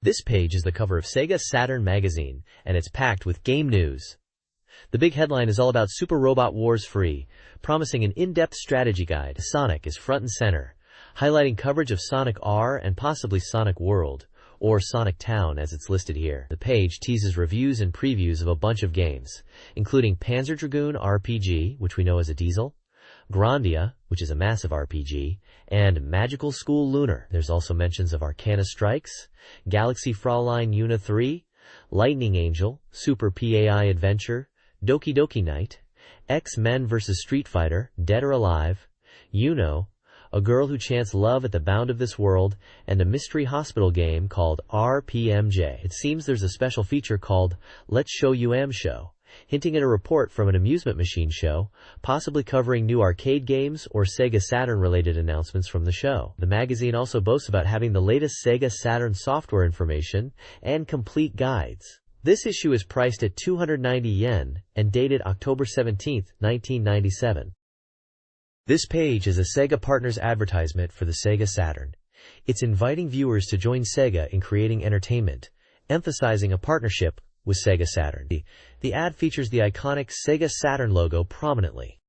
This page is the cover of SEGA Saturn magazine, and it's packed with game news. The big headline is all about Super Robot Wars Free, promising an in-depth strategy guide. Sonic is front and center, highlighting coverage of Sonic R and possibly Sonic World, or Sonic Town as it's listed here. The page teases reviews and previews of a bunch of games, including Panzer Dragoon RPG, which we know as a diesel, Grandia, which is a massive RPG, and Magical School Lunar. There's also mentions of Arcana Strikes, Galaxy Fraulein Una 3, Lightning Angel, Super PAI Adventure, Doki Doki Night, X-Men vs. Street Fighter, Dead or Alive, Uno, A Girl Who Chants Love at the Bound of This World, and a mystery hospital game called RPMJ. It seems there's a special feature called Let's Show You Am Show, hinting at a report from an amusement machine show, possibly covering new arcade games or SEGA Saturn-related announcements from the show. The magazine also boasts about having the latest SEGA Saturn software information and complete guides. This issue is priced at 290 yen and dated October 17, 1997. This page is a SEGA Partners advertisement for the SEGA Saturn. It's inviting viewers to join SEGA in creating entertainment, emphasizing a partnership with SEGA Saturn. The ad features the iconic SEGA Saturn logo prominently.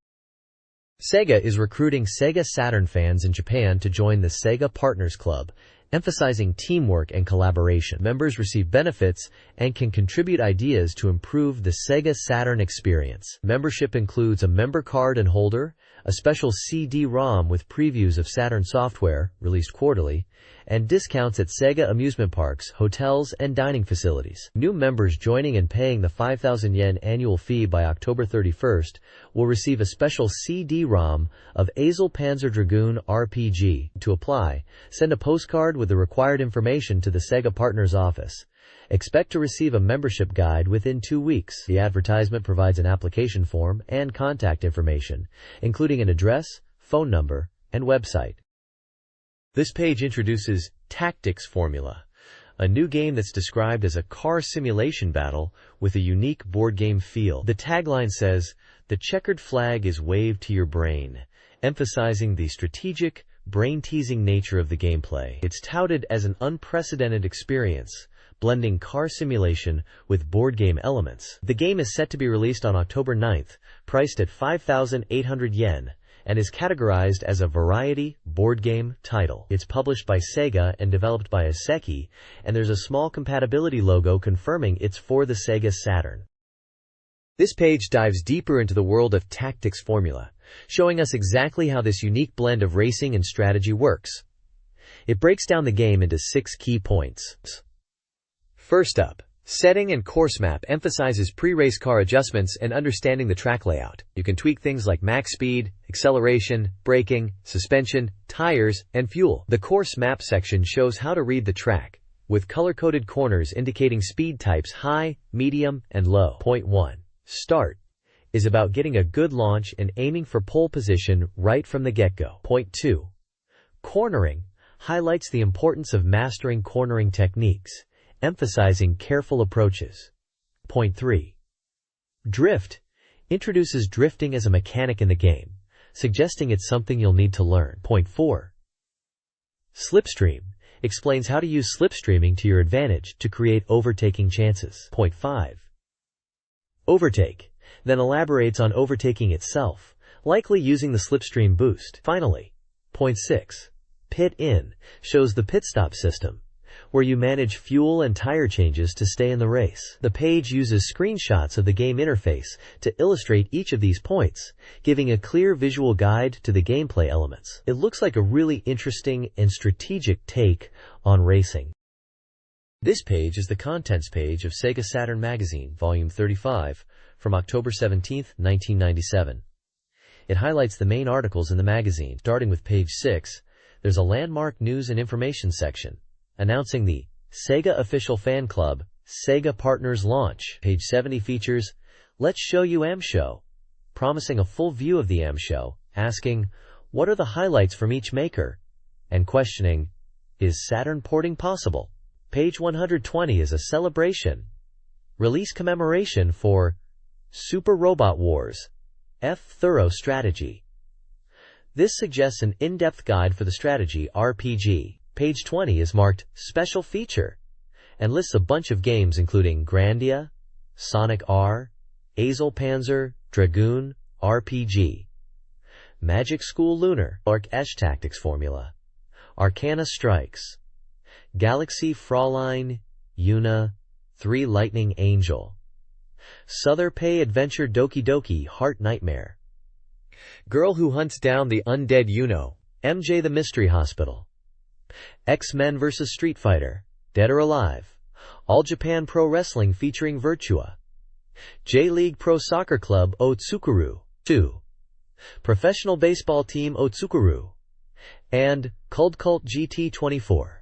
SEGA is recruiting SEGA Saturn fans in Japan to join the SEGA Partners Club, emphasizing teamwork and collaboration. Members receive benefits and can contribute ideas to improve the SEGA Saturn experience. Membership includes a member card and holder, a special CD-ROM with previews of Saturn software, released quarterly, and discounts at SEGA amusement parks, hotels, and dining facilities. New members joining and paying the 5,000 yen annual fee by October 31st will receive a special CD-ROM of Azel Panzer Dragoon RPG. To apply, send a postcard with the required information to the SEGA Partners office. Expect to receive a membership guide within 2 weeks. The advertisement provides an application form and contact information, including an address, phone number, and website. This page introduces Tactics Formula, a new game that's described as a car simulation battle with a unique board game feel. The tagline says, "The checkered flag is waved to your brain," emphasizing the strategic, brain-teasing nature of the gameplay. It's touted as an unprecedented experience, blending car simulation with board game elements. The game is set to be released on October 9th, priced at 5,800 yen, and is categorized as a variety board game title. It's published by SEGA and developed by Aseki, and there's a small compatibility logo confirming it's for the SEGA Saturn. This page dives deeper into the world of Tactics Formula, showing us exactly how this unique blend of racing and strategy works. It breaks down the game into 6 key points. First up, setting and course map emphasizes pre-race car adjustments and understanding the track layout. You can tweak things like max speed, acceleration, braking, suspension, tires, and fuel. The course map section shows how to read the track, with color-coded corners indicating speed types high, medium, and low. Point 1. Start is about getting a good launch and aiming for pole position right from the get-go. Point 2. Cornering highlights the importance of mastering cornering techniques, emphasizing careful approaches. Point 3. Drift introduces drifting as a mechanic in the game, suggesting it's something you'll need to learn. Point 4. Slipstream explains how to use slipstreaming to your advantage to create overtaking chances. Point 5. Overtake then elaborates on overtaking itself, likely using the slipstream boost. Finally, point 6. Pit in shows the pit stop system, where you manage fuel and tire changes to stay in the race. The page uses screenshots of the game interface to illustrate each of these points, giving a clear visual guide to the gameplay elements. It looks like a really interesting and strategic take on racing. This page is the contents page of SEGA Saturn Magazine, Volume 35, from October 17, 1997. It highlights the main articles in the magazine. Starting with page 6, there's a landmark news and information section, announcing the SEGA Official Fan Club SEGA Partners launch. Page 70 features Let's Show You Am Show, promising a full view of the Am Show, asking, what are the highlights from each maker? And questioning, is Saturn porting possible? Page 120 is a celebration, release commemoration for Super Robot Wars, Thorough Strategy. This suggests an in-depth guide for the strategy RPG. Page 20 is marked Special Feature, and lists a bunch of games including Grandia, Sonic R, Panzer, Dragoon, RPG, Magic School Lunar, Arc Esch Tactics Formula, Arcana Strikes, Galaxy Fraulein, Yuna, 3 Lightning Angel, Souther Pay Adventure Doki Doki Heart Nightmare, Girl Who Hunts Down the Undead Yuno, MJ the Mystery Hospital, X-Men vs. Street Fighter, Dead or Alive, All Japan Pro Wrestling featuring Virtua, J-League Pro Soccer Club Otsukuru 2, Professional Baseball Team Otsukuru, and Cult GT24.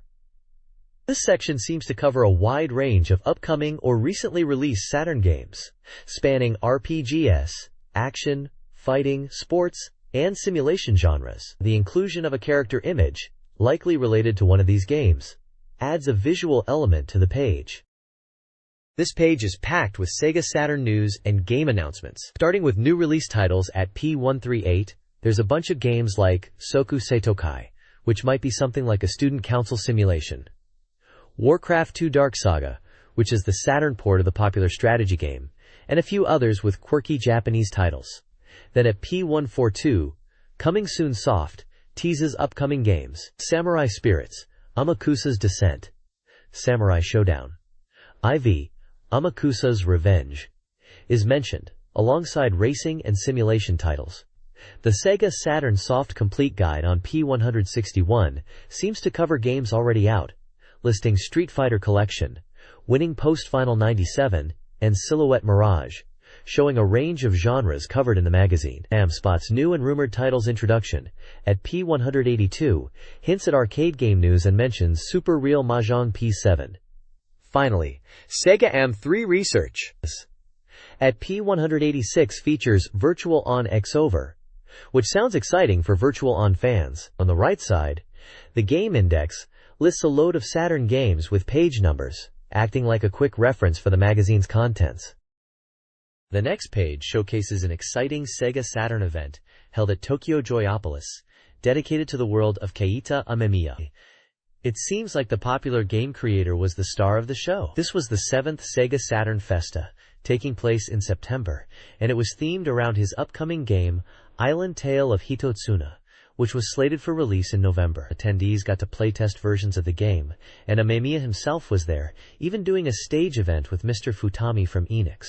This section seems to cover a wide range of upcoming or recently released Saturn games, spanning RPGs, action, fighting, sports, and simulation genres. The inclusion of a character image, likely related to one of these games, adds a visual element to the page. This page is packed with Sega Saturn news and game announcements. Starting with new release titles at P138, there's a bunch of games like Soku Seitokai, which might be something like a student council simulation, Warcraft 2 Dark Saga, which is the Saturn port of the popular strategy game, and a few others with quirky Japanese titles. Then at P142, Coming Soon Soft teases upcoming games, Samurai Spirits, Amakusa's Descent, Samurai Showdown, IV, Amakusa's Revenge, is mentioned, alongside racing and simulation titles. The Sega Saturn Soft Complete Guide on P161 seems to cover games already out, listing Street Fighter Collection, Winning Post Final 97, and Silhouette Mirage, showing a range of genres covered in the magazine. Spots new and rumored titles introduction at P182, hints at arcade game news and mentions Super Real Mahjong P7. Finally, Sega AM3 Research at P186 features Virtual On X Over, which sounds exciting for Virtual On fans. On the right side, the Game Index lists a load of Saturn games with page numbers, acting like a quick reference for the magazine's contents. The next page showcases an exciting Sega Saturn event held at Tokyo Joyopolis, dedicated to the world of Keita Amemiya. It seems like the popular game creator was the star of the show. This was the 7th Sega Saturn Festa, taking place in September, and it was themed around his upcoming game, Island Tale of Hitotsuna, which was slated for release in November. Attendees got to playtest versions of the game, and Amemiya himself was there, even doing a stage event with Mr. Futami from Enix,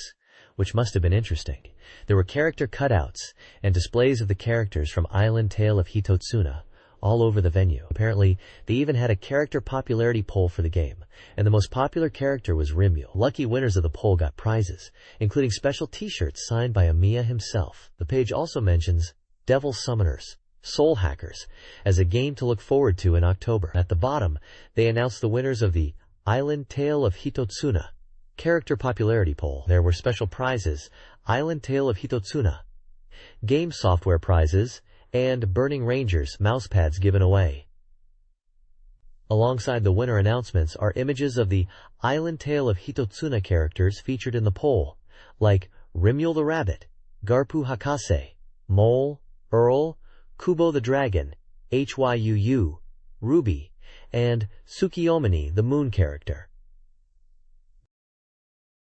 which must have been interesting. There were character cutouts and displays of the characters from Island Tale of Hitotsuna all over the venue. Apparently, they even had a character popularity poll for the game, and the most popular character was Rimule. Lucky winners of the poll got prizes, including special t-shirts signed by Amiya himself. The page also mentions Devil Summoners, Soul Hackers, as a game to look forward to in October. At the bottom, they announced the winners of the Island Tale of Hitotsuna character popularity poll. There were special prizes, Island Tale of Hitotsuna, game software prizes, and Burning Rangers mousepads given away. Alongside the winner announcements are images of the Island Tale of Hitotsuna characters featured in the poll, like Rimule the Rabbit, Garpu Hakase, Mole, Earl, Kubo the Dragon, Hyuu, Ruby, and Tsukiyomini the Moon character.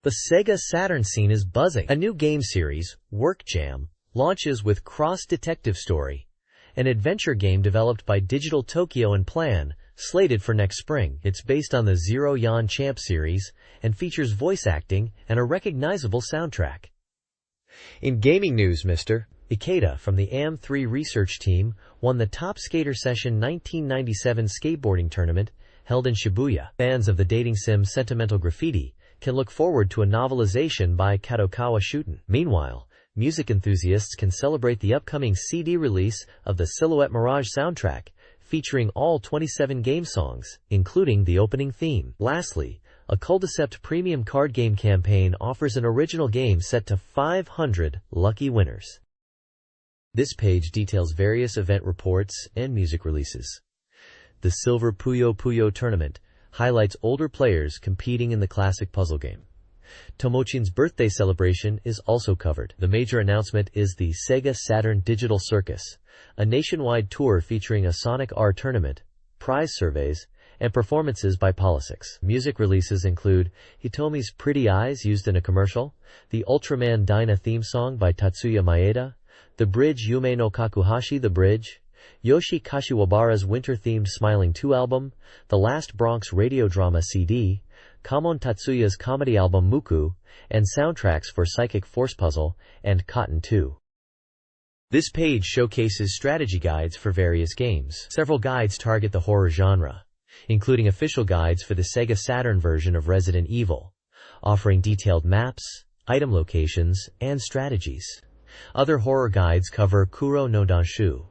The Sega Saturn scene is buzzing. A new game series, Work Jam, launches with Cross Detective Story, an adventure game developed by Digital Tokyo and Plan, slated for next spring. It's based on the Zero Yan Champ series and features voice acting and a recognizable soundtrack. In gaming news, Mr. Ikeda from the AM3 research team won the Top Skater Session 1997 skateboarding tournament held in Shibuya. Fans of the dating sim Sentimental Graffiti can look forward to a novelization by Kadokawa Shuten. Meanwhile, music enthusiasts can celebrate the upcoming CD release of the Silhouette Mirage soundtrack, featuring all 27 game songs, including the opening theme. Lastly, a Culdicept premium card game campaign offers an original game set to 500 lucky winners. This page details various event reports and music releases. The Silver Puyo Puyo tournament highlights older players competing in the classic puzzle game. Tomochin's birthday celebration is also covered. The major announcement is the Sega Saturn Digital Circus, a nationwide tour featuring a Sonic R tournament, prize surveys, and performances by Polysix. Music releases include Hitomi's Pretty Eyes used in a commercial, the Ultraman Dyna theme song by Tatsuya Maeda, the bridge Yume no Kakuhashi The Bridge, Yoshi Kashiwabara's winter-themed Smiling 2 album, the Last Bronx radio drama CD, Kamon Tatsuya's comedy album Muku, and soundtracks for Psychic Force Puzzle and Cotton 2. This page showcases strategy guides for various games. Several guides target the horror genre, including official guides for the SEGA Saturn version of Resident Evil, offering detailed maps, item locations, and strategies. Other horror guides cover Kuro no Danshu,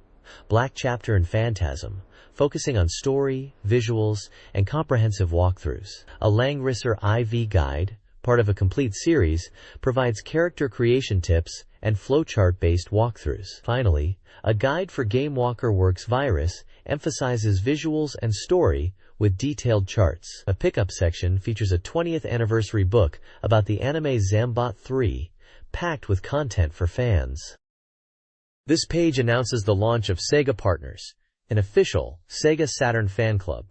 Black Chapter and Phantasm, focusing on story, visuals, and comprehensive walkthroughs. A Langrisser IV guide, part of a complete series, provides character creation tips and flowchart-based walkthroughs. Finally, a guide for Game Walker Works Virus emphasizes visuals and story with detailed charts. A pickup section features a 20th anniversary book about the anime Zambot 3, packed with content for fans. This page announces the launch of SEGA Partners, an official SEGA Saturn fan club.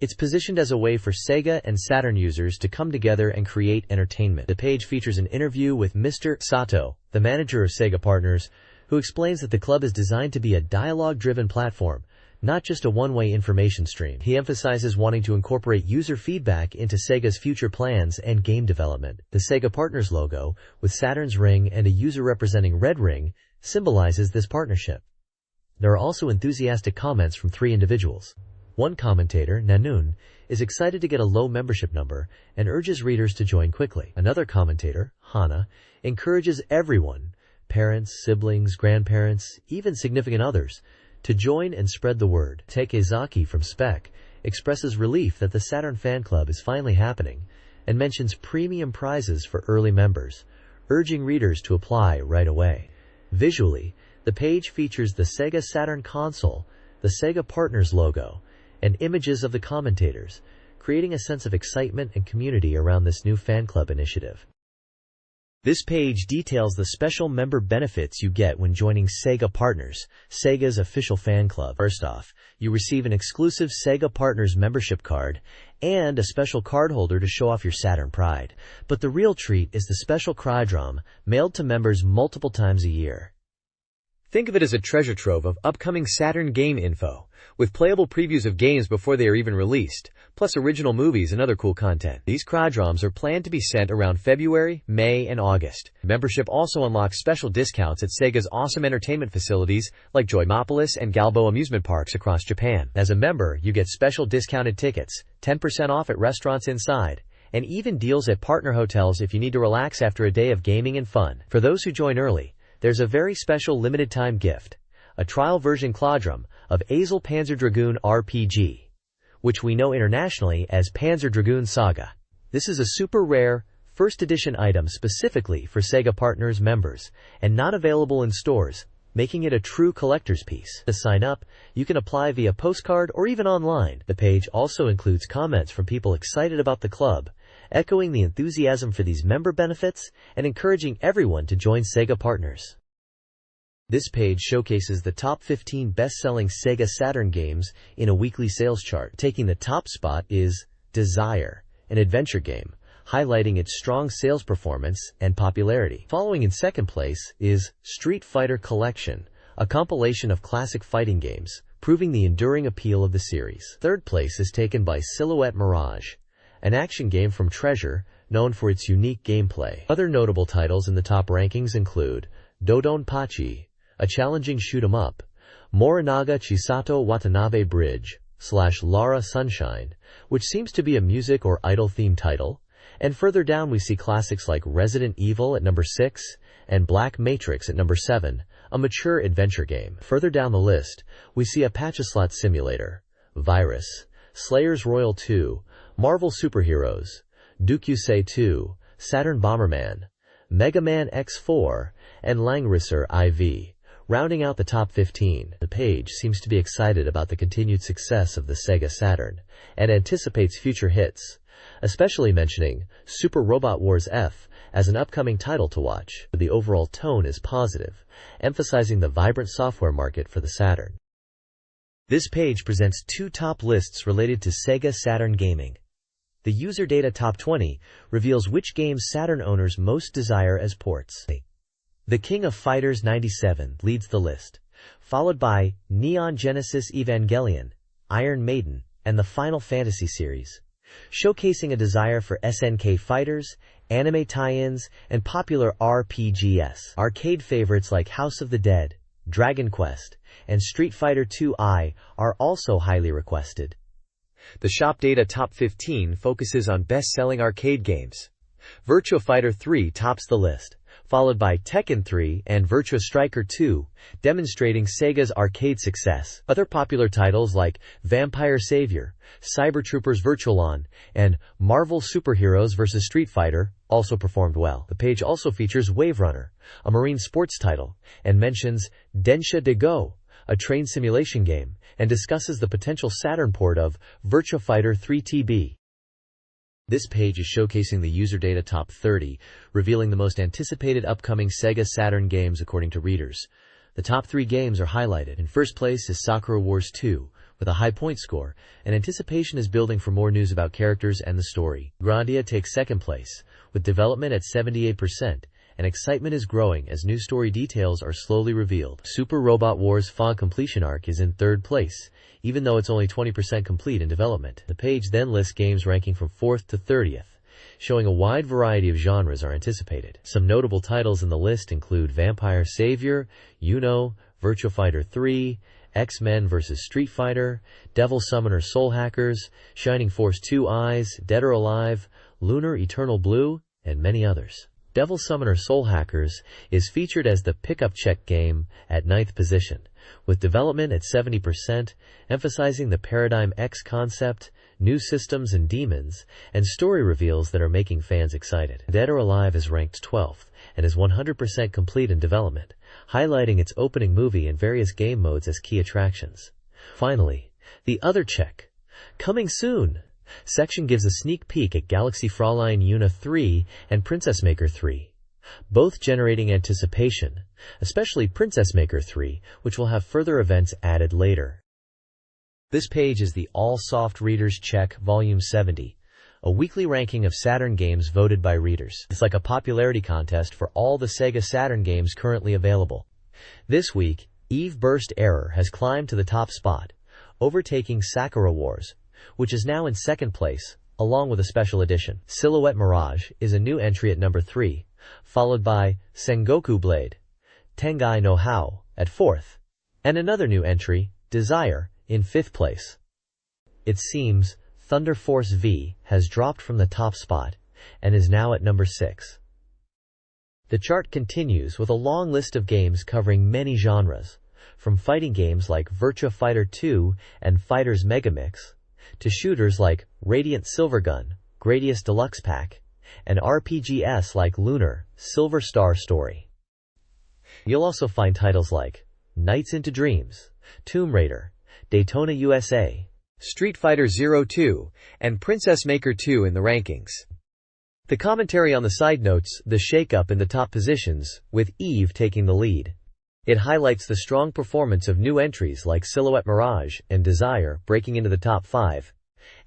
It's positioned as a way for SEGA and Saturn users to come together and create entertainment. The page features an interview with Mr. Sato, the manager of SEGA Partners, who explains that the club is designed to be a dialogue-driven platform, not just a one-way information stream. He emphasizes wanting to incorporate user feedback into SEGA's future plans and game development. The SEGA Partners logo, with Saturn's ring and a user representing Red Ring, symbolizes this partnership. There are also enthusiastic comments from 3 individuals. One commentator, Nanun, is excited to get a low membership number and urges readers to join quickly. Another commentator, Hana, encourages everyone, parents, siblings, grandparents, even significant others, to join and spread the word. Takezaki from Spec expresses relief that the Saturn fan club is finally happening and mentions premium prizes for early members, urging readers to apply right away. Visually, the page features the SEGA Saturn console, the SEGA Partners logo, and images of the commentators, creating a sense of excitement and community around this new fan club initiative. This page details the special member benefits you get when joining SEGA Partners, SEGA's official fan club. First off, you receive an exclusive SEGA Partners membership card and a special card holder to show off your Saturn pride. But the real treat is the special Crydrom, mailed to members multiple times a year. Think of it as a treasure trove of upcoming Saturn game info, with playable previews of games before they are even released, plus original movies and other cool content. These Crydroms are planned to be sent around February, May, and August. Membership also unlocks special discounts at SEGA's awesome entertainment facilities like Joymopolis and Galbo amusement parks across Japan. As a member, you get special discounted tickets, 10% off at restaurants inside, and even deals at partner hotels if you need to relax after a day of gaming and fun. For those who join early, there's a very special limited-time gift, a trial version Clodrum of Azel Panzer Dragoon RPG, which we know internationally as Panzer Dragoon Saga. This is a super rare, first edition item specifically for SEGA Partners members, and not available in stores, making it a true collector's piece. To sign up, you can apply via postcard or even online. The page also includes comments from people excited about the club, echoing the enthusiasm for these member benefits and encouraging everyone to join SEGA Partners. This page showcases the top 15 best-selling SEGA Saturn games in a weekly sales chart. Taking the top spot is Desire, an adventure game, highlighting its strong sales performance and popularity. Following in second place is Street Fighter Collection, a compilation of classic fighting games, proving the enduring appeal of the series. Third place is taken by Silhouette Mirage, an action game from Treasure, known for its unique gameplay. Other notable titles in the top rankings include Dodonpachi, a challenging shoot-'em-up, Morinaga Chisato Watanabe Bridge / Lara Sunshine, which seems to be a music or idol-themed title, and further down we see classics like Resident Evil at number 6 and Black Matrix at number 7, a mature adventure game. Further down the list, we see Apache Slot Simulator, Virus, Slayers Royal 2, Marvel Superheroes, Dukusei 2, Saturn Bomberman, Mega Man X4, and Langrisser IV, rounding out the top 15. The page seems to be excited about the continued success of the SEGA Saturn and anticipates future hits, especially mentioning Super Robot Wars F as an upcoming title to watch. The overall tone is positive, emphasizing the vibrant software market for the Saturn. This page presents two top lists related to Sega Saturn gaming. The User Data Top 20 reveals which games Saturn owners most desire as ports. The King of Fighters 97 leads the list, followed by Neon Genesis Evangelion, Iron Maiden, and the Final Fantasy series, showcasing a desire for SNK fighters, anime tie-ins, and popular RPGs. Arcade favorites like House of the Dead, Dragon Quest, and Street Fighter II are also highly requested. The Shop Data Top 15 focuses on best-selling arcade games. Virtua Fighter 3 tops the list, followed by Tekken 3 and Virtua Striker 2, demonstrating Sega's arcade success. Other popular titles like Vampire Savior, Cyber Troopers Virtualon, and Marvel Superheroes vs. Street Fighter also performed well. The page also features Wave Runner, a marine sports title, and mentions Densha de Go, a train simulation game, and discusses the potential Saturn port of Virtua Fighter 3 TB. This page is showcasing the User Data Top 30, revealing the most anticipated upcoming Sega Saturn games according to readers. The top 3 games are highlighted. In first place is Sakura Wars 2, with a high point score, and anticipation is building for more news about characters and the story. Grandia takes second place, with development at 78%, and excitement is growing as new story details are slowly revealed. Super Robot Wars Fa Completion Arc is in third place, even though it's only 20% complete in development. The page then lists games ranking from 4th to 30th, showing a wide variety of genres are anticipated. Some notable titles in the list include Vampire Savior, Uno, Virtua Fighter 3, X-Men vs. Street Fighter, Devil Summoner Soul Hackers, Shining Force 2 Eyes, Dead or Alive, Lunar Eternal Blue, and many others. Devil Summoner Soul Hackers is featured as the pickup check game at 9th position, with development at 70%, emphasizing the Paradigm X concept, new systems and demons, and story reveals that are making fans excited. Dead or Alive is ranked 12th and is 100% complete in development, highlighting its opening movie and various game modes as key attractions. Finally, the Other Check, coming soon, section gives a sneak peek at Galaxy Fraulein Una 3 and Princess Maker 3, both generating anticipation, especially Princess Maker 3, which will have further events added later. This page is the All Soft Readers Check Volume 70, a weekly ranking of Saturn games voted by readers. It's like a popularity contest for all the Sega Saturn games currently available. This week, Eve Burst Error has climbed to the top spot, overtaking Sakura Wars, which is now in second place, along with a special edition. Silhouette Mirage is a new entry at number 3, followed by Sengoku Blade, Tengai no Hao, at 4th, and another new entry, Desire, in 5th place. It seems Thunder Force V has dropped from the top spot and is now at number 6. The chart continues with a long list of games covering many genres, from fighting games like Virtua Fighter 2 and Fighters Megamix, to shooters like Radiant Silvergun, Gradius Deluxe Pack, and RPGs like Lunar, Silver Star Story. You'll also find titles like Nights into Dreams, Tomb Raider, Daytona USA, Street Fighter 02, and Princess Maker 2 in the rankings. The commentary on the side notes the shakeup in the top positions, with Eve taking the lead. It highlights the strong performance of new entries like Silhouette Mirage and Desire breaking into the top 5,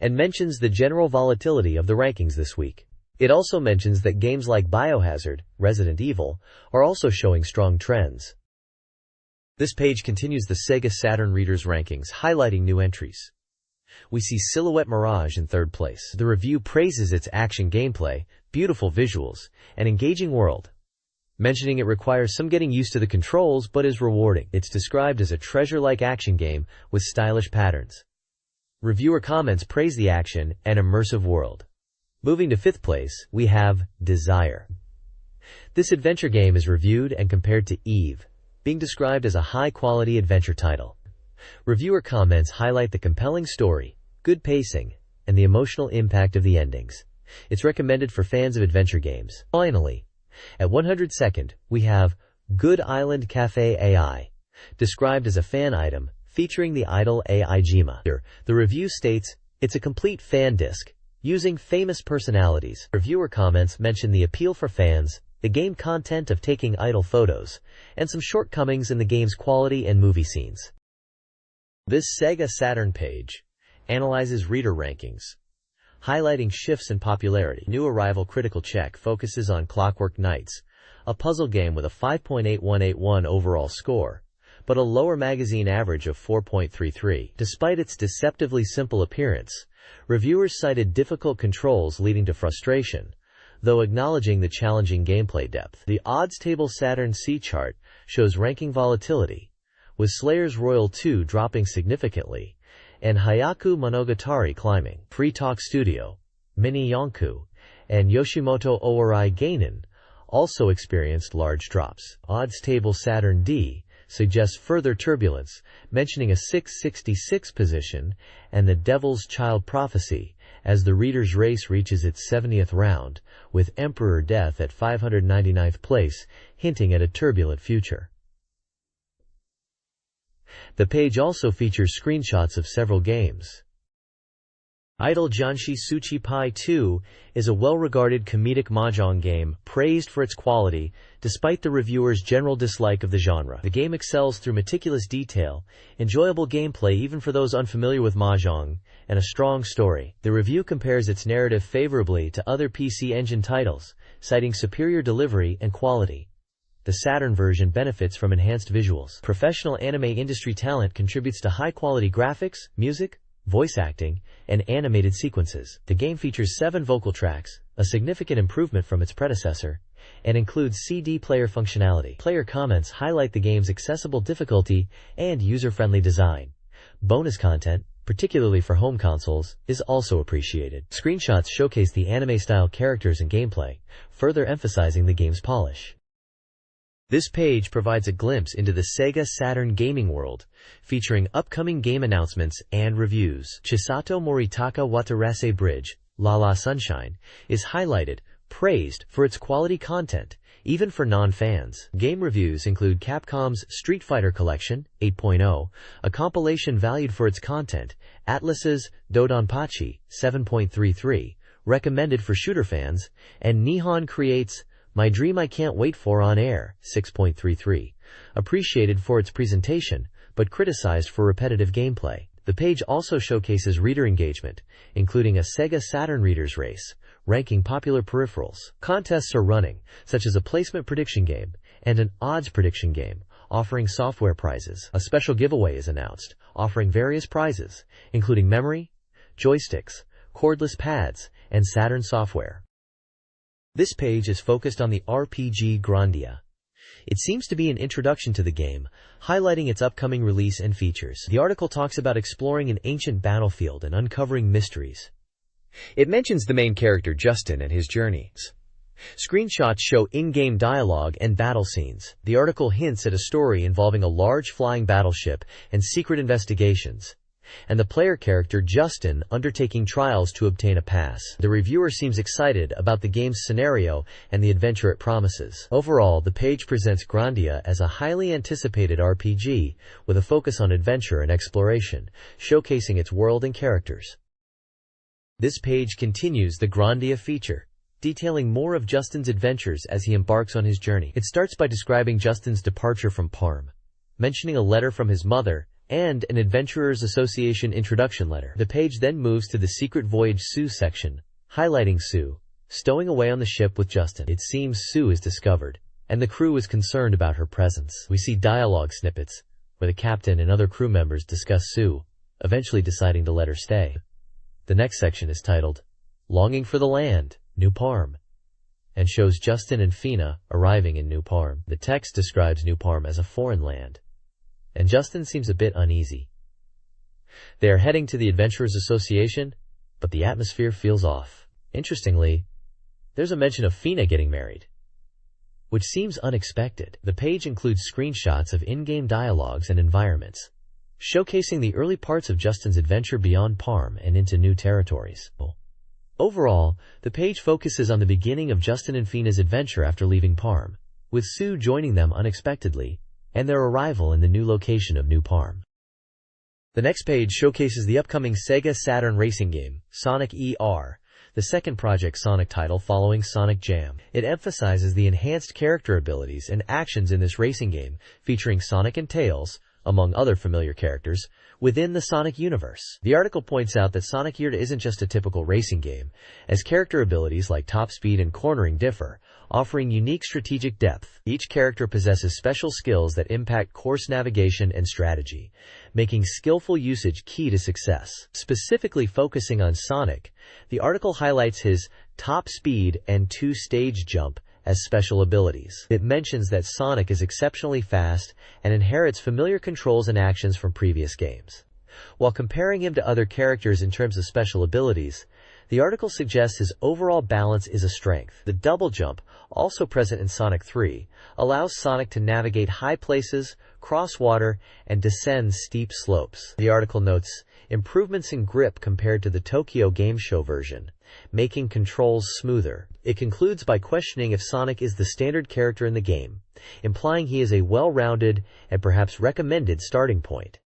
and mentions the general volatility of the rankings this week. It also mentions that games like Biohazard, Resident Evil, are also showing strong trends. This page continues the Sega Saturn Readers rankings, highlighting new entries. We see Silhouette Mirage in third place. The review praises its action gameplay, beautiful visuals, and engaging world, mentioning it requires some getting used to the controls but is rewarding. It's described as a treasure-like action game with stylish patterns. Reviewer comments praise the action and immersive world. Moving to 5th place, we have Desire. This adventure game is reviewed and compared to Eve, being described as a high-quality adventure title. Reviewer comments highlight the compelling story, good pacing, and the emotional impact of the endings. It's recommended for fans of adventure games. Finally, at 102nd, we have Good Island Cafe AI, described as a fan item featuring the idol AI Jima. The review states, it's a complete fan disc, using famous personalities. Reviewer comments mention the appeal for fans, the game content of taking idol photos, and some shortcomings in the game's quality and movie scenes. This SEGA Saturn page analyzes reader rankings, highlighting shifts in popularity. New arrival critical check focuses on Clockwork Knights, a puzzle game with a 5.8181 overall score, but a lower magazine average of 4.33. Despite its deceptively simple appearance, reviewers cited difficult controls leading to frustration, though acknowledging the challenging gameplay depth. The odds table Saturn C chart shows ranking volatility, with Slayer's Royal 2 dropping significantly, and Hayaku Monogatari climbing. Free Talk Studio, Mini Yonku, and Yoshimoto Owarai Gainen also experienced large drops. Odds table Saturn D suggests further turbulence, mentioning a 666 position and the Devil's Child Prophecy as the reader's race reaches its 70th round, with Emperor Death at 599th place, hinting at a turbulent future. The page also features screenshots of several games. Idol Janshi Suchi Pai 2 is a well-regarded comedic mahjong game, praised for its quality, despite the reviewer's general dislike of the genre. The game excels through meticulous detail, enjoyable gameplay even for those unfamiliar with mahjong, and a strong story. The review compares its narrative favorably to other PC Engine titles, citing superior delivery and quality. The Saturn version benefits from enhanced visuals. Professional anime industry talent contributes to high-quality graphics, music, voice acting, and animated sequences. The game features 7 vocal tracks, a significant improvement from its predecessor, and includes CD player functionality. Player comments highlight the game's accessible difficulty and user-friendly design. Bonus content, particularly for home consoles, is also appreciated. Screenshots showcase the anime-style characters and gameplay, further emphasizing the game's polish. This page provides a glimpse into the SEGA Saturn gaming world, featuring upcoming game announcements and reviews. Chisato Moritaka Watarase Bridge, La La Sunshine, is highlighted, praised for its quality content, even for non-fans. Game reviews include Capcom's Street Fighter Collection 8.0, a compilation valued for its content, Atlas's Dodonpachi 7.33, recommended for shooter fans, and Nihon Creates My Dream I Can't Wait For On Air 6.33, appreciated for its presentation, but criticized for repetitive gameplay. The page also showcases reader engagement, including a SEGA Saturn readers race, ranking popular peripherals. Contests are running, such as a placement prediction game and an odds prediction game, offering software prizes. A special giveaway is announced, offering various prizes, including memory, joysticks, cordless pads, and Saturn software. This page is focused on the RPG Grandia. It seems to be an introduction to the game, highlighting its upcoming release and features. The article talks about exploring an ancient battlefield and uncovering mysteries. It mentions the main character Justin and his journeys. Screenshots show in-game dialogue and battle scenes. The article hints at a story involving a large flying battleship and secret investigations, and the player character Justin undertaking trials to obtain a pass. The reviewer seems excited about the game's scenario and the adventure it promises. Overall, the page presents Grandia as a highly anticipated RPG with a focus on adventure and exploration, showcasing its world and characters. This page continues the Grandia feature, detailing more of Justin's adventures as he embarks on his journey. It starts by describing Justin's departure from Parm, mentioning a letter from his mother and an Adventurers Association introduction letter. The page then moves to the Secret Voyage Sue section, highlighting Sue stowing away on the ship with Justin. It seems Sue is discovered, and the crew is concerned about her presence. We see dialogue snippets, where the captain and other crew members discuss Sue, eventually deciding to let her stay. The next section is titled, Longing for the Land, New Parm, and shows Justin and Fina arriving in New Parm. The text describes New Parm as a foreign land, and Justin seems a bit uneasy. They are heading to the Adventurers Association, but the atmosphere feels off. Interestingly, there's a mention of Fina getting married, which seems unexpected. The page includes screenshots of in-game dialogues and environments, showcasing the early parts of Justin's adventure beyond Parm and into new territories. Overall, the page focuses on the beginning of Justin and Fina's adventure after leaving Parm, with Sue joining them unexpectedly, and their arrival in the new location of New Parm. The next page showcases the upcoming SEGA Saturn racing game, Sonic ER, the second Project Sonic title following Sonic Jam. It emphasizes the enhanced character abilities and actions in this racing game, featuring Sonic and Tails, among other familiar characters, within the Sonic universe. The article points out that Sonic Youth isn't just a typical racing game, as character abilities like top speed and cornering differ, offering unique strategic depth. Each character possesses special skills that impact course navigation and strategy, making skillful usage key to success. Specifically focusing on Sonic, the article highlights his top speed and two-stage jump as special abilities. It mentions that Sonic is exceptionally fast and inherits familiar controls and actions from previous games. While comparing him to other characters in terms of special abilities, the article suggests his overall balance is a strength. The double jump, also present in Sonic 3, allows Sonic to navigate high places, cross water, and descend steep slopes. The article notes improvements in grip compared to the Tokyo Game Show version, making controls smoother. It concludes by questioning if Sonic is the standard character in the game, implying he is a well-rounded and perhaps recommended starting point.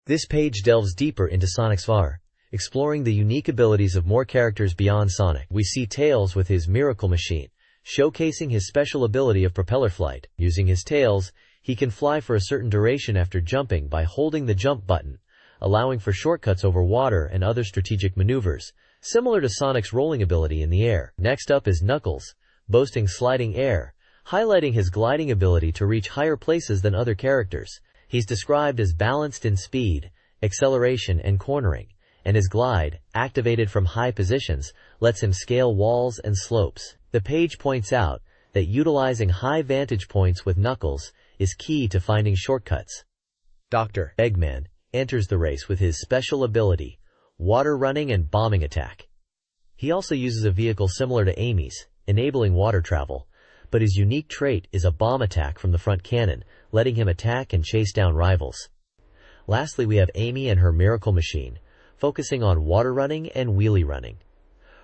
This page delves deeper into Sonic's VR, exploring the unique abilities of more characters beyond Sonic. We see Tails with his Miracle Machine, showcasing his special ability of propeller flight. Using his tails, he can fly for a certain duration after jumping by holding the jump button, allowing for shortcuts over water and other strategic maneuvers, similar to Sonic's rolling ability in the air. Next up is Knuckles, boasting sliding air, highlighting his gliding ability to reach higher places than other characters. He's described as balanced in speed, acceleration, and cornering, and his glide, activated from high positions, lets him scale walls and slopes. The page points out that utilizing high vantage points with Knuckles is key to finding shortcuts. Dr. Eggman enters the race with his special ability, water running and bombing attack. He also uses a vehicle similar to Amy's, enabling water travel, but his unique trait is a bomb attack from the front cannon, letting him attack and chase down rivals. Lastly, we have Amy and her Miracle Machine, focusing on water running and wheelie running.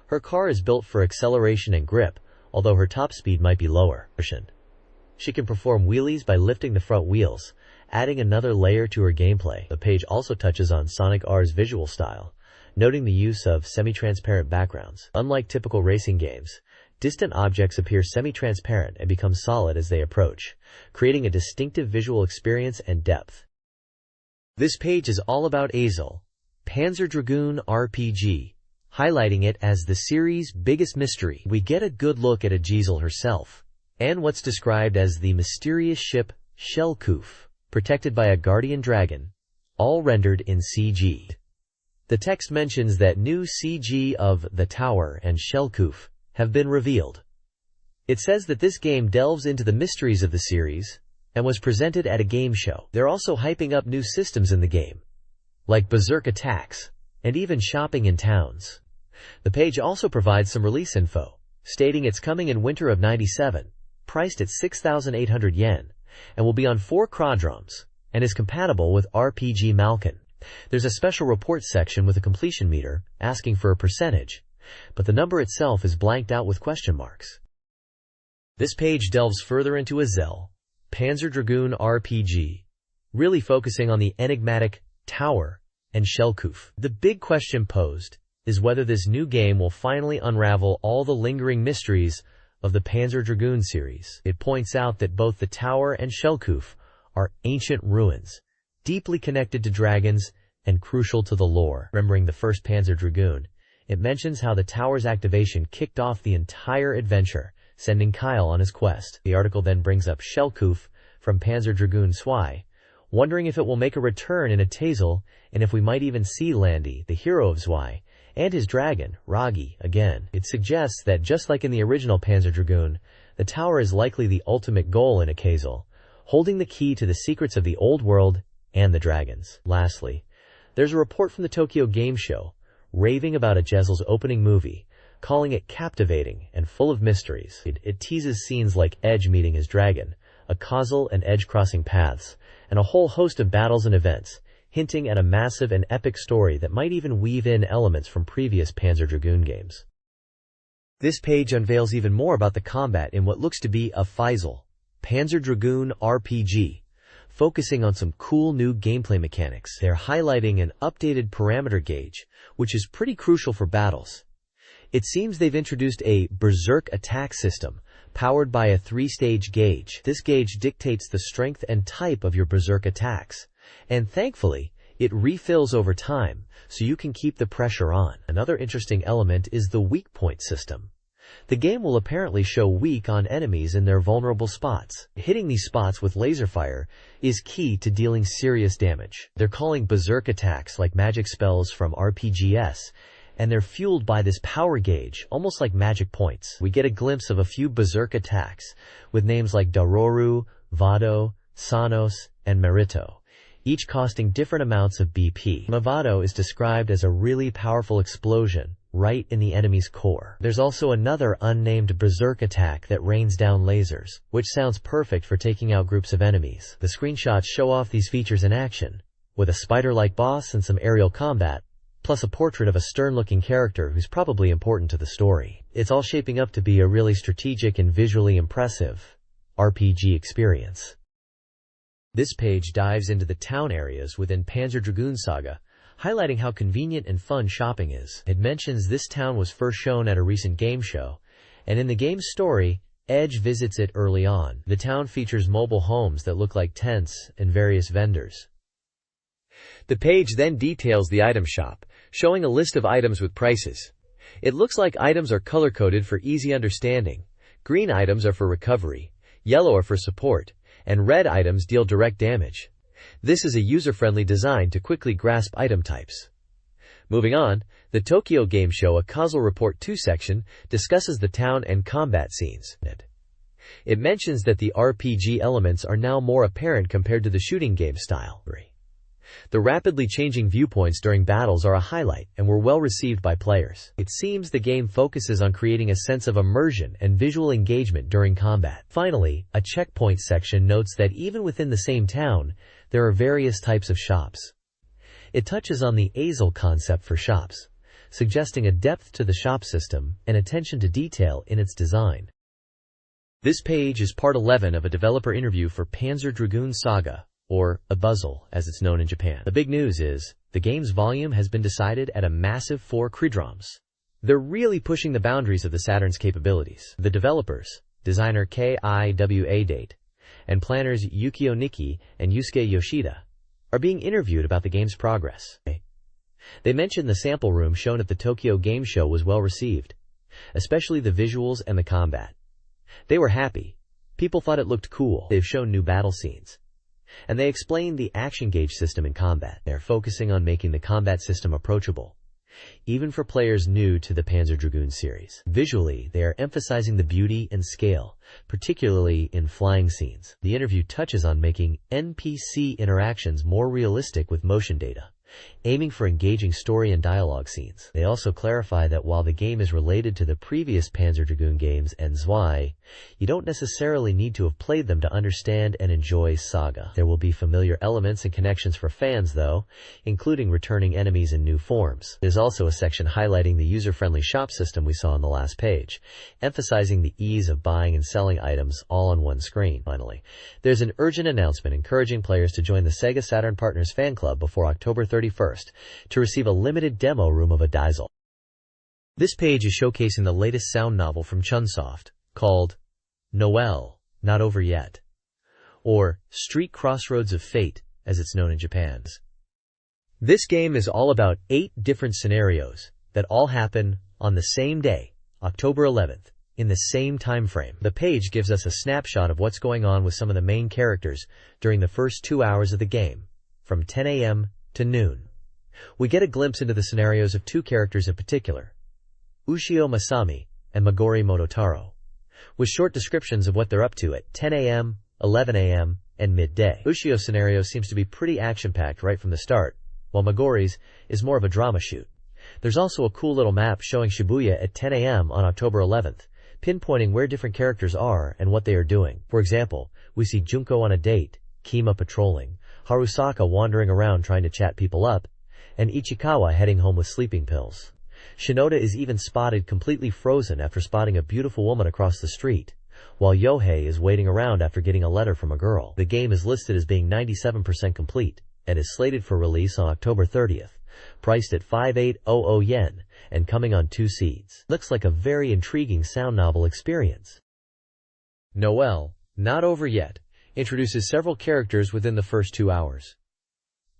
Her car is built for acceleration and grip, although her top speed might be lower. She can perform wheelies by lifting the front wheels, adding another layer to her gameplay. The page also touches on Sonic R's visual style, noting the use of semi-transparent backgrounds. Unlike typical racing games, distant objects appear semi-transparent and become solid as they approach, creating a distinctive visual experience and depth. This page is all about Azel, Panzer Dragoon RPG, highlighting it as the series' biggest mystery. We get a good look at Azel herself, and what's described as the mysterious ship Shellkoof, protected by a guardian dragon, all rendered in CG. The text mentions that new CG of the Tower and Shellkoof have been revealed. It says that this game delves into the mysteries of the series and was presented at a game show. They're also hyping up new systems in the game, like berserk attacks, and even shopping in towns. The page also provides some release info, stating it's coming in winter of '97, priced at 6,800 yen, and will be on 4 quadrons, and is compatible with RPG Malkin. There's a special report section with a completion meter, asking for a percentage, but the number itself is blanked out with question marks. This page delves further into Azel, Panzer Dragoon RPG, really focusing on the enigmatic Tower and Shellkoof. The big question posed is whether this new game will finally unravel all the lingering mysteries of the Panzer Dragoon series. It points out that both the Tower and Shellkoof are ancient ruins, deeply connected to dragons and crucial to the lore. Remembering the first Panzer Dragoon, it mentions how the Tower's activation kicked off the entire adventure, sending Kyle on his quest. The article then brings up Shellkoof from Panzer Dragoon Zwei, wondering if it will make a return in a Tazel, and if we might even see Landy, the hero of Zwei, and his dragon, Ragi, again. It suggests that just like in the original Panzer Dragoon, the Tower is likely the ultimate goal in a Kazel, holding the key to the secrets of the old world and the dragons. Lastly, there's a report from the Tokyo Game Show, raving about Azel's opening movie, calling it captivating and full of mysteries. It teases scenes like Edge meeting his dragon, a Kazel and Edge crossing paths, and a whole host of battles and events, hinting at a massive and epic story that might even weave in elements from previous Panzer Dragoon games. This page unveils even more about the combat in what looks to be a Faisal, Panzer Dragoon RPG, focusing on some cool new gameplay mechanics. They're highlighting an updated parameter gauge, which is pretty crucial for battles. It seems they've introduced a berserk attack system, powered by a 3-stage gauge. This gauge dictates the strength and type of your berserk attacks, and thankfully, It refills over time, so you can keep the pressure on. Another interesting element is the weak point system. The game will apparently show weak on enemies in their vulnerable spots. Hitting these spots with laser fire is key to dealing serious damage. They're calling berserk attacks like magic spells from RPGs, and they're fueled by this power gauge, almost like magic points. We get a glimpse of a few berserk attacks, with names like Daroru, Vado, Sanos, and Merito, each costing different amounts of BP. Mavado is described as a really powerful explosion right in the enemy's core. There's also another unnamed berserk attack that rains down lasers, which sounds perfect for taking out groups of enemies. The screenshots show off these features in action, with a spider-like boss and some aerial combat, plus a portrait of a stern-looking character who's probably important to the story. It's all shaping up to be a really strategic and visually impressive RPG experience. This page dives into the town areas within Panzer Dragoon Saga, highlighting how convenient and fun shopping is. It mentions this town was first shown at a recent game show, and in the game's story, Edge visits it early on. The town features mobile homes that look like tents and various vendors. The page then details the item shop, showing a list of items with prices. It looks like items are color-coded for easy understanding. Green items are for recovery, yellow are for support, and red items deal direct damage. This is a user-friendly design to quickly grasp item types. Moving on, the Tokyo Game Show, a Causal Report 2 section, discusses the town and combat scenes. It mentions that the RPG elements are now more apparent compared to the shooting game style. The rapidly changing viewpoints during battles are a highlight and were well received by players. It seems the game focuses on creating a sense of immersion and visual engagement during combat. Finally, a checkpoint section notes that even within the same town, there are various types of shops. It touches on the ASL concept for shops, suggesting a depth to the shop system and attention to detail in its design. This page is part 11 of a developer interview for Panzer Dragoon Saga, or Abuzzle, as it's known in Japan. The big news is, the game's volume has been decided at a massive 4 kdrms. They're really pushing the boundaries of the Saturn's capabilities. The developers, designer Kiwa Date, and planners Yukio Niki and Yusuke Yoshida, are being interviewed about the game's progress. They mentioned the sample room shown at the Tokyo Game Show was well received, especially the visuals and the combat. They were happy. People thought it looked cool. They've shown new battle scenes, and they explained the action gauge system in combat. They're focusing on making the combat system approachable, even for players new to the Panzer Dragoon series. Visually, they are emphasizing the beauty and scale, particularly in flying scenes. The interview touches on making NPC interactions more realistic with motion data, aiming for engaging story and dialogue scenes. They also clarify that while the game is related to the previous Panzer Dragoon games and Zwei, you don't necessarily need to have played them to understand and enjoy Saga. There will be familiar elements and connections for fans though, including returning enemies in new forms. There's also a section highlighting the user-friendly shop system we saw on the last page, emphasizing the ease of buying and selling items all on one screen. Finally, there's an urgent announcement encouraging players to join the SEGA Saturn Partners fan club before October 31st to receive a limited demo room of Abuzzle. This page is showcasing the latest sound novel from Chunsoft, called Noel, Not Over Yet, or Street Crossroads of Fate, as it's known in Japan. This game is all about 8 different scenarios that all happen on the same day, October 11th, in the same time frame. The page gives us a snapshot of what's going on with some of the main characters during the first 2 hours of the game, from 10 a.m. to noon. We get a glimpse into the scenarios of 2 characters in particular, Ushio Masami and Megori Mototaro, with short descriptions of what they're up to at 10 a.m., 11 a.m., and midday. Ushio's scenario seems to be pretty action-packed right from the start, while Megori's is more of a drama shoot. There's also a cool little map showing Shibuya at 10 a.m. on October 11th, pinpointing where different characters are and what they are doing. For example, we see Junko on a date, Kima patrolling, Harusaka wandering around trying to chat people up, and Ichikawa heading home with sleeping pills. Shinoda is even spotted completely frozen after spotting a beautiful woman across the street, while Yohei is waiting around after getting a letter from a girl. The game is listed as being 97% complete and is slated for release on October 30th, priced at 5800 yen and coming on 2 seeds. Looks like a very intriguing sound novel experience. Noel, Not Over Yet, introduces several characters within the first 2 hours.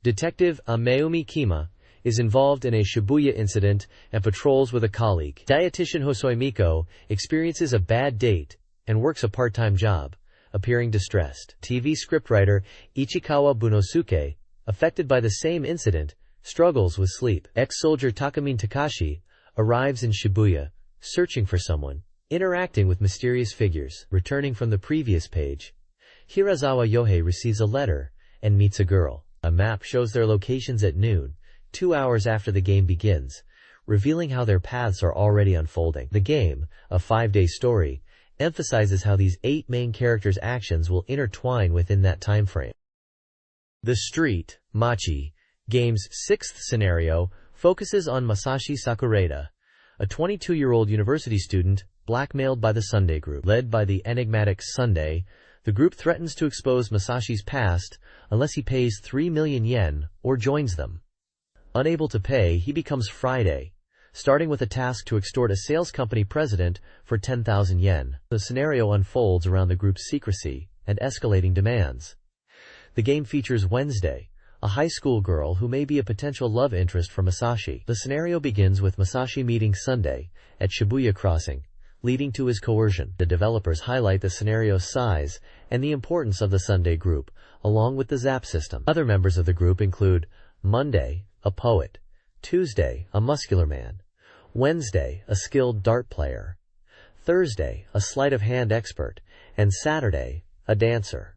Detective Mayumi Kima is involved in a Shibuya incident and patrols with a colleague. Dietitian Hosoi Miko experiences a bad date and works a part-time job, appearing distressed. TV scriptwriter Ichikawa Bunosuke, affected by the same incident, struggles with sleep. Ex-soldier Takamine Takashi arrives in Shibuya, searching for someone, interacting with mysterious figures. Returning from the previous page, Hirazawa Yohei receives a letter and meets a girl. A map shows their locations at noon, 2 hours after the game begins, revealing how their paths are already unfolding. The game, a 5-day story, emphasizes how these 8 main characters' actions will intertwine within that time frame. The Street, Machi, game's 6th scenario focuses on Masashi Sakurada, a 22-year-old university student blackmailed by the Sunday group. Led by the enigmatic Sunday, the group threatens to expose Masashi's past unless he pays 3 million yen or joins them. Unable to pay, he becomes Friday, starting with a task to extort a sales company president for 10,000 yen. The scenario unfolds around the group's secrecy and escalating demands. The game features Wednesday, a high school girl who may be a potential love interest for Masashi. The scenario begins with Masashi meeting Sunday at Shibuya Crossing, leading to his coercion. The developers highlight the scenario's size and the importance of the Sunday group, along with the Zap system. Other members of the group include Monday, a poet; Tuesday, a muscular man; Wednesday, a skilled dart player; Thursday, a sleight-of-hand expert; and Saturday, a dancer.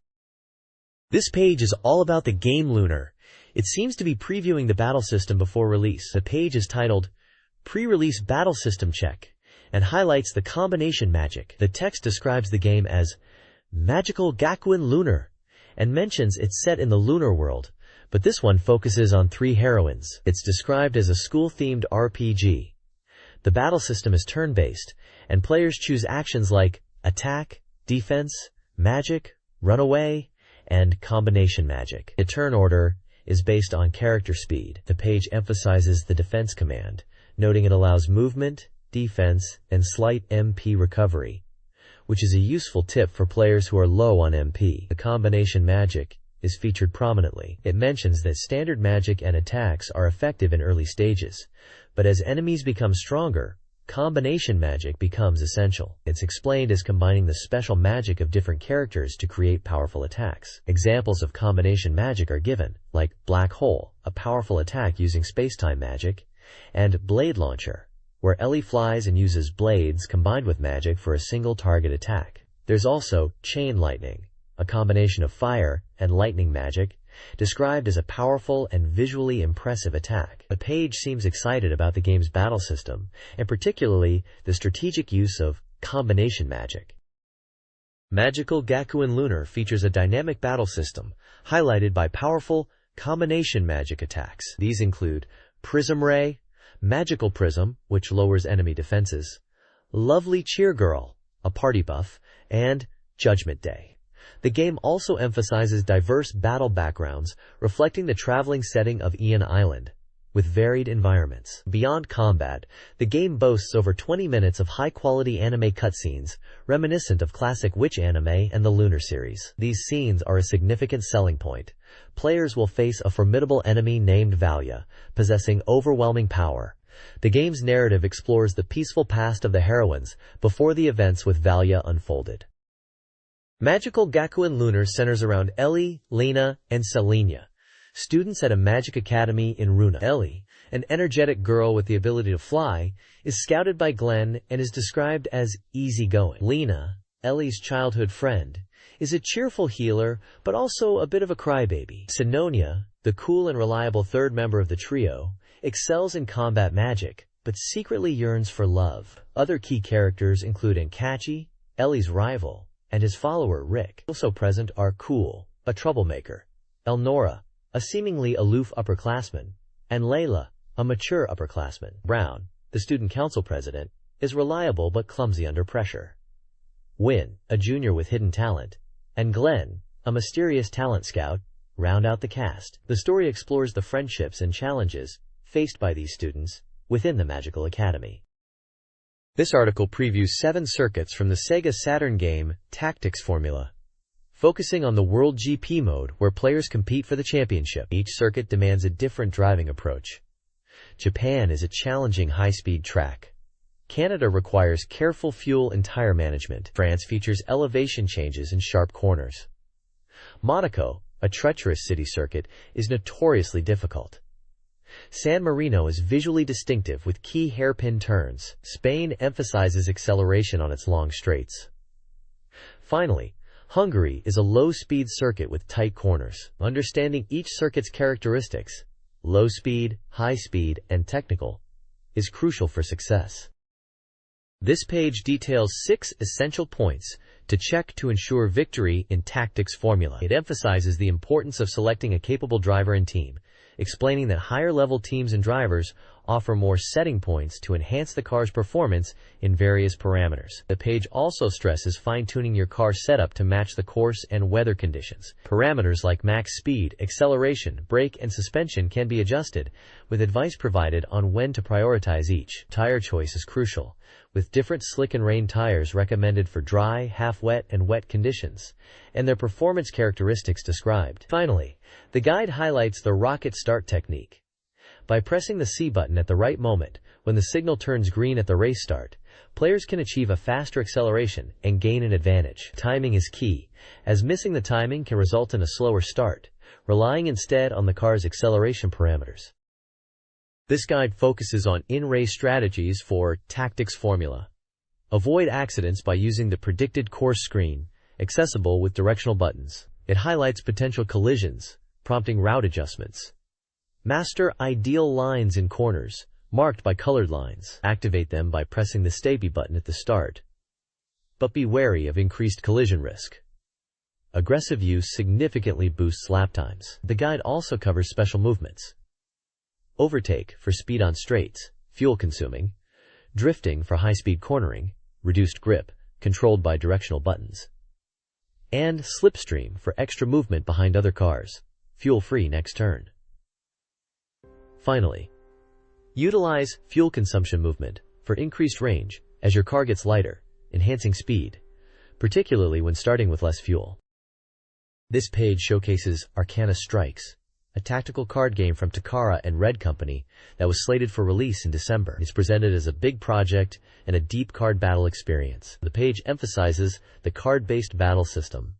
This page is all about the game Lunar. It seems to be previewing the battle system before release. The page is titled Pre-Release Battle System Check and highlights the combination magic. The text describes the game as Magical Gakuen Lunar and mentions it's set in the lunar world, but this one focuses on 3 heroines. It's described as a school-themed RPG. The battle system is turn-based, and players choose actions like attack, defense, magic, runaway, and combination magic. The turn order is based on character speed. The page emphasizes the defense command, noting it allows movement, defense, and slight MP recovery, which is a useful tip for players who are low on MP. The combination magic is featured prominently. It mentions that standard magic and attacks are effective in early stages, but as enemies become stronger, combination magic becomes essential. It's explained as combining the special magic of different characters to create powerful attacks. Examples of combination magic are given, like Black Hole, a powerful attack using space-time magic, and Blade Launcher, where Ellie flies and uses blades combined with magic for a single target attack. There's also Chain Lightning, a combination of fire and lightning magic, described as a powerful and visually impressive attack. The page seems excited about the game's battle system, and particularly the strategic use of combination magic. Magical Gakuen Lunar features a dynamic battle system, highlighted by powerful combination magic attacks. These include Prism Ray, Magical Prism, which lowers enemy defenses, Lovely Cheer Girl, a party buff, and Judgment Day. The game also emphasizes diverse battle backgrounds, reflecting the traveling setting of Ian Island, with varied environments. Beyond combat, the game boasts over 20 minutes of high-quality anime cutscenes, reminiscent of classic Witch anime and the Lunar series. These scenes are a significant selling point. Players will face a formidable enemy named Valia, possessing overwhelming power. The game's narrative explores the peaceful past of the heroines before the events with Valia unfolded. Magical Gakuen Lunar centers around Ellie, Lena, and Selenia, students at a magic academy in Runa. Ellie, an energetic girl with the ability to fly, is scouted by Glenn and is described as easygoing. Lena, Ellie's childhood friend, is a cheerful healer but also a bit of a crybaby. Sinonia, the cool and reliable third member of the trio, excels in combat magic but secretly yearns for love. Other key characters include Nkachi, Ellie's rival, and his follower Rick. Also present are Cool, a troublemaker, Elnora, a seemingly aloof upperclassman, and Layla, a mature upperclassman. Brown, the student council president, is reliable but clumsy under pressure. Win, a junior with hidden talent, and Glenn, a mysterious talent scout, round out the cast. The story explores the friendships and challenges faced by these students within the Magical Academy. This article previews 7 circuits from the SEGA Saturn game Tactics Formula. focusing on the World GP mode where players compete for the championship. Each circuit demands a different driving approach. Japan is a challenging high-speed track. Canada requires careful fuel and tire management. France features elevation changes and sharp corners. Monaco, a treacherous city circuit, is notoriously difficult. San Marino is visually distinctive with key hairpin turns. Spain emphasizes acceleration on its long straights. Finally, Hungary is a low-speed circuit with tight corners. Understanding each circuit's characteristics, low speed, high speed, and technical, is crucial for success. This page details 6 essential points to check to ensure victory in tactics formula. It emphasizes the importance of selecting a capable driver and team, explaining that higher-level teams and drivers offer more setting points to enhance the car's performance in various parameters. The page also stresses fine-tuning your car setup to match the course and weather conditions. Parameters like max speed, acceleration, brake, and suspension can be adjusted, with advice provided on when to prioritize each. Tire choice is crucial, with different slick and rain tires recommended for dry, half-wet, and wet conditions, and their performance characteristics described. Finally, the guide highlights the rocket start technique. By pressing the C button at the right moment, when the signal turns green at the race start, players can achieve a faster acceleration and gain an advantage. Timing is key, as missing the timing can result in a slower start, relying instead on the car's acceleration parameters. This guide focuses on in-race strategies for tactics formula. Avoid accidents by using the predicted course screen, accessible with directional buttons. It highlights potential collisions, prompting route adjustments. Master ideal lines in corners, marked by colored lines. Activate them by pressing the Stay button at the start. But be wary of increased collision risk. Aggressive use significantly boosts lap times. The guide also covers special movements. Overtake for speed on straights, fuel-consuming. Drifting for high-speed cornering, reduced grip, controlled by directional buttons. And slipstream for extra movement behind other cars, fuel-free next turn. Finally, utilize fuel consumption movement for increased range as your car gets lighter, enhancing speed, particularly when starting with less fuel. This page showcases Arcana Strikes, a tactical card game from Takara and Red Company that was slated for release in December. It's presented as a big project and a deep card battle experience. The page emphasizes the card-based battle system,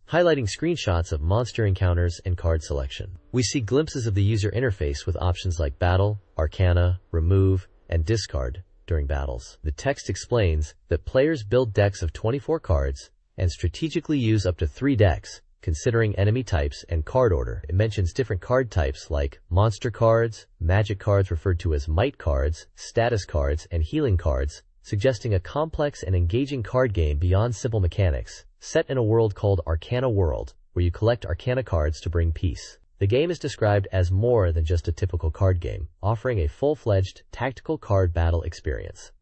highlighting screenshots of monster encounters and card selection. We see glimpses of the user interface with options like battle, arcana, remove, and discard during battles. The text explains that players build decks of 24 cards and strategically use up to 3 decks, considering enemy types and card order. It mentions different card types like monster cards, magic cards referred to as might cards, status cards, and healing cards, suggesting a complex and engaging card game beyond simple mechanics, set in a world called Arcana World, where you collect Arcana cards to bring peace. The game is described as more than just a typical card game, offering a full-fledged, tactical card battle experience.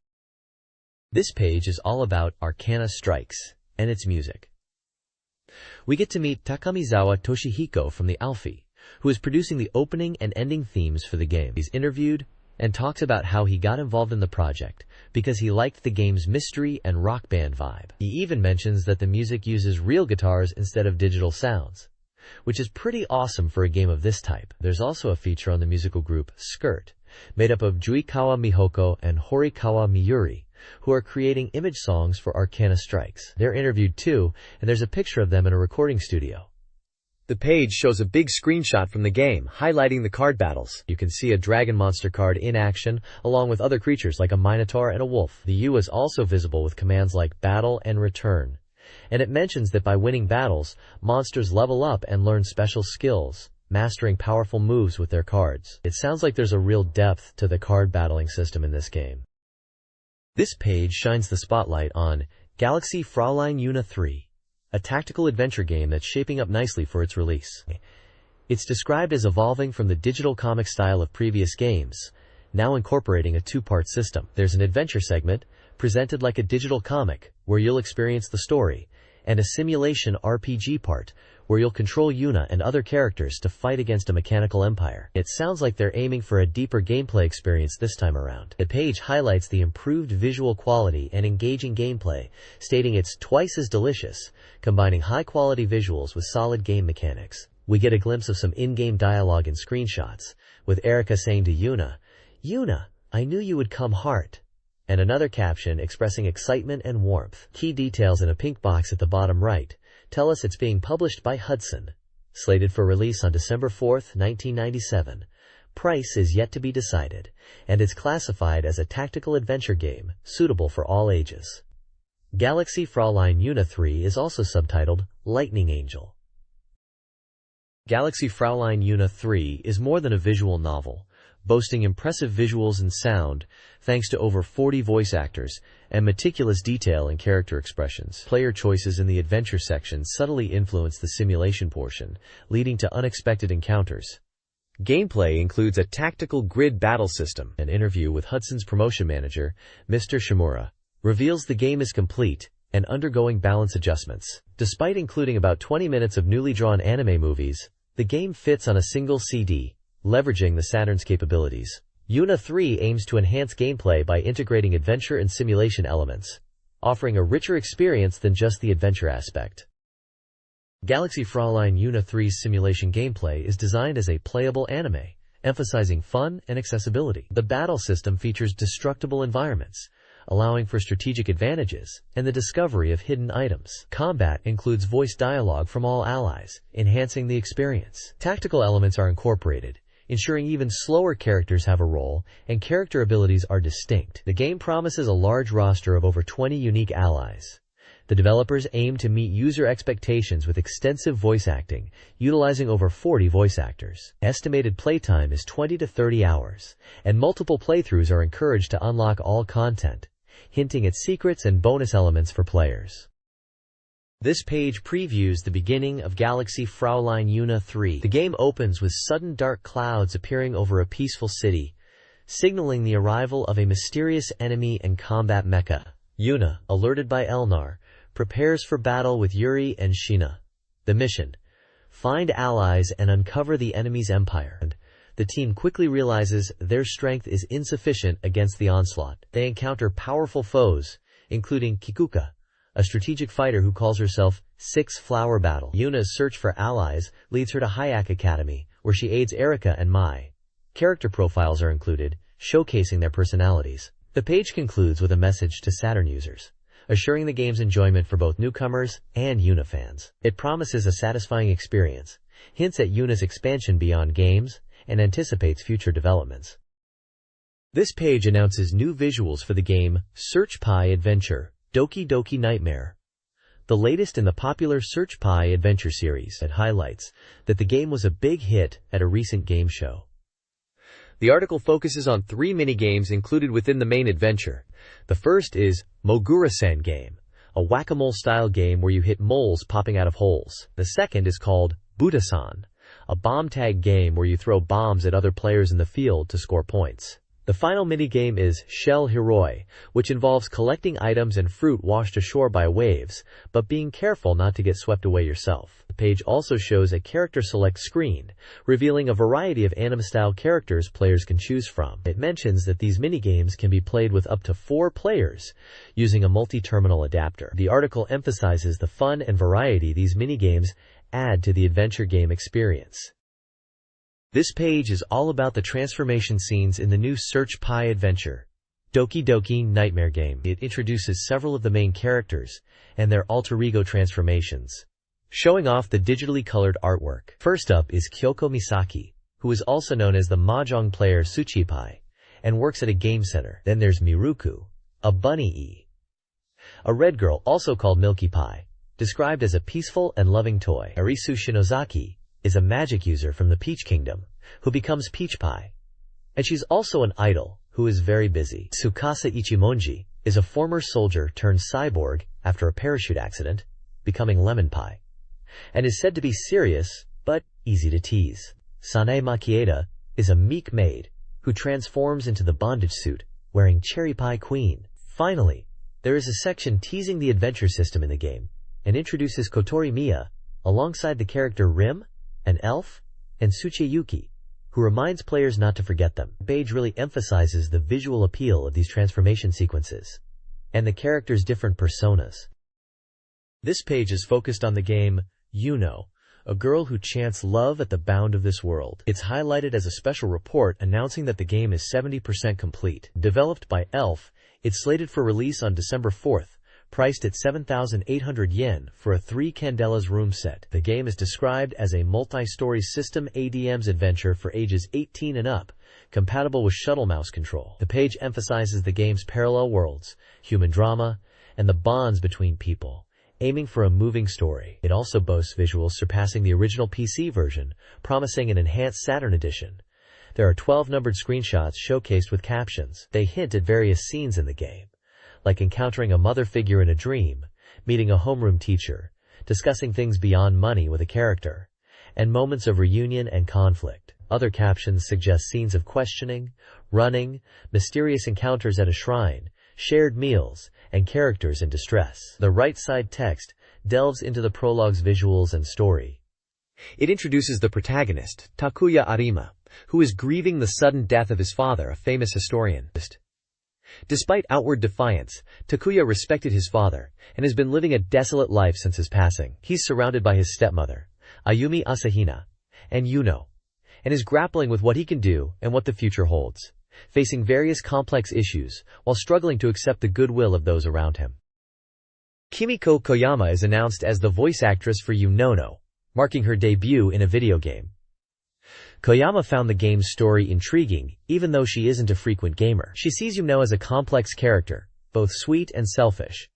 This page is all about Arcana Strikes and its music. We get to meet Takamizawa Toshihiko from the Alfie, who is producing the opening and ending themes for the game. He's interviewed and talks about how he got involved in the project because he liked the game's mystery and rock band vibe. He even mentions that the music uses real guitars instead of digital sounds, which is pretty awesome for a game of this type. There's also a feature on the musical group Skirt, made up of Juikawa Mihoko and Horikawa Miyuri, who are creating image songs for Arcana Strikes. They're interviewed too, and there's a picture of them in a recording studio. The page shows a big screenshot from the game, highlighting the card battles. You can see a dragon monster card in action, along with other creatures like a minotaur and a wolf. The U is also visible with commands like battle and return. And it mentions that by winning battles, monsters level up and learn special skills, mastering powerful moves with their cards. It sounds like there's a real depth to the card battling system in this game. This page shines the spotlight on Galaxy Fraulein Una 3, a tactical adventure game that's shaping up nicely for its release. It's described as evolving from the digital comic style of previous games, now incorporating a 2-part system. There's an adventure segment, presented like a digital comic, where you'll experience the story, and a simulation RPG part, where you'll control Yuna and other characters to fight against a mechanical empire. It sounds like they're aiming for a deeper gameplay experience this time around. The page highlights the improved visual quality and engaging gameplay, stating it's twice as delicious, combining high-quality visuals with solid game mechanics. We get a glimpse of some in-game dialogue and screenshots, with Erika saying to Yuna, "Yuna, I knew you would come heart," and another caption expressing excitement and warmth. Key details in a pink box at the bottom right tell us it's being published by Hudson. Slated for release on December 4, 1997. Price is yet to be decided, and it's classified as a tactical adventure game, suitable for all ages. Galaxy Fraulein Yuna 3 is also subtitled Lightning Angel. Galaxy Fraulein Yuna 3 is more than a visual novel, boasting impressive visuals and sound, thanks to over 40 voice actors, and meticulous detail in character expressions. Player choices in the adventure section subtly influence the simulation portion, leading to unexpected encounters. Gameplay includes a tactical grid battle system. An interview with Hudson's promotion manager, Mr. Shimura, reveals the game is complete and undergoing balance adjustments. Despite including about 20 minutes of newly drawn anime movies, the game fits on a single CD, leveraging the Saturn's capabilities. Yuna 3 aims to enhance gameplay by integrating adventure and simulation elements, offering a richer experience than just the adventure aspect. Galaxy Fraulein Yuna 3's simulation gameplay is designed as a playable anime, emphasizing fun and accessibility. The battle system features destructible environments, allowing for strategic advantages and the discovery of hidden items. Combat includes voice dialogue from all allies, enhancing the experience. Tactical elements are incorporated, ensuring even slower characters have a role and character abilities are distinct. The game promises a large roster of over 20 unique allies. The developers aim to meet user expectations with extensive voice acting, utilizing over 40 voice actors. Estimated playtime is 20 to 30 hours, and multiple playthroughs are encouraged to unlock all content, hinting at secrets and bonus elements for players. This page previews the beginning of Galaxy Fraulein Yuna 3. The game opens with sudden dark clouds appearing over a peaceful city, signaling the arrival of a mysterious enemy and combat mecha. Yuna, alerted by Elnar, prepares for battle with Yuri and Sheena. The mission: find allies and uncover the enemy's empire. The team quickly realizes their strength is insufficient against the onslaught. They encounter powerful foes, including Kikuka, a strategic fighter who calls herself Six Flower Battle. Yuna's search for allies leads her to Hayak Academy, where she aids Erika and Mai. Character profiles are included, showcasing their personalities. The page concludes with a message to Saturn users, assuring the game's enjoyment for both newcomers and Yuna fans. It promises a satisfying experience, hints at Yuna's expansion beyond games, and anticipates future developments. This page announces new visuals for the game Search Pie Adventure Doki Doki Nightmare, the latest in the popular Search Pie adventure series. It highlights that the game was a big hit at a recent game show. The article focuses on 3 mini-games included within the main adventure. The first is Mogura-san Game, a whack-a-mole-style game where you hit moles popping out of holes. The second is called Buddha-san, a bomb tag game where you throw bombs at other players in the field to score points. The final minigame is Shell Hiroi, which involves collecting items and fruit washed ashore by waves, but being careful not to get swept away yourself. The page also shows a character select screen, revealing a variety of anime-style characters players can choose from. It mentions that these minigames can be played with up to 4 players, using a multi-terminal adapter. The article emphasizes the fun and variety these minigames add to the adventure game experience. This page is all about the transformation scenes in the new Search Pie adventure, Doki Doki Nightmare Game. It introduces several of the main characters and their alter ego transformations, showing off the digitally colored artwork. First up is Kyoko Misaki, who is also known as the mahjong player Tsuchipai, and works at a game center. Then there's Miruku, a bunny, a red girl also called Milky Pie, described as a peaceful and loving toy. Arisu Shinozaki is a magic user from the Peach Kingdom, who becomes Peach Pie. And she's also an idol, who is very busy. Tsukasa Ichimonji is a former soldier turned cyborg after a parachute accident, becoming Lemon Pie, and is said to be serious, but easy to tease. Sanae Makieda is a meek maid, who transforms into the bondage suit, wearing Cherry Pie Queen. Finally, there is a section teasing the adventure system in the game, and introduces Kotori Miya, alongside the character Rim, an elf, and Tsuchiyuki, who reminds players not to forget them. The page really emphasizes the visual appeal of these transformation sequences, and the characters' different personas. This page is focused on the game, Yuno, a girl who chants love at the bound of this world. It's highlighted as a special report announcing that the game is 70% complete. Developed by Elf, it's slated for release on December 4th, priced at 7,800 yen for a 3 Candelas room set. The game is described as a multi-story system ADM's adventure for ages 18 and up, compatible with shuttle mouse control. The page emphasizes the game's parallel worlds, human drama, and the bonds between people, aiming for a moving story. It also boasts visuals surpassing the original PC version, promising an enhanced Saturn edition. There are 12 numbered screenshots showcased with captions. They hint at various scenes in the game, like encountering a mother figure in a dream, meeting a homeroom teacher, discussing things beyond money with a character, and moments of reunion and conflict. Other captions suggest scenes of questioning, running, mysterious encounters at a shrine, shared meals, and characters in distress. The right side text delves into the prologue's visuals and story. It introduces the protagonist, Takuya Arima, who is grieving the sudden death of his father, a famous historian. Despite outward defiance, Takuya respected his father, and has been living a desolate life since his passing. He's surrounded by his stepmother, Ayumi Asahina, and Yuno, and is grappling with what he can do and what the future holds, facing various complex issues while struggling to accept the goodwill of those around him. Kimiko Koyama is announced as the voice actress for Yunono, marking her debut in a video game. Koyama found the game's story intriguing, even though she isn't a frequent gamer. She sees Yuno as a complex character, both sweet and selfish,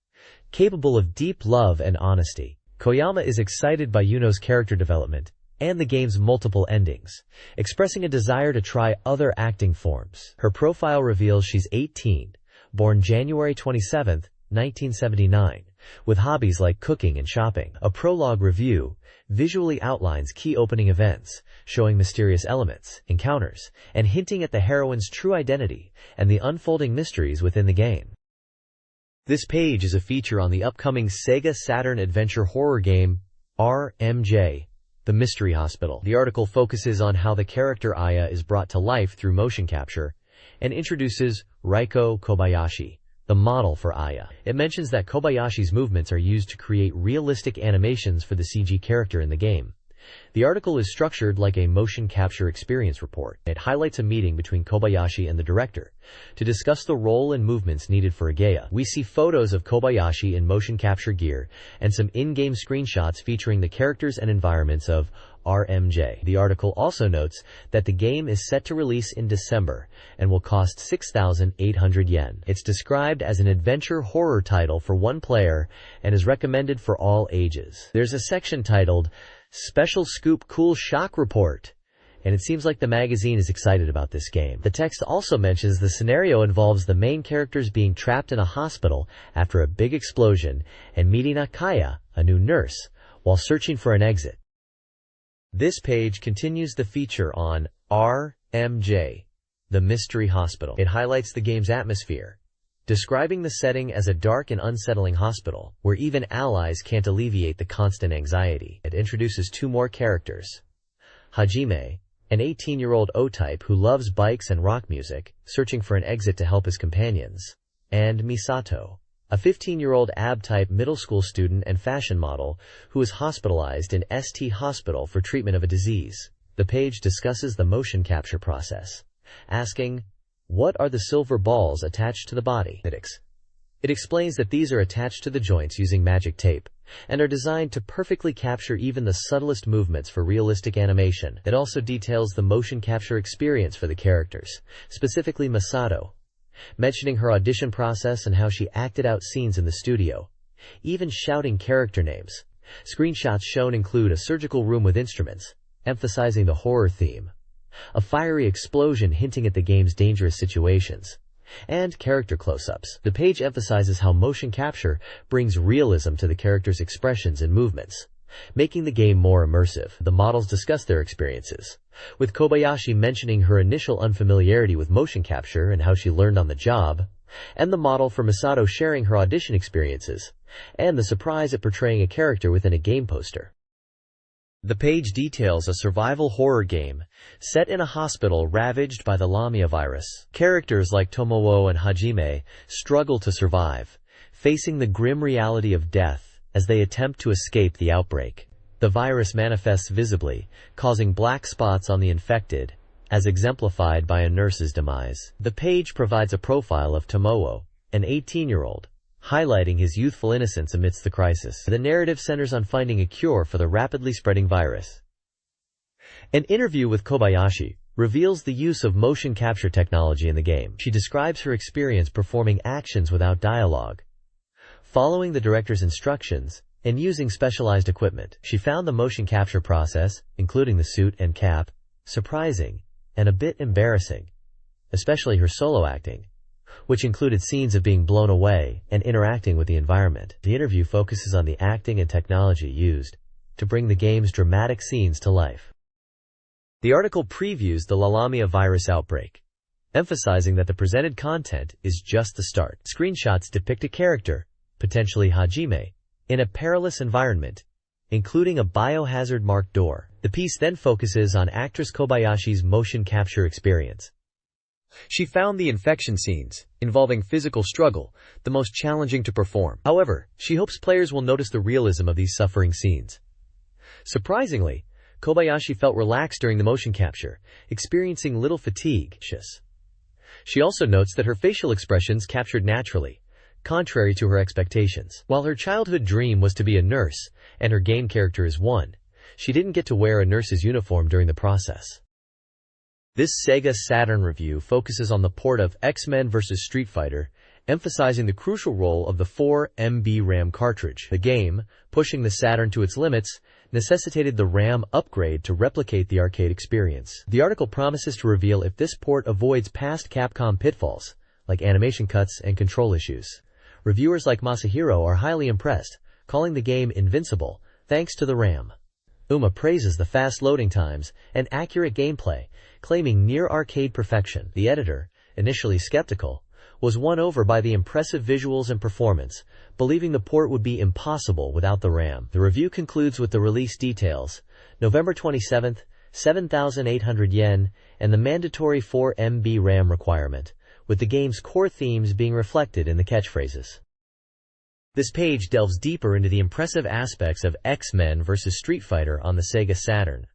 capable of deep love and honesty. Koyama is excited by Yuno's character development and the game's multiple endings, expressing a desire to try other acting forms. Her profile reveals she's 18, born January 27, 1979, with hobbies like cooking and shopping. A prologue review visually outlines key opening events, showing mysterious elements, encounters, and hinting at the heroine's true identity and the unfolding mysteries within the game. This page is a feature on the upcoming SEGA Saturn adventure horror game, RMJ, The Mystery Hospital. The article focuses on how the character Aya is brought to life through motion capture and introduces Reiko Kobayashi, the model for Aya. It mentions that Kobayashi's movements are used to create realistic animations for the CG character in the game. The article is structured like a motion capture experience report. It highlights a meeting between Kobayashi and the director to discuss the role and movements needed for Agaya. We see photos of Kobayashi in motion capture gear and some in-game screenshots featuring the characters and environments of RMJ. The article also notes that the game is set to release in December and will cost 6,800 yen. It's described as an adventure horror title for one player and is recommended for all ages. There's a section titled Special Scoop Cool Shock Report, and it seems like the magazine is excited about this game. The text also mentions the scenario involves the main characters being trapped in a hospital after a big explosion and meeting Akaya, a new nurse, while searching for an exit. This page continues the feature on RMJ, The Mystery Hospital. It highlights the game's atmosphere, describing the setting as a dark and unsettling hospital, where even allies can't alleviate the constant anxiety. It introduces two more characters, Hajime, an 18-year-old O-type who loves bikes and rock music, searching for an exit to help his companions, and Misato, a 15-year-old AB-type middle school student and fashion model who is hospitalized in ST Hospital for treatment of a disease. The page discusses the motion capture process, asking, what are the silver balls attached to the body? It explains that these are attached to the joints using magic tape and are designed to perfectly capture even the subtlest movements for realistic animation. It also details the motion capture experience for the characters, specifically Misato, mentioning her audition process and how she acted out scenes in the studio, even shouting character names. Screenshots shown include a surgical room with instruments, emphasizing the horror theme, a fiery explosion hinting at the game's dangerous situations, and character close-ups. The page emphasizes how motion capture brings realism to the characters' expressions and movements, making the game more immersive. The models discuss their experiences, with Kobayashi mentioning her initial unfamiliarity with motion capture and how she learned on the job, and the model for Misato sharing her audition experiences, and the surprise at portraying a character within a game poster. The page details a survival horror game set in a hospital ravaged by the Lamia virus. Characters like Tomoe and Hajime struggle to survive, facing the grim reality of death as they attempt to escape the outbreak. The virus manifests visibly, causing black spots on the infected, as exemplified by a nurse's demise. The page provides a profile of Tomoe, an 18-year-old, highlighting his youthful innocence amidst the crisis. The narrative centers on finding a cure for the rapidly spreading virus. An interview with Kobayashi reveals the use of motion capture technology in the game. She describes her experience performing actions without dialogue, following the director's instructions, and using specialized equipment. She found the motion capture process, including the suit and cap, surprising and a bit embarrassing, especially her solo acting, which included scenes of being blown away and interacting with the environment. The interview focuses on the acting and technology used to bring the game's dramatic scenes to life. The article previews the Lamia virus outbreak, emphasizing that the presented content is just the start. Screenshots depict a character, potentially Hajime, in a perilous environment, including a biohazard-marked door. The piece then focuses on actress Kobayashi's motion capture experience. She found the infection scenes, involving physical struggle, the most challenging to perform. However, she hopes players will notice the realism of these suffering scenes. Surprisingly, Kobayashi felt relaxed during the motion capture, experiencing little fatigue. She also notes that her facial expressions captured naturally, contrary to her expectations. While her childhood dream was to be a nurse, and her game character is one, she didn't get to wear a nurse's uniform during the process. This SEGA Saturn review focuses on the port of X-Men vs. Street Fighter, emphasizing the crucial role of the 4 MB RAM cartridge. The game, pushing the Saturn to its limits, necessitated the RAM upgrade to replicate the arcade experience. The article promises to reveal if this port avoids past Capcom pitfalls, like animation cuts and control issues. Reviewers like Masahiro are highly impressed, calling the game invincible, thanks to the RAM. Uma praises the fast loading times and accurate gameplay, claiming near-arcade perfection. The editor, initially skeptical, was won over by the impressive visuals and performance, believing the port would be impossible without the RAM. The review concludes with the release details: November 27th, 7,800 yen, and the mandatory 4 MB RAM requirement, with the game's core themes being reflected in the catchphrases. This page delves deeper into the impressive aspects of X-Men vs. Street Fighter on the SEGA Saturn,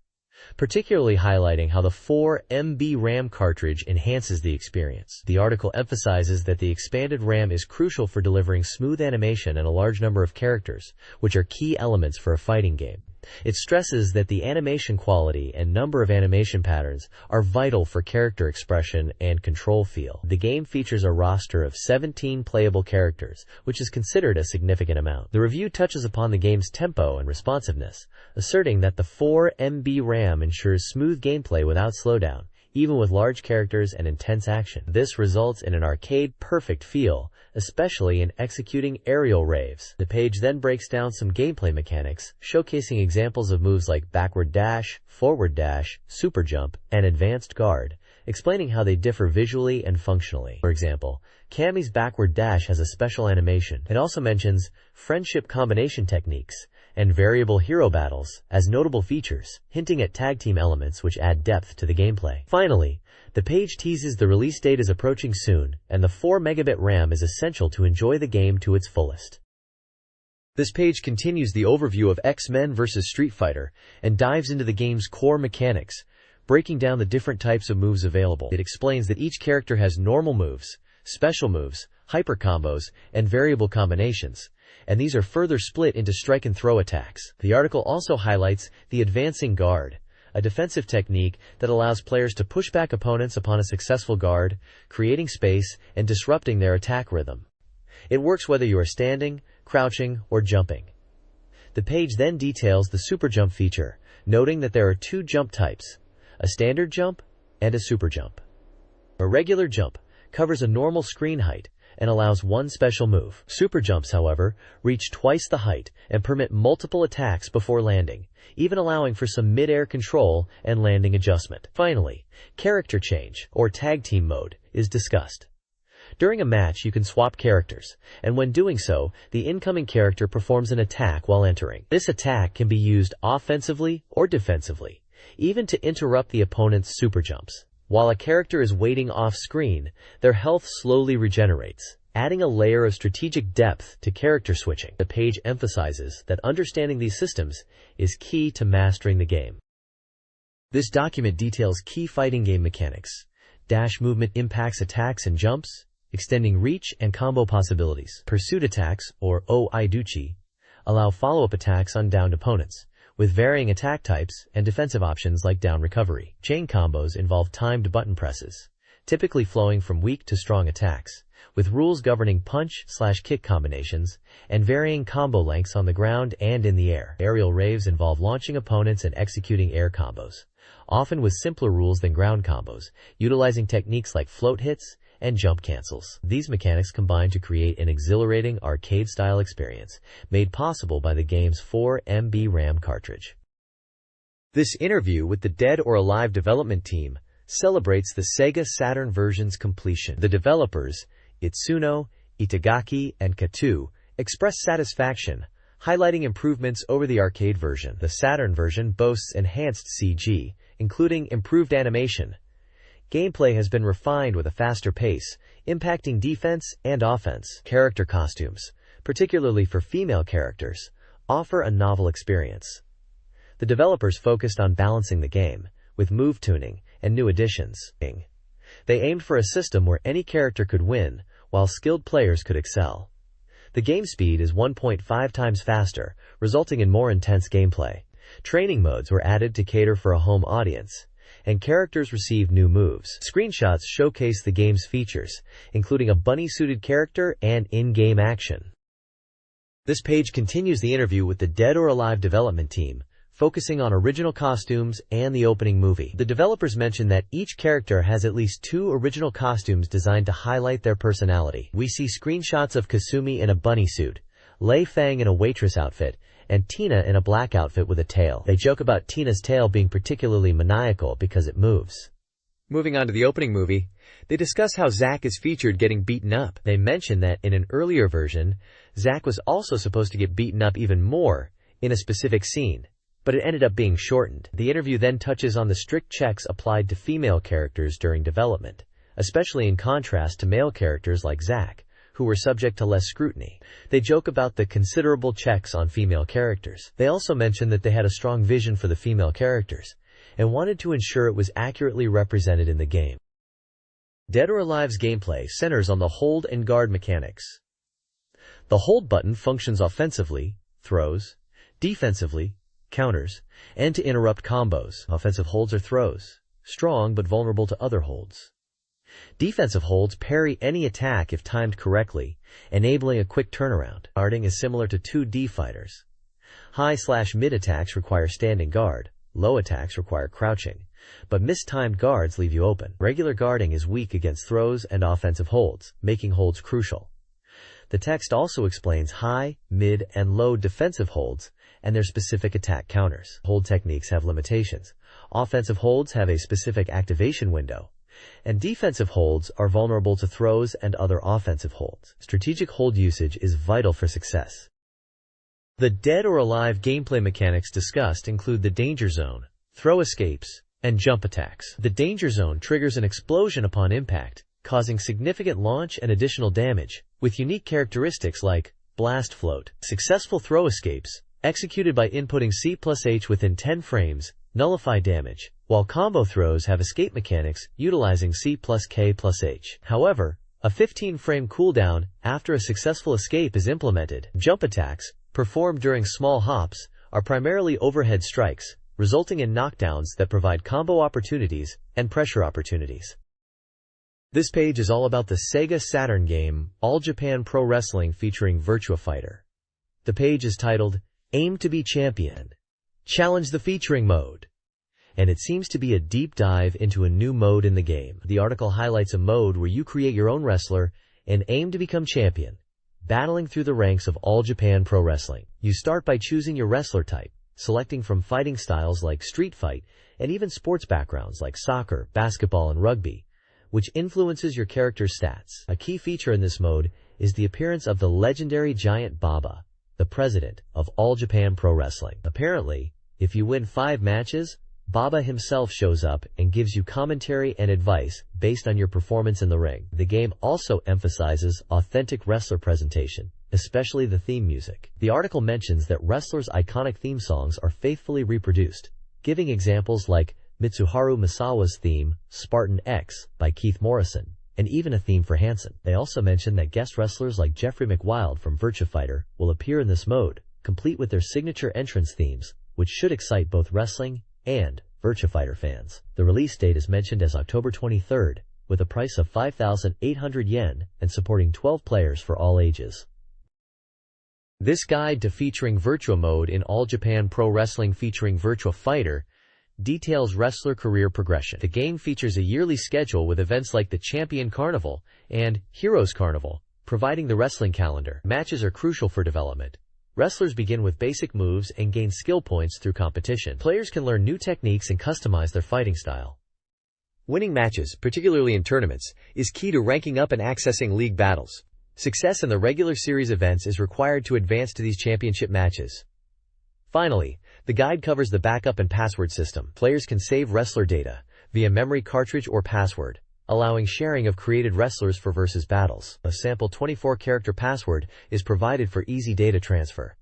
particularly highlighting how the 4 MB RAM cartridge enhances the experience. The article emphasizes that the expanded RAM is crucial for delivering smooth animation and a large number of characters, which are key elements for a fighting game. It stresses that the animation quality and number of animation patterns are vital for character expression and control feel. The game features a roster of 17 playable characters, which is considered a significant amount. The review touches upon the game's tempo and responsiveness, asserting that the 4 MB RAM ensures smooth gameplay without slowdown, even with large characters and intense action. This results in an arcade-perfect feel, especially in executing aerial raves. The page then breaks down some gameplay mechanics, showcasing examples of moves like backward dash, forward dash, super jump, and advanced guard, explaining how they differ visually and functionally. For example, Kami's backward dash has a special animation. It also mentions friendship combination techniques and variable hero battles as notable features, hinting at tag team elements which add depth to the gameplay. Finally, the page teases the release date is approaching soon, and the 4 megabit RAM is essential to enjoy the game to its fullest. This page continues the overview of X-Men vs. Street Fighter and dives into the game's core mechanics, breaking down the different types of moves available. It explains that each character has normal moves, special moves, hyper combos, and variable combinations, and these are further split into strike and throw attacks. The article also highlights the advancing guard, a defensive technique that allows players to push back opponents upon a successful guard, creating space and disrupting their attack rhythm. It works whether you are standing, crouching, or jumping. The page then details the super jump feature, noting that there are 2 jump types, a standard jump and a super jump. A regular jump covers a normal screen height and allows 1 special move. Super jumps, however, reach twice the height and permit multiple attacks before landing, even allowing for some mid-air control and landing adjustment. Finally, character change, or tag team mode, is discussed. During a match, you can swap characters, and when doing so, the incoming character performs an attack while entering. This attack can be used offensively or defensively, even to interrupt the opponent's super jumps. While a character is waiting off-screen, their health slowly regenerates, adding a layer of strategic depth to character switching. The page emphasizes that understanding these systems is key to mastering the game. This document details key fighting game mechanics. Dash movement impacts attacks and jumps, extending reach and combo possibilities. Pursuit attacks, or Oiduchi, allow follow-up attacks on downed opponents, with varying attack types and defensive options like down recovery. Chain combos involve timed button presses, typically flowing from weak to strong attacks, with rules governing punch/kick combinations and varying combo lengths on the ground and in the air. Aerial raves involve launching opponents and executing air combos, often with simpler rules than ground combos, utilizing techniques like float hits and jump cancels. These mechanics combine to create an exhilarating arcade-style experience, made possible by the game's 4 MB RAM cartridge. This interview with the Dead or Alive development team celebrates the SEGA Saturn version's completion. The developers, Itsuno, Itagaki, and Katu, express satisfaction, highlighting improvements over the arcade version. The Saturn version boasts enhanced CG, including improved animation. Gameplay has been refined with a faster pace, impacting defense and offense. Character costumes, particularly for female characters, offer a novel experience. The developers focused on balancing the game, with move tuning and new additions. They aimed for a system where any character could win, while skilled players could excel. The game speed is 1.5 times faster, resulting in more intense gameplay. Training modes were added to cater for a home audience, and characters received new moves. Screenshots showcase the game's features, including a bunny-suited character and in-game action. This page continues the interview with the Dead or Alive development team, focusing on original costumes and the opening movie. The developers mention that each character has at least 2 original costumes designed to highlight their personality. We see screenshots of Kasumi in a bunny suit, Lei Fang in a waitress outfit, and Tina in a black outfit with a tail. They joke about Tina's tail being particularly maniacal because it moves. Moving on to the opening movie, they discuss how Zack is featured getting beaten up. They mention that in an earlier version, Zack was also supposed to get beaten up even more in a specific scene, but it ended up being shortened. The interview then touches on the strict checks applied to female characters during development, especially in contrast to male characters like Zack, who were subject to less scrutiny. They joke about the considerable checks on female characters. They also mention that they had a strong vision for the female characters, and wanted to ensure it was accurately represented in the game. Dead or Alive's gameplay centers on the hold and guard mechanics. The hold button functions offensively, throws, defensively, counters, and to interrupt combos. Offensive holds are throws, strong but vulnerable to other holds. Defensive holds parry any attack if timed correctly, enabling a quick turnaround. Guarding is similar to 2D fighters. High/mid attacks require standing guard, low attacks require crouching, but mistimed guards leave you open. Regular guarding is weak against throws and offensive holds, making holds crucial. The text also explains high, mid, and low defensive holds and their specific attack counters. Hold techniques have limitations. Offensive holds have a specific activation window, and defensive holds are vulnerable to throws and other offensive holds. Strategic hold usage is vital for success. The Dead or Alive gameplay mechanics discussed include the danger zone, throw escapes, and jump attacks. The danger zone triggers an explosion upon impact, causing significant launch and additional damage, with unique characteristics like blast float. Successful throw escapes, executed by inputting C+H within 10 frames, nullify damage, while combo throws have escape mechanics utilizing C+K+H. However, a 15-frame cooldown after a successful escape is implemented. Jump attacks, performed during small hops, are primarily overhead strikes, resulting in knockdowns that provide combo opportunities and pressure opportunities. This page is all about the SEGA Saturn game, All Japan Pro Wrestling featuring Virtua Fighter. The page is titled, Aim to be Champion. Challenge the featuring mode. And it seems to be a deep dive into a new mode in the game. The article highlights a mode where you create your own wrestler and aim to become champion, battling through the ranks of All Japan Pro Wrestling. You start by choosing your wrestler type, selecting from fighting styles like street fight and even sports backgrounds like soccer, basketball, and rugby, which influences your character's stats. A key feature in this mode is the appearance of the legendary Giant Baba, the president of All Japan Pro Wrestling. Apparently, if you win 5 matches, Baba himself shows up and gives you commentary and advice based on your performance in the ring. The game also emphasizes authentic wrestler presentation, especially the theme music. The article mentions that wrestlers' iconic theme songs are faithfully reproduced, giving examples like Mitsuharu Misawa's theme, Spartan X, by Keith Morrison, and even a theme for Hanson. They also mention that guest wrestlers like Jeffrey McWild from Virtua Fighter will appear in this mode, complete with their signature entrance themes, which should excite both wrestling and Virtua Fighter fans. The release date is mentioned as October 23rd, with a price of 5,800 yen and supporting 12 players for all ages. This guide to featuring Virtua mode in All Japan Pro Wrestling featuring Virtua Fighter details wrestler career progression. The game features a yearly schedule with events like the Champion Carnival and Heroes Carnival, providing the wrestling calendar. Matches are crucial for development. Wrestlers begin with basic moves and gain skill points through competition. Players can learn new techniques and customize their fighting style. Winning matches, particularly in tournaments, is key to ranking up and accessing league battles. Success in the regular series events is required to advance to these championship matches. Finally, the guide covers the backup and password system. Players can save wrestler data via memory cartridge or password, allowing sharing of created wrestlers for versus battles. A sample 24-character password is provided for easy data transfer.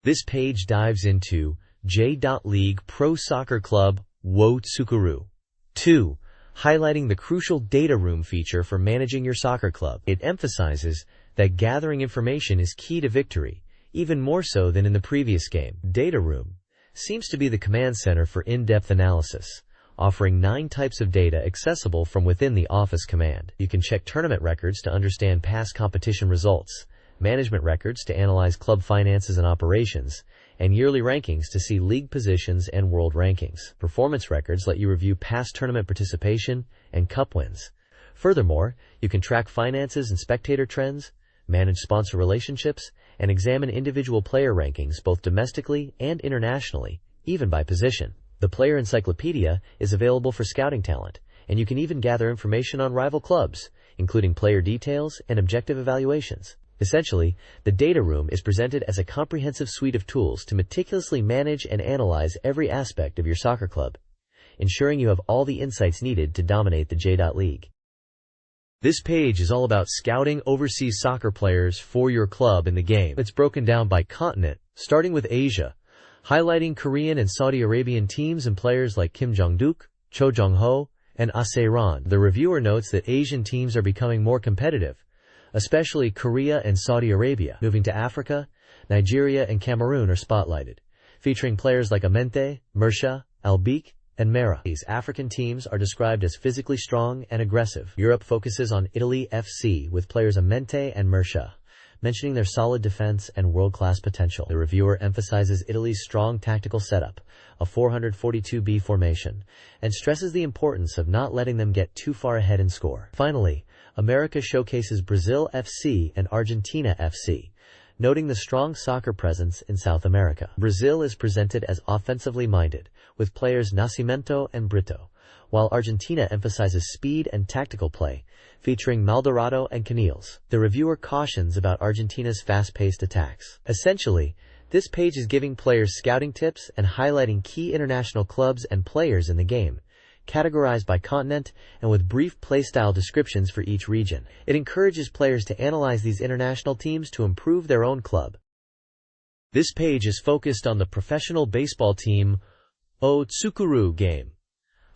This page dives into J.League Pro Soccer Club wo Tsukuru 2, highlighting the crucial data room feature for managing your soccer club. It emphasizes that gathering information is key to victory, even more so than in the previous game. Data room seems to be the command center for in-depth analysis, offering 9 types of data accessible from within the Office command. You can check tournament records to understand past competition results, management records to analyze club finances and operations, and yearly rankings to see league positions and world rankings. Performance records let you review past tournament participation and cup wins. Furthermore, you can track finances and spectator trends, manage sponsor relationships, and examine individual player rankings both domestically and internationally, even by position. The Player Encyclopedia is available for scouting talent, and you can even gather information on rival clubs, including player details and objective evaluations. Essentially, the data room is presented as a comprehensive suite of tools to meticulously manage and analyze every aspect of your soccer club, ensuring you have all the insights needed to dominate the J.League. This page is all about scouting overseas soccer players for your club in the game. It's broken down by continent, starting with Asia, highlighting Korean and Saudi Arabian teams and players like Kim Jong-duk, Cho Jong-ho, and Ron. The reviewer notes that Asian teams are becoming more competitive, especially Korea and Saudi Arabia. Moving to Africa, Nigeria and Cameroon are spotlighted, featuring players like Amente, Mersha, Albik, and Mera. These African teams are described as physically strong and aggressive. Europe focuses on Italy FC with players Amente and Mersha, mentioning their solid defense and world-class potential. The reviewer emphasizes Italy's strong tactical setup, a 442B formation, and stresses the importance of not letting them get too far ahead in score. Finally, America showcases Brazil FC and Argentina FC, noting the strong soccer presence in South America. Brazil is presented as offensively minded, with players Nascimento and Brito, while Argentina emphasizes speed and tactical play, featuring Maldonado and Canales. The reviewer cautions about Argentina's fast-paced attacks. Essentially, this page is giving players scouting tips and highlighting key international clubs and players in the game, categorized by continent and with brief playstyle descriptions for each region. It encourages players to analyze these international teams to improve their own club. This page is focused on the professional baseball team wo Tsukuru game,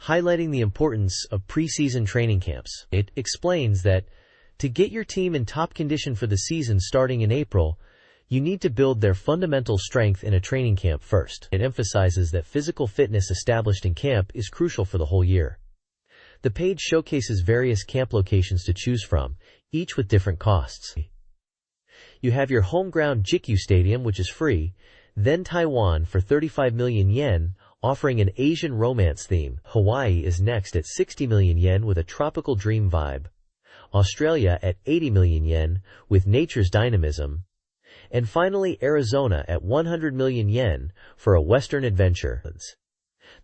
highlighting the importance of preseason training camps. It explains that to get your team in top condition for the season starting in April, you need to build their fundamental strength in a training camp first. It emphasizes that physical fitness established in camp is crucial for the whole year. The page showcases various camp locations to choose from, each with different costs. You have your home ground Jikyu Stadium, which is free, then Taiwan for 35 million yen, offering an Asian romance theme. Hawaii is next at 60 million yen with a tropical dream vibe. Australia at 80 million yen with nature's dynamism. And finally, Arizona at 100 million yen for a Western adventure.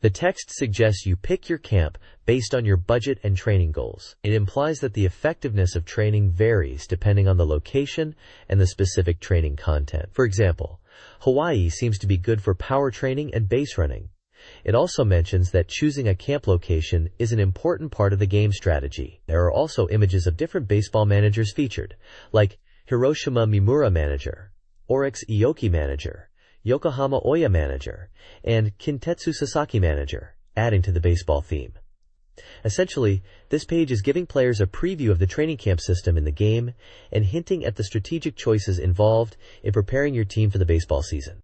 The text suggests you pick your camp based on your budget and training goals. It implies that the effectiveness of training varies depending on the location and the specific training content. For example, Hawaii seems to be good for power training and base running. It also mentions that choosing a camp location is an important part of the game strategy. There are also images of different baseball managers featured, like Hiroshima Mimura Manager, Orix Ioki Manager, Yokohama Oya Manager, and Kintetsu Sasaki Manager, adding to the baseball theme. Essentially, this page is giving players a preview of the training camp system in the game and hinting at the strategic choices involved in preparing your team for the baseball season.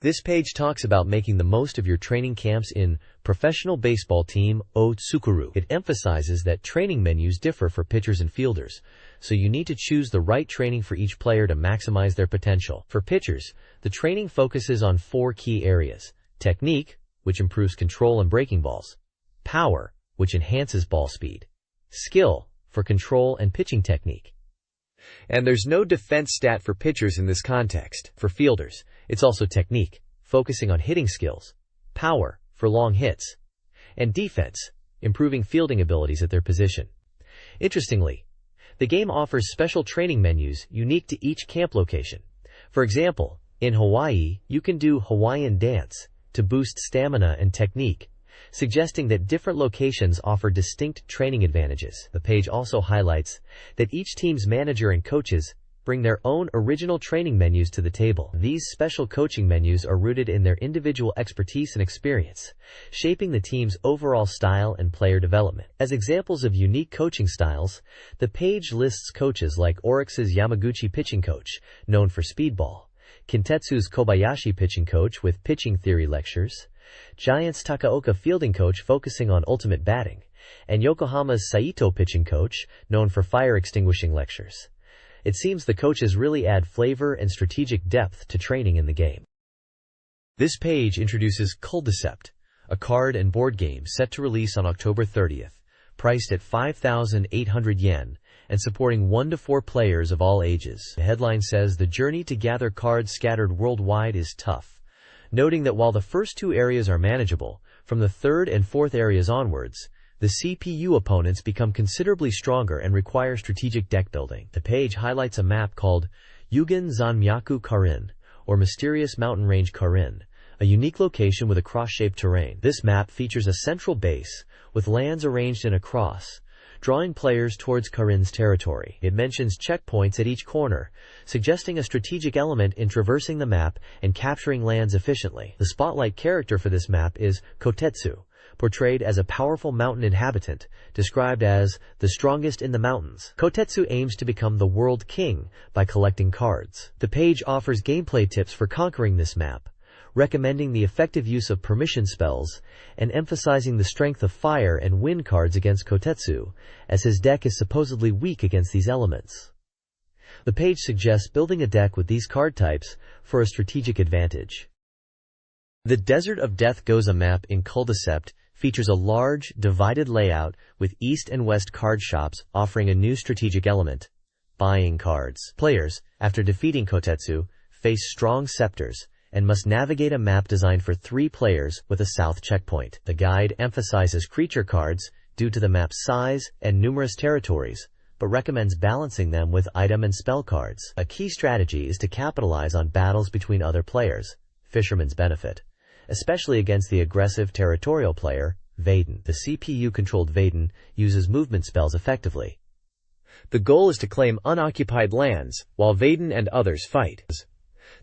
This page talks about making the most of your training camps in Professional Baseball Team O Tsukuru. It emphasizes that training menus differ for pitchers and fielders, so you need to choose the right training for each player to maximize their potential. For pitchers, the training focuses on 4 key areas: technique, which improves control and breaking balls; power, which enhances ball speed; skill, for control and pitching technique. And there's no defense stat for pitchers in this context. For fielders, it's also technique, focusing on hitting skills; power, for long hits; and defense, improving fielding abilities at their position. Interestingly, the game offers special training menus unique to each camp location. For example, in Hawaii, you can do Hawaiian dance to boost stamina and technique, suggesting that different locations offer distinct training advantages. The page also highlights that each team's manager and coaches bring their own original training menus to the table. These special coaching menus are rooted in their individual expertise and experience, shaping the team's overall style and player development. As examples of unique coaching styles, the page lists coaches like Orix's Yamaguchi pitching coach, known for speedball; Kintetsu's Kobayashi pitching coach with pitching theory lectures; Giants' Takaoka fielding coach focusing on ultimate batting; and Yokohama's Saito pitching coach, known for fire extinguishing lectures. It seems the coaches really add flavor and strategic depth to training in the game. This page introduces Culdicept, a card and board game set to release on October 30th, priced at 5,800 yen, and supporting 1 to 4 players of all ages. The headline says the journey to gather cards scattered worldwide is tough, noting that while the first 2 areas are manageable, from the 3rd and 4th areas onwards, the CPU opponents become considerably stronger and require strategic deck building. The page highlights a map called Yugen Zanmyaku Karin, or Mysterious Mountain Range Karin, a unique location with a cross-shaped terrain. This map features a central base, with lands arranged in a cross, drawing players towards Karin's territory. It mentions checkpoints at each corner, suggesting a strategic element in traversing the map and capturing lands efficiently. The spotlight character for this map is Kotetsu, portrayed as a powerful mountain inhabitant, described as the strongest in the mountains. Kotetsu aims to become the world king by collecting cards. The page offers gameplay tips for conquering this map, recommending the effective use of permission spells and emphasizing the strength of fire and wind cards against Kotetsu, as his deck is supposedly weak against these elements. The page suggests building a deck with these card types for a strategic advantage. The Desert of Death Goza map in Culdicept features a large, divided layout with east and west card shops offering a new strategic element: buying cards. Players, after defeating Kotetsu, face strong scepters and must navigate a map designed for 3 players with a south checkpoint. The guide emphasizes creature cards due to the map's size and numerous territories, but recommends balancing them with item and spell cards. A key strategy is to capitalize on battles between other players, Fisherman's Benefit, especially against the aggressive territorial player, Vaden. The CPU-controlled Vaden uses movement spells effectively. The goal is to claim unoccupied lands, while Vaden and others fight.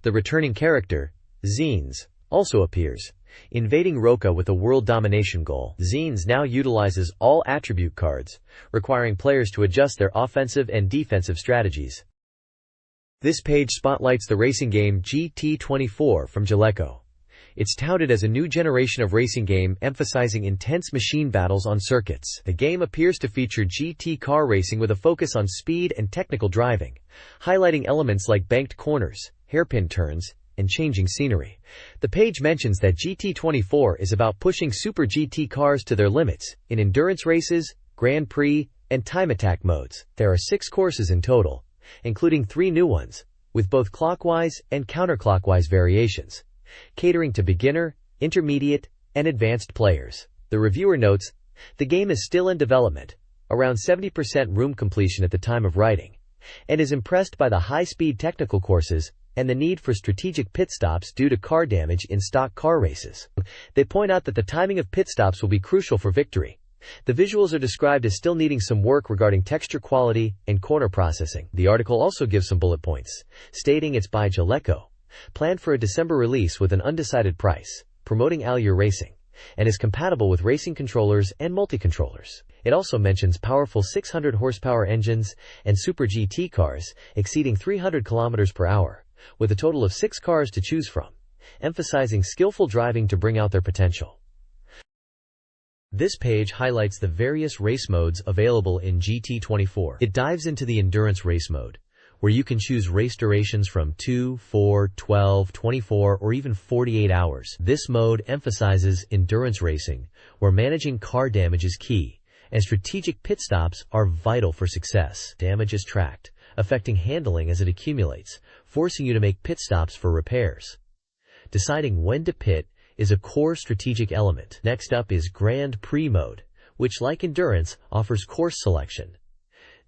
The returning character, Zines, also appears, invading Roka with a world domination goal. Zines now utilizes all attribute cards, requiring players to adjust their offensive and defensive strategies. This page spotlights the racing game GT24 from Jaleco. It's touted as a new generation of racing game emphasizing intense machine battles on circuits. The game appears to feature GT car racing with a focus on speed and technical driving, highlighting elements like banked corners, hairpin turns, and changing scenery. The page mentions that GT24 is about pushing Super GT cars to their limits in endurance races, Grand Prix, and time attack modes. There are 6 courses in total, including 3 new ones, with both clockwise and counterclockwise variations, catering to beginner, intermediate, and advanced players. The reviewer notes, the game is still in development, around 70% room completion at the time of writing, and is impressed by the high-speed technical courses and the need for strategic pit stops due to car damage in stock car races. They point out that the timing of pit stops will be crucial for victory. The visuals are described as still needing some work regarding texture quality and corner processing. The article also gives some bullet points, stating it's by Jaleco, planned for a December release with an undecided price, promoting Allure Racing, and is compatible with racing controllers and multi-controllers. It also mentions powerful 600 horsepower engines and Super GT cars exceeding 300 kilometers per hour, with a total of 6 cars to choose from, emphasizing skillful driving to bring out their potential. This page highlights the various race modes available in GT24. It dives into the endurance race mode, where you can choose race durations from 2, 4, 12, 24, or even 48 hours. This mode emphasizes endurance racing, where managing car damage is key, and strategic pit stops are vital for success. Damage is tracked, affecting handling as it accumulates, forcing you to make pit stops for repairs. Deciding when to pit is a core strategic element. Next up is Grand Prix mode, which, like endurance, offers course selection.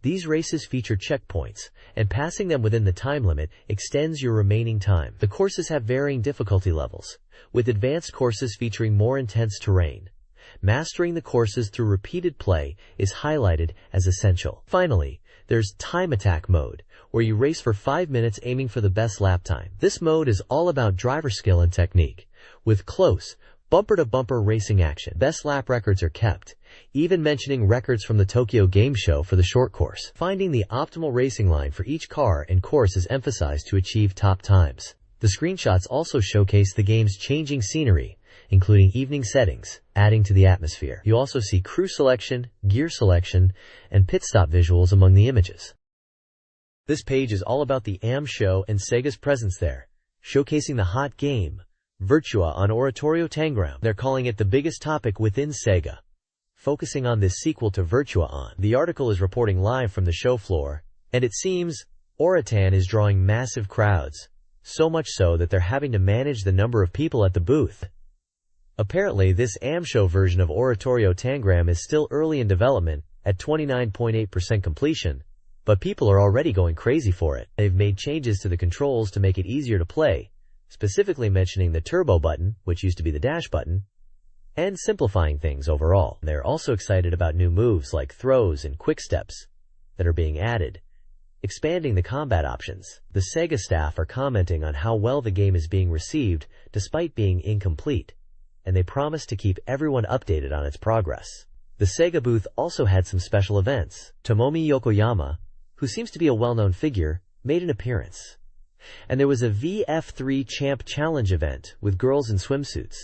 These races feature checkpoints, and passing them within the time limit extends your remaining time. The courses have varying difficulty levels, with advanced courses featuring more intense terrain. Mastering the courses through repeated play is highlighted as essential. Finally, there's Time Attack mode, where you race for 5 minutes aiming for the best lap time. This mode is all about driver skill and technique, with close, bumper-to-bumper racing action. Best lap records are kept, even mentioning records from the Tokyo Game Show for the short course. Finding the optimal racing line for each car and course is emphasized to achieve top times. The screenshots also showcase the game's changing scenery, including evening settings, adding to the atmosphere. You also see crew selection, gear selection, and pit stop visuals among the images. This page is all about the AM show and Sega's presence there, showcasing the hot game, Virtua on Oratorio Tangram. They're calling it the biggest topic within Sega, focusing on this sequel to Virtua On. The article is reporting live from the show floor, and it seems Oratan is drawing massive crowds, so much so that they're having to manage the number of people at the booth. Apparently, this AM show version of Oratorio Tangram is still early in development, at 29.8% completion, but people are already going crazy for it. They've made changes to the controls to make it easier to play, specifically mentioning the turbo button, which used to be the dash button, and simplifying things overall. They're also excited about new moves like throws and quick steps that are being added, expanding the combat options. The Sega staff are commenting on how well the game is being received despite being incomplete, and they promise to keep everyone updated on its progress. The Sega booth also had some special events. Tomomi Yokoyama, who seems to be a well-known figure, made an appearance. And there was a VF3 Champ Challenge event with girls in swimsuits,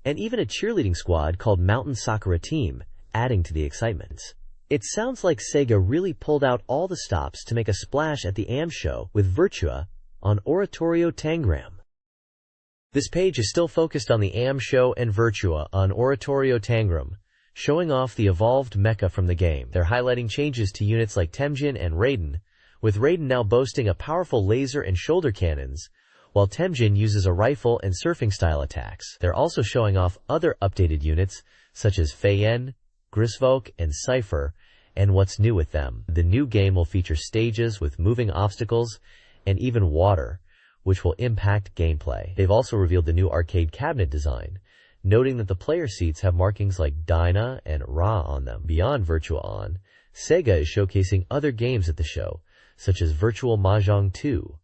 and even a cheerleading squad called Mountain Sakura Team, adding to the excitement. It sounds like Sega really pulled out all the stops to make a splash at the AM show with Virtua on Oratorio Tangram. This page is still focused on the AM show and Virtua on Oratorio Tangram, showing off the evolved mecha from the game. They're highlighting changes to units like Temjin and Raiden, with Raiden now boasting a powerful laser and shoulder cannons, while Temjin uses a rifle and surfing-style attacks. They're also showing off other updated units, such as Feiyen, Grisvok, and Cypher, and what's new with them. The new game will feature stages with moving obstacles and even water, which will impact gameplay. They've also revealed the new arcade cabinet design, noting that the player seats have markings like Dyna and Ra on them. Beyond Virtua On, Sega is showcasing other games at the show, such as Virtual Mahjong 2,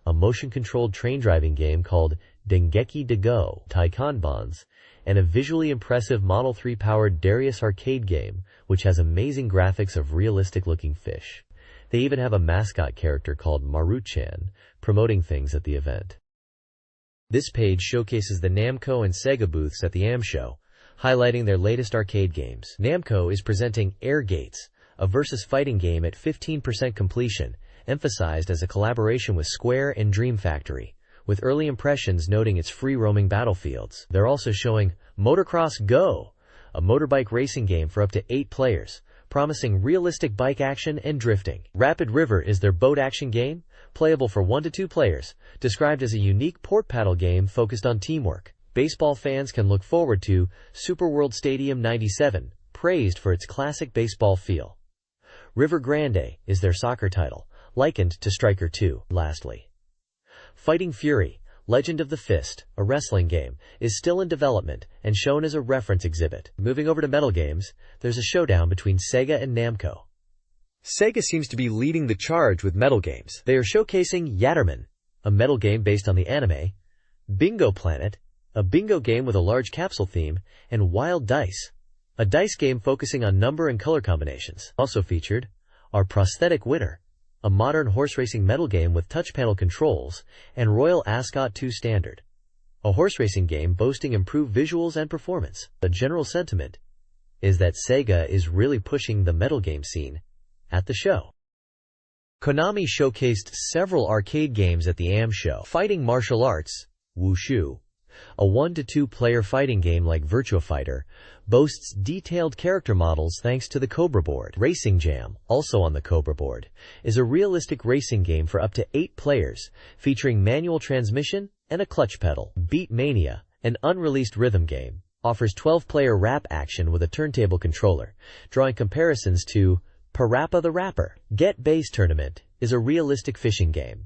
a motion-controlled train driving game called Dengeki Dago, Taikon Bonds, and a visually impressive Model 3-powered Darius arcade game, which has amazing graphics of realistic-looking fish. They even have a mascot character called Maruchan, promoting things at the event. This page showcases the Namco and Sega booths at the AM show, highlighting their latest arcade games. Namco is presenting Air Gates, a versus fighting game at 15% completion, emphasized as a collaboration with Square and Dream Factory, with early impressions noting its free-roaming battlefields. They're also showing Motocross Go, a motorbike racing game for up to 8 players, promising realistic bike action and drifting. Rapid River is their boat action game, playable for 1 to 2 players, described as a unique port paddle game focused on teamwork. baseball fans can look forward to Super World Stadium 97, praised for its classic baseball feel. River Grande is their soccer title, likened to Striker 2. Lastly, Fighting Fury, Legend of the Fist, a wrestling game, is still in development and shown as a reference exhibit. Moving over to metal games, there's a showdown between Sega and Namco. Sega seems to be leading the charge with metal games. They are showcasing Yatterman, a metal game based on the anime, Bingo Planet, a bingo game with a large capsule theme, and Wild Dice, a dice game focusing on number and color combinations. Also featured are Prosthetic Winner, a modern horse racing metal game with touch panel controls, and Royal Ascot 2 Standard, a horse racing game boasting improved visuals and performance. The general sentiment is that Sega is really pushing the metal game scene at the show. Konami showcased several arcade games at the AM show. Fighting martial arts, Wushu, a 1-to-2 player fighting game like Virtua Fighter, boasts detailed character models thanks to the Cobra board. Racing Jam, also on the Cobra board, is a realistic racing game for up to 8 players, featuring manual transmission and a clutch pedal. Beat Mania, an unreleased rhythm game, offers 12-player rap action with a turntable controller, drawing comparisons to Parappa the Rapper. Get Base Tournament is a realistic fishing game.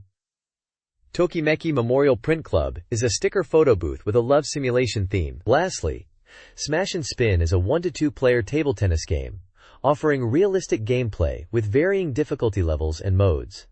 Tokimeki Memorial Print Club is a sticker photo booth with a love simulation theme. Lastly, Smash and Spin is a 1-to-2 player table tennis game, offering realistic gameplay with varying difficulty levels and modes.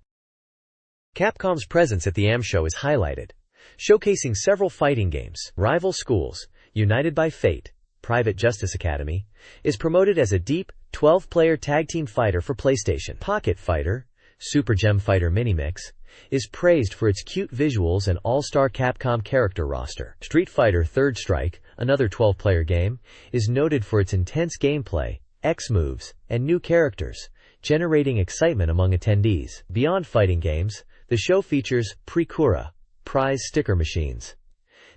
Capcom's presence at the AM show is highlighted, showcasing several fighting games. Rival Schools, United by Fate, Private Justice Academy, is promoted as a deep, 12-player tag team fighter for PlayStation. Pocket Fighter, Super Gem Fighter Minimix, is praised for its cute visuals and all-star Capcom character roster. Street Fighter Third Strike, another 12-player game, is noted for its intense gameplay, X-moves, and new characters, generating excitement among attendees. Beyond fighting games, the show features Precura, prize sticker machines.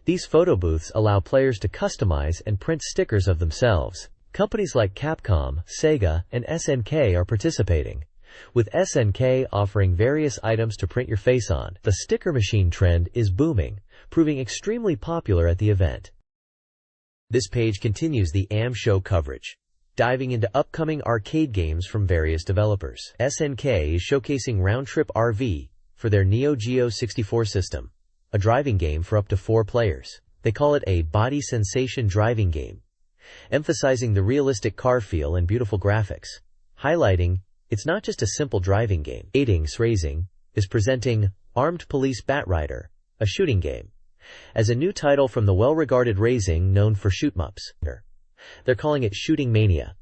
These photo booths allow players to customize and print stickers of themselves. Companies like Capcom, Sega, and SNK are participating, with SNK offering various items to print your face on. The sticker machine trend is booming, proving extremely popular at the event. This page continues the AM show coverage, diving into upcoming arcade games from various developers. SNK is showcasing Round Trip RV for their Neo Geo 64 system, a driving game for up to 4 players. They call it a body sensation driving game, emphasizing the realistic car feel and beautiful graphics, highlighting it's not just a simple driving game. Aidings Racing is presenting Armed Police Batrider, a shooting game, as a new title from the well-regarded Racing known for shoot-'em-ups. They're calling it Shooting Mania,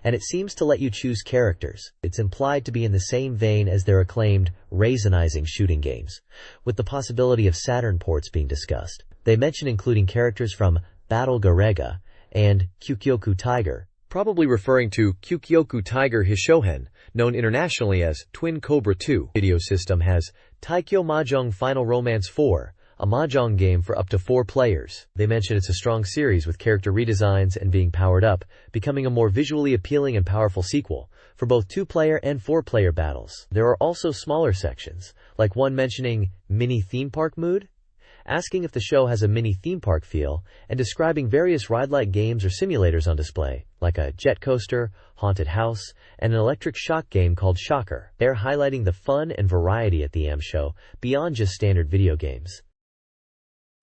and it seems to let you choose characters. It's implied to be in the same vein as their acclaimed Raisinizing shooting games, with the possibility of Saturn ports being discussed. They mention including characters from Battle Garega and Kyukyoku Tiger, probably referring to Kyukyoku Tiger Hishohen, known internationally as Twin Cobra 2. Video system has Taikyo Mahjong Final Romance 4, a mahjong game for up to 4 players. They mention it's a strong series with character redesigns and being powered up, becoming a more visually appealing and powerful sequel for both 2-player and 4-player battles. There are also smaller sections, like one mentioning Mini Theme Park Mood, asking if the show has a mini theme park feel, and describing various ride-like games or simulators on display, like a jet coaster, haunted house, and an electric shock game called Shocker. They're highlighting the fun and variety at the AM show, beyond just standard video games.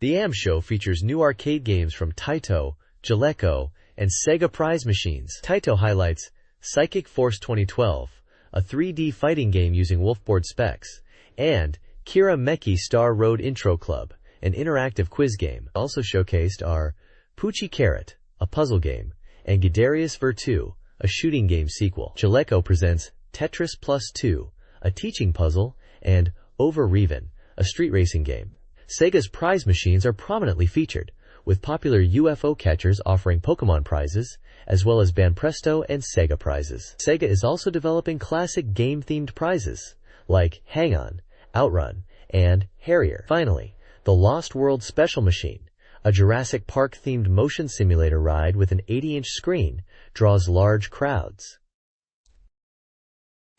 The AM show features new arcade games from Taito, Jaleco, and Sega Prize Machines. Taito highlights Psychic Force 2012, a 3D fighting game using Wolfboard specs, and Kira Meki Star Road Intro Club, an interactive quiz game. Also showcased are Poochie Carrot, a puzzle game, and Guidarius Ver 2, a shooting game sequel. Jaleco presents Tetris Plus 2, a teaching puzzle, and Over Reven, a street racing game. Sega's prize machines are prominently featured, with popular UFO catchers offering Pokemon prizes, as well as Banpresto and Sega prizes. Sega is also developing classic game-themed prizes, like Hang On, Outrun, and Harrier. Finally, the Lost World Special Machine, a Jurassic Park-themed motion simulator ride with an 80-inch screen, draws large crowds.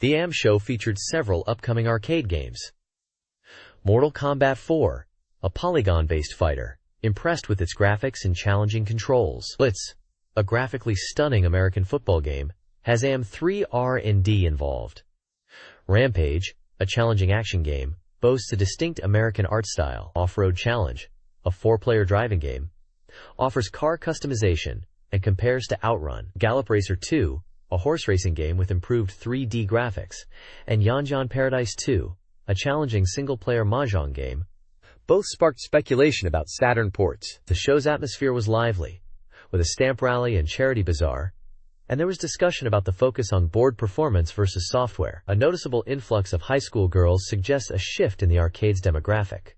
The AM show featured several upcoming arcade games. Mortal Kombat 4, a polygon-based fighter, impressed with its graphics and challenging controls. Blitz, a graphically stunning American football game, has AM3 R&D involved. Rampage, a challenging action game, boasts a distinct American art style. Off-Road Challenge, a 4-player driving game, offers car customization and compares to Outrun. Gallop Racer 2, a horse racing game with improved 3D graphics, and Yan Jan Paradise 2, a challenging single-player mahjong game, both sparked speculation about Saturn ports. The show's atmosphere was lively, with a stamp rally and charity bazaar, and there was discussion about the focus on board performance versus software. A noticeable influx of high school girls suggests a shift in the arcade's demographic.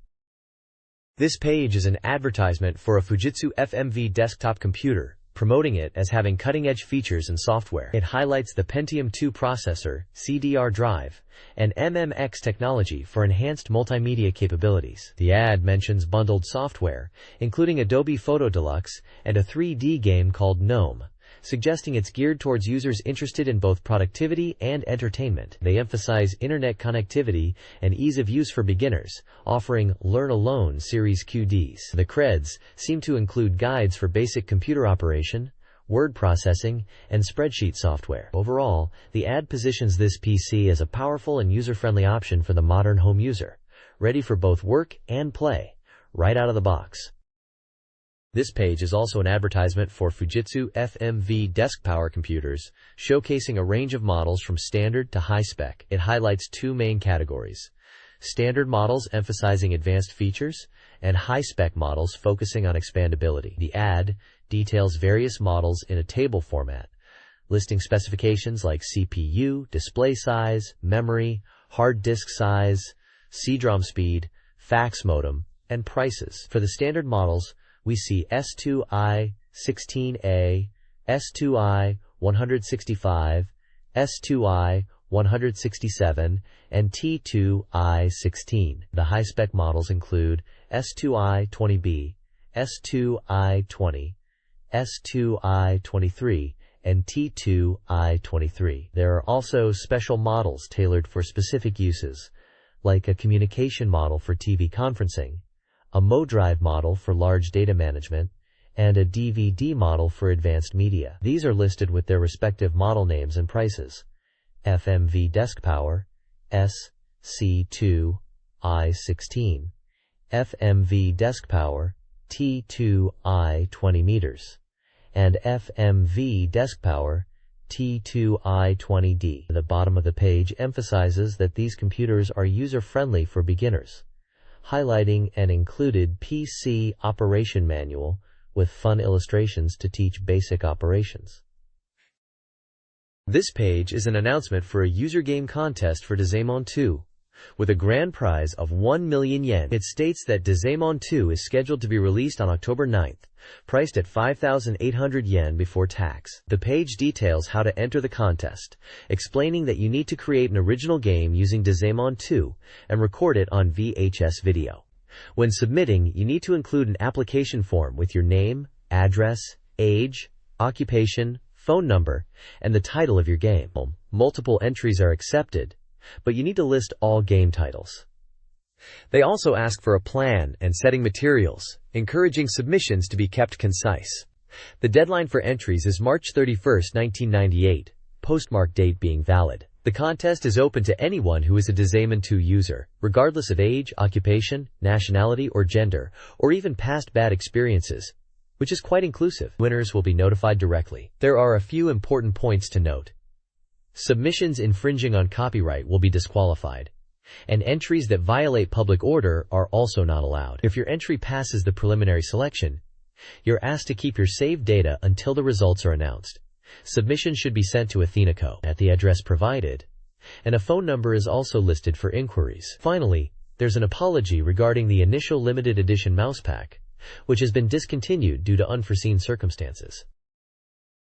This page is an advertisement for a Fujitsu FMV desktop computer, promoting it as having cutting-edge features and software. It highlights the Pentium 2 processor, CDR drive, and MMX technology for enhanced multimedia capabilities. The ad mentions bundled software, including Adobe Photo Deluxe and a 3D game called Gnome, suggesting it's geared towards users interested in both productivity and entertainment. They emphasize internet connectivity and ease of use for beginners, offering Learn Alone Series QDs. The creds seem to include guides for basic computer operation, word processing, and spreadsheet software. Overall, the ad positions this PC as a powerful and user-friendly option for the modern home user, ready for both work and play, right out of the box. This page is also an advertisement for Fujitsu FMV desk power computers, showcasing a range of models from standard to high-spec. It highlights two main categories: standard models emphasizing advanced features, and high-spec models focusing on expandability. The ad details various models in a table format, listing specifications like CPU, display size, memory, hard disk size, CD-ROM speed, fax modem, and prices. For the standard models, we see S2i 16A, S2i 165, S2i 167, and T2i 16. The high-spec models include S2i 20B, S2i 20, S2i 23, and T2i 23. There are also special models tailored for specific uses, like a communication model for TV conferencing, a MoDrive model for large data management, and a DVD model for advanced media. These are listed with their respective model names and prices: FMV Desk Power, SC2i16, FMV Desk Power, T2i20 meters, and FMV Desk Power, T2i20D. The bottom of the page emphasizes that these computers are user-friendly for beginners, highlighting an included PC operation manual with fun illustrations to teach basic operations. This page is an announcement for a user game contest for Dizemon 2, with a grand prize of 1 million yen. It states that Dizemon 2 is scheduled to be released on October 9th, priced at 5,800 yen before tax. The page details how to enter the contest, explaining that you need to create an original game using Dizemon 2 and record it on VHS video. When submitting, you need to include an application form with your name, address, age, occupation, phone number, and the title of your game. Multiple entries are accepted, but you need to list all game titles. They also ask for a plan and setting materials, encouraging submissions to be kept concise. The deadline for entries is March 31, 1998, postmark date being valid. The contest is open to anyone who is a Dizemon 2 user, regardless of age, occupation, nationality, or gender, or even past bad experiences, which is quite inclusive. Winners will be notified directly. There are a few important points to note. Submissions infringing on copyright will be disqualified, and entries that violate public order are also not allowed. If your entry passes the preliminary selection, you're asked to keep your saved data until the results are announced. Submissions should be sent to AthenaCo at the address provided, and a phone number is also listed for inquiries. Finally, there's an apology regarding the initial limited edition mouse pack, which has been discontinued due to unforeseen circumstances.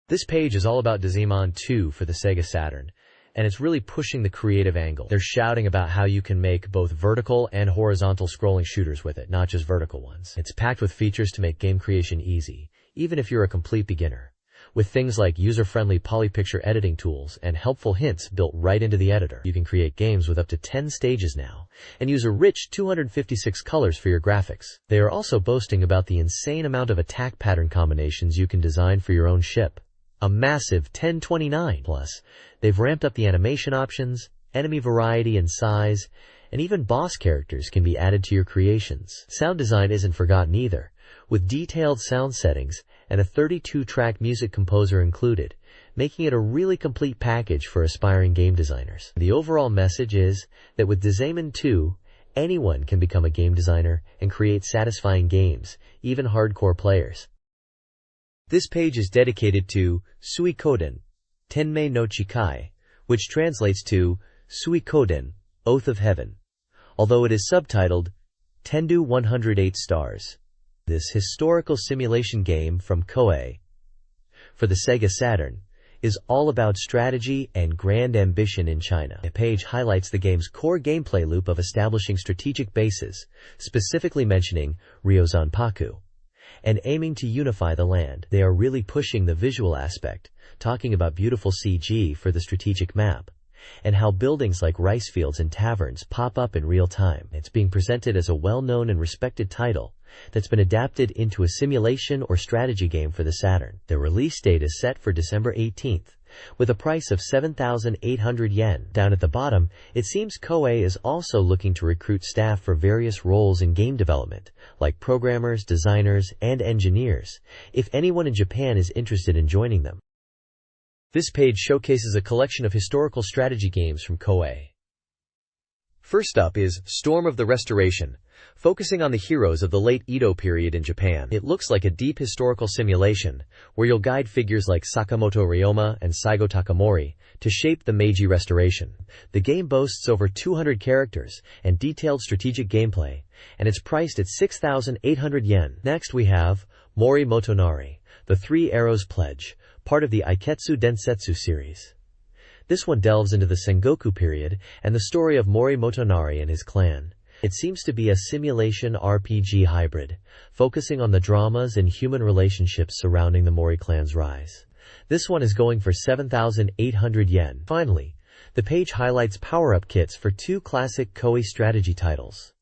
This page is all about Dizemon 2 for the SEGA Saturn, and it's really pushing the creative angle. They're shouting about how you can make both vertical and horizontal scrolling shooters with it, not just vertical ones. It's packed with features to make game creation easy, even if you're a complete beginner. With things like user-friendly polypicture editing tools and helpful hints built right into the editor. You can create games with up to 10 stages now, and use a rich 256 colors for your graphics. They are also boasting about the insane amount of attack pattern combinations you can design for your own ship. A massive 1029. Plus, they've ramped up the animation options, enemy variety and size, and even boss characters can be added to your creations. Sound design isn't forgotten either, with detailed sound settings and a 32-track music composer included, making it a really complete package for aspiring game designers. The overall message is that with Dizayman 2, anyone can become a game designer and create satisfying games, even hardcore players. This page is dedicated to Suikoden, Tenmei no Chikai, which translates to Suikoden, Oath of Heaven, although it is subtitled Tendu 108 Stars. This historical simulation game from Koei for the SEGA Saturn is all about strategy and grand ambition in China. The page highlights the game's core gameplay loop of establishing strategic bases, specifically mentioning Ryozanpaku, and aiming to unify the land. They are really pushing the visual aspect, talking about beautiful CG for the strategic map, and how buildings like rice fields and taverns pop up in real time. It's being presented as a well-known and respected title that's been adapted into a simulation or strategy game for the Saturn. The release date is set for December 18th, with a price of 7,800 yen. Down at the bottom, it seems Koei is also looking to recruit staff for various roles in game development, like programmers, designers, and engineers, if anyone in Japan is interested in joining them. This page showcases a collection of historical strategy games from Koei. First up is Storm of the Restoration, focusing on the heroes of the late Edo period in Japan. It looks like a deep historical simulation, where you'll guide figures like Sakamoto Ryoma and Saigo Takamori to shape the Meiji Restoration. The game boasts over 200 characters and detailed strategic gameplay, and it's priced at 6,800 yen. Next we have Mori Motonari, the Three Arrows Pledge, part of the Aiketsu Densetsu series. This one delves into the Sengoku period and the story of Mori Motonari and his clan. It seems to be a simulation RPG hybrid, focusing on the dramas and human relationships surrounding the Mori clan's rise. This one is going for 7,800 yen. Finally, the page highlights power-up kits for two classic Koei strategy titles: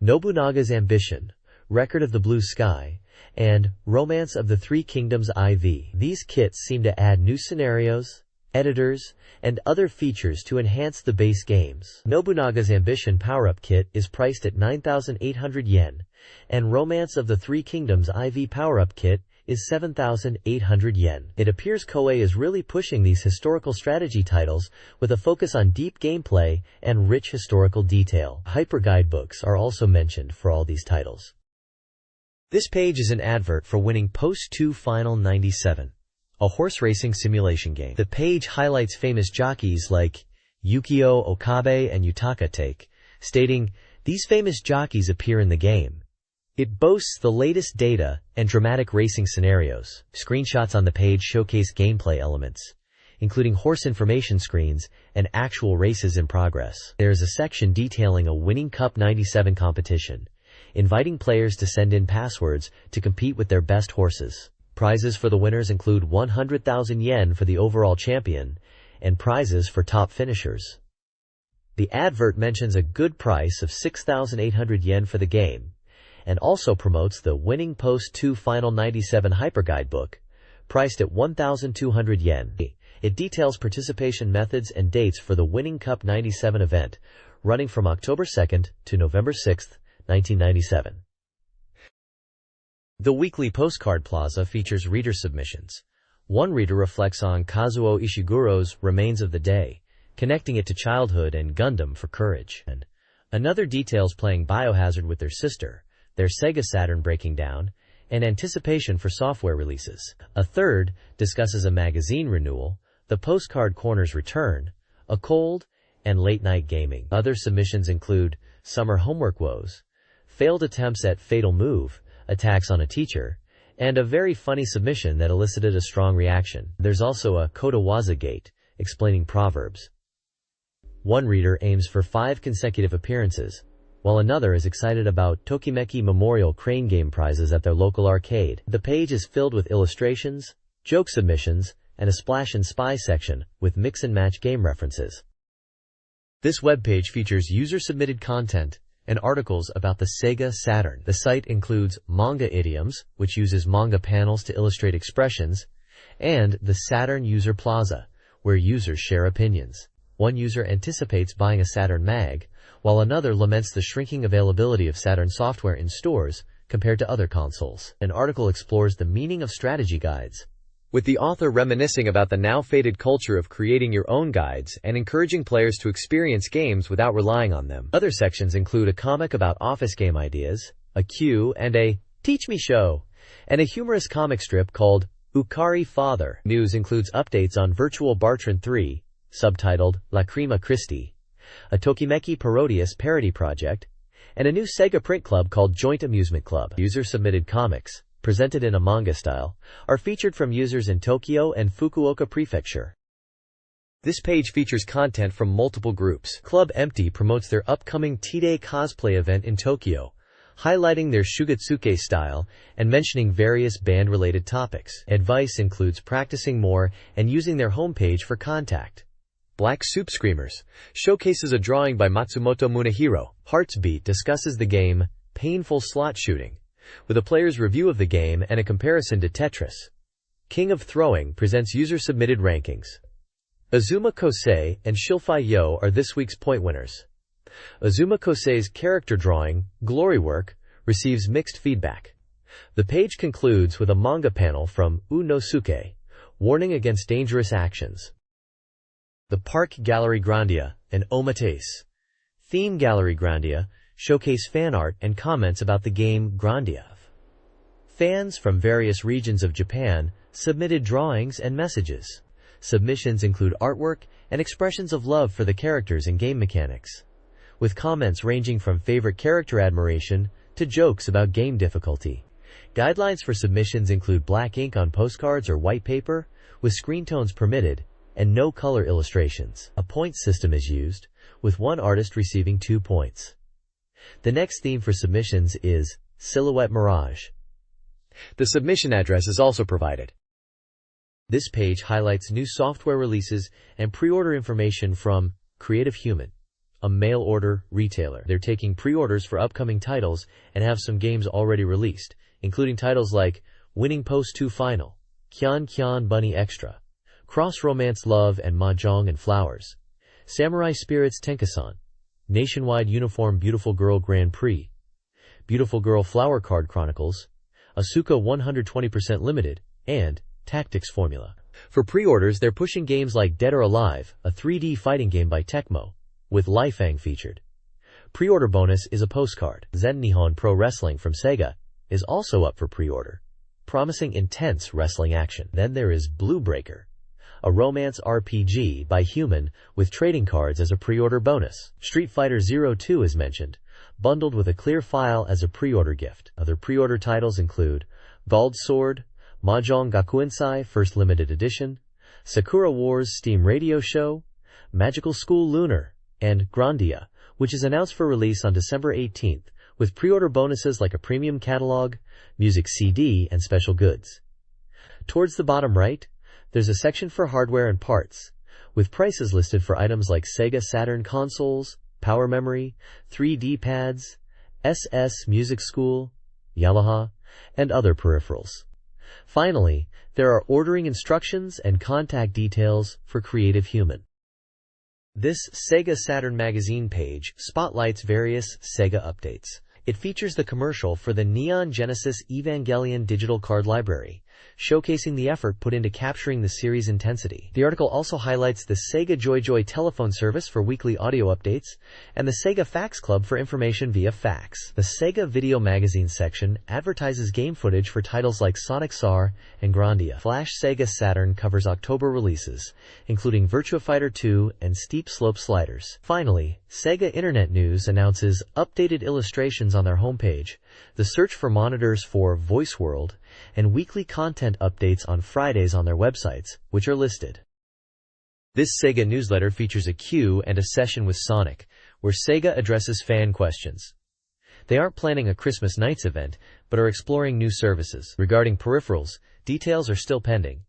Nobunaga's Ambition, Record of the Blue Sky, and Romance of the Three Kingdoms IV. These kits seem to add new scenarios, editors, and other features to enhance the base games. Nobunaga's Ambition power-up kit is priced at 9,800 yen, and Romance of the Three Kingdoms IV power-up kit is 7,800 yen. It appears Koei is really pushing these historical strategy titles with a focus on deep gameplay and rich historical detail. Hyper guidebooks are also mentioned for all these titles. This page is an advert for winning Post 2 Final 97. A horse racing simulation game. The page highlights famous jockeys like Yukio Okabe and Yutaka Take, stating, "These famous jockeys appear in the game." It boasts the latest data and dramatic racing scenarios. Screenshots on the page showcase gameplay elements, including horse information screens and actual races in progress. There is a section detailing a winning Cup 97 competition, inviting players to send in passwords to compete with their best horses. Prizes for the winners include 100,000 yen for the overall champion, and prizes for top finishers. The advert mentions a good price of 6,800 yen for the game, and also promotes the winning Post 2 Final 97 Hyper Guidebook, priced at 1,200 yen. It details participation methods and dates for the winning Cup 97 event, running from October 2nd to November 6th, 1997. The weekly postcard plaza features reader submissions. One reader reflects on Kazuo Ishiguro's Remains of the Day, connecting it to childhood and Gundam for courage. And another details playing Biohazard with their sister, their SEGA Saturn breaking down, and anticipation for software releases. A third discusses a magazine renewal, the Postcard Corner's return, a cold, and late-night gaming. Other submissions include summer homework woes, failed attempts at Fatal Move, attacks on a teacher, and a very funny submission that elicited a strong reaction. There's also a Kotowaza Gate, explaining proverbs. One reader aims for 5 consecutive appearances, while another is excited about Tokimeki Memorial Crane Game prizes at their local arcade. The page is filled with illustrations, joke submissions, and a Splash and Spy section with mix-and-match game references. This webpage features user-submitted content and articles about the SEGA Saturn. The site includes Manga Idioms, which uses manga panels to illustrate expressions, and the Saturn User Plaza, where users share opinions. One user anticipates buying a Saturn mag, while another laments the shrinking availability of Saturn software in stores compared to other consoles. An article explores the meaning of strategy guides, with the author reminiscing about the now-faded culture of creating your own guides and encouraging players to experience games without relying on them. Other sections include a comic about office game ideas, a Q and a Teach Me show, and a humorous comic strip called Ukari Father. News includes updates on Virtual Bartran 3, subtitled Lacrima Christi, a Tokimeki Parodius parody project, and a new Sega print club called Joint Amusement Club. User-submitted comics, presented in a manga style, are featured from users in Tokyo and Fukuoka Prefecture. This page features content from multiple groups. Club Empty promotes their upcoming T-Day cosplay event in Tokyo, highlighting their Shugatsuke style and mentioning various band-related topics. Advice includes practicing more and using their homepage for contact. Black Soup Screamers showcases a drawing by Matsumoto Munehiro. Heartsbeat discusses the game Painful Slot Shooting, with a player's review of the game and a comparison to Tetris. King of Throwing presents user-submitted rankings. Azuma Kosei and Shilfai Yo are this week's point winners. Azuma Kosei's character drawing, Glory Work, receives mixed feedback. The page concludes with a manga panel from Unosuke, warning against dangerous actions. The Park Gallery Grandia and Omates Theme Gallery Grandia showcase fan art and comments about the game Grandia. Fans from various regions of Japan submitted drawings and messages. Submissions include artwork and expressions of love for the characters and game mechanics, with comments ranging from favorite character admiration to jokes about game difficulty. Guidelines for submissions include black ink on postcards or white paper, with screen tones permitted, and no color illustrations. A points system is used, with one artist receiving 2 points. The next theme for submissions is Silhouette Mirage. The submission address is also provided. This page highlights new software releases and pre-order information from Creative Human, a mail-order retailer. They're taking pre-orders for upcoming titles and have some games already released, including titles like Winning Post 2 Final, Kyan Kyan Bunny Extra, Cross Romance Love and Mahjong and Flowers, Samurai Spirits Tenkasan, Nationwide Uniform Beautiful Girl Grand Prix, Beautiful Girl Flower Card Chronicles, Asuka 120% Limited, and Tactics Formula. For pre-orders, they're pushing games like Dead or Alive, a 3D fighting game by Tecmo, with Lifang featured. Pre-order bonus is a postcard. Zen Nihon Pro Wrestling from Sega is also up for pre-order, promising intense wrestling action. Then there is Blue Breaker, a romance RPG by Human with trading cards as a pre-order bonus. Street Fighter 02 is mentioned, bundled with a clear file as a pre-order gift. Other pre-order titles include Gald Sword, Mahjong Gakuensai First Limited Edition, Sakura Wars Steam Radio Show, Magical School Lunar, and Grandia, which is announced for release on December 18th, with pre-order bonuses like a premium catalog, music CD, and special goods. Towards the bottom right, there's a section for hardware and parts, with prices listed for items like Sega Saturn consoles, power memory, 3D pads, SS Music School, Yamaha, and other peripherals. Finally, there are ordering instructions and contact details for Creative Human. This SEGA Saturn magazine page spotlights various SEGA updates. It features the commercial for the Neon Genesis Evangelion digital card library, showcasing the effort put into capturing the series' intensity. The article also highlights the Sega JoyJoy telephone service for weekly audio updates, and the Sega Fax Club for information via fax. The Sega Video Magazine section advertises game footage for titles like Sonic SAR and Grandia. Flash Sega Saturn covers October releases, including Virtua Fighter 2 and Steep Slope Sliders. Finally, Sega Internet News announces updated illustrations on their homepage, the search for monitors for Voice World, and weekly content updates on Fridays on their websites, which are listed. This Sega newsletter features a Q and a session with Sonic, where Sega addresses fan questions. They aren't planning a Christmas Nights event, but are exploring new services. Regarding peripherals, details are still pending.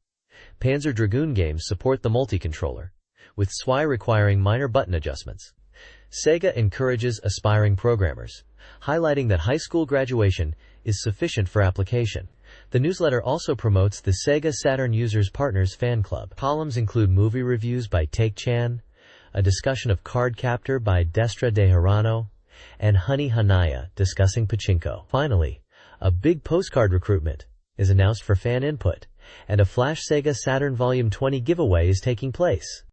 Panzer Dragoon games support the multi-controller, with SWI requiring minor button adjustments. SEGA encourages aspiring programmers, highlighting that high school graduation is sufficient for application. The newsletter also promotes the SEGA Saturn Users Partners Fan Club. Columns include movie reviews by Take-chan, a discussion of Card Captor by Destra de Hirano, and Honey Hanaya discussing Pachinko. Finally, a big postcard recruitment is announced for fan input, and a Flash SEGA Saturn Volume 20 giveaway is taking place.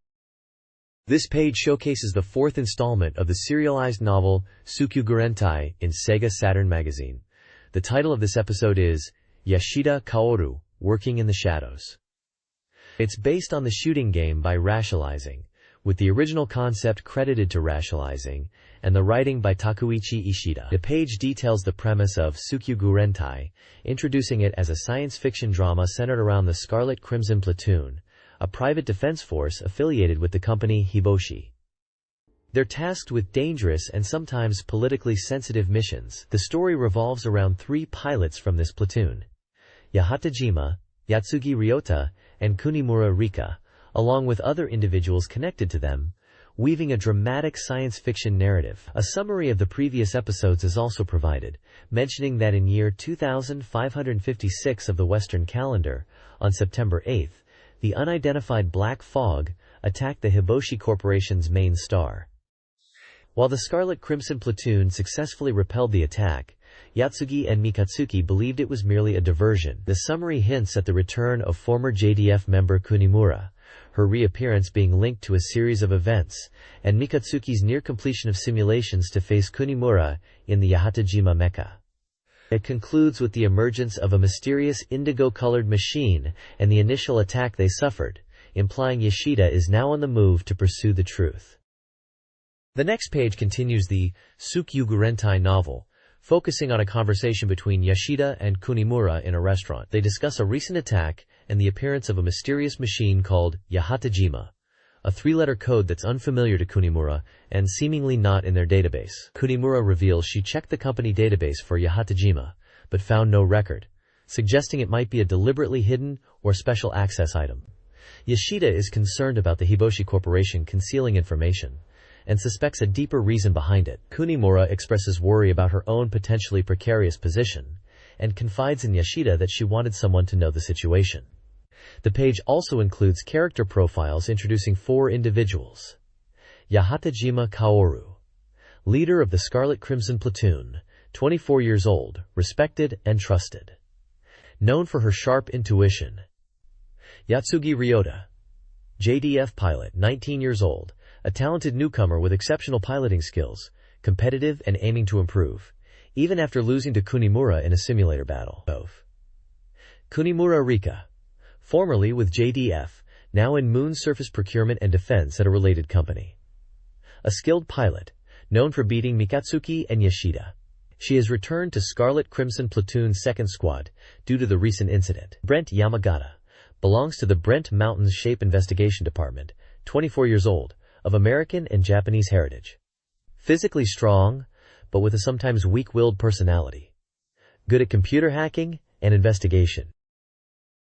This page showcases the fourth installment of the serialized novel Tsukyugurentai in SEGA Saturn Magazine. The title of this episode is Yashida Kaoru, Working in the Shadows. It's based on the shooting game by Rationalizing, with the original concept credited to Rationalizing, and the writing by Takuichi Ishida. The page details the premise of Tsukyugurentai, introducing it as a science fiction drama centered around the Scarlet Crimson Platoon, a private defense force affiliated with the company Hiboshi. They're tasked with dangerous and sometimes politically sensitive missions. The story revolves around 3 pilots from this platoon: Yahatajima, Yatsugi Ryota, and Kunimura Rika, along with other individuals connected to them, weaving a dramatic science fiction narrative. A summary of the previous episodes is also provided, mentioning that in year 2556 of the Western calendar, on September 8th, the unidentified black fog attacked the Hiboshi Corporation's main star. While the Scarlet Crimson Platoon successfully repelled the attack, Yatsugi and Mikatsuki believed it was merely a diversion. The summary hints at the return of former JDF member Kunimura, her reappearance being linked to a series of events, and Mikatsuki's near completion of simulations to face Kunimura in the Yahatajima mecha. It concludes with the emergence of a mysterious indigo-colored machine and the initial attack they suffered, implying Yashida is now on the move to pursue the truth. The next page continues the Tsukyugurentai novel, focusing on a conversation between Yashida and Kunimura in a restaurant. They discuss a recent attack and the appearance of a mysterious machine called Yahatajima, a 3-letter code that's unfamiliar to Kunimura and seemingly not in their database. Kunimura reveals she checked the company database for Yahatajima, but found no record, suggesting it might be a deliberately hidden or special access item. Yashida is concerned about the Hiboshi Corporation concealing information, and suspects a deeper reason behind it. Kunimura expresses worry about her own potentially precarious position, and confides in Yashida that she wanted someone to know the situation. The page also includes character profiles introducing 4 individuals. Yahatajima Kaoru, leader of the Scarlet Crimson Platoon, 24 years old, respected and trusted. Known for her sharp intuition. Yatsugi Ryota, JDF pilot, 19 years old, a talented newcomer with exceptional piloting skills, competitive and aiming to improve, even after losing to Kunimura in a simulator battle. Kunimura Rika, formerly with JDF, now in Moon Surface Procurement and Defense at a related company. A skilled pilot, known for beating Mikatsuki and Yashida. She has returned to Scarlet Crimson Platoon's 2nd Squad due to the recent incident. Brent Yamagata, belongs to the Brent Mountains Shape Investigation Department, 24 years old, of American and Japanese heritage. Physically strong, but with a sometimes weak-willed personality. Good at computer hacking and investigation.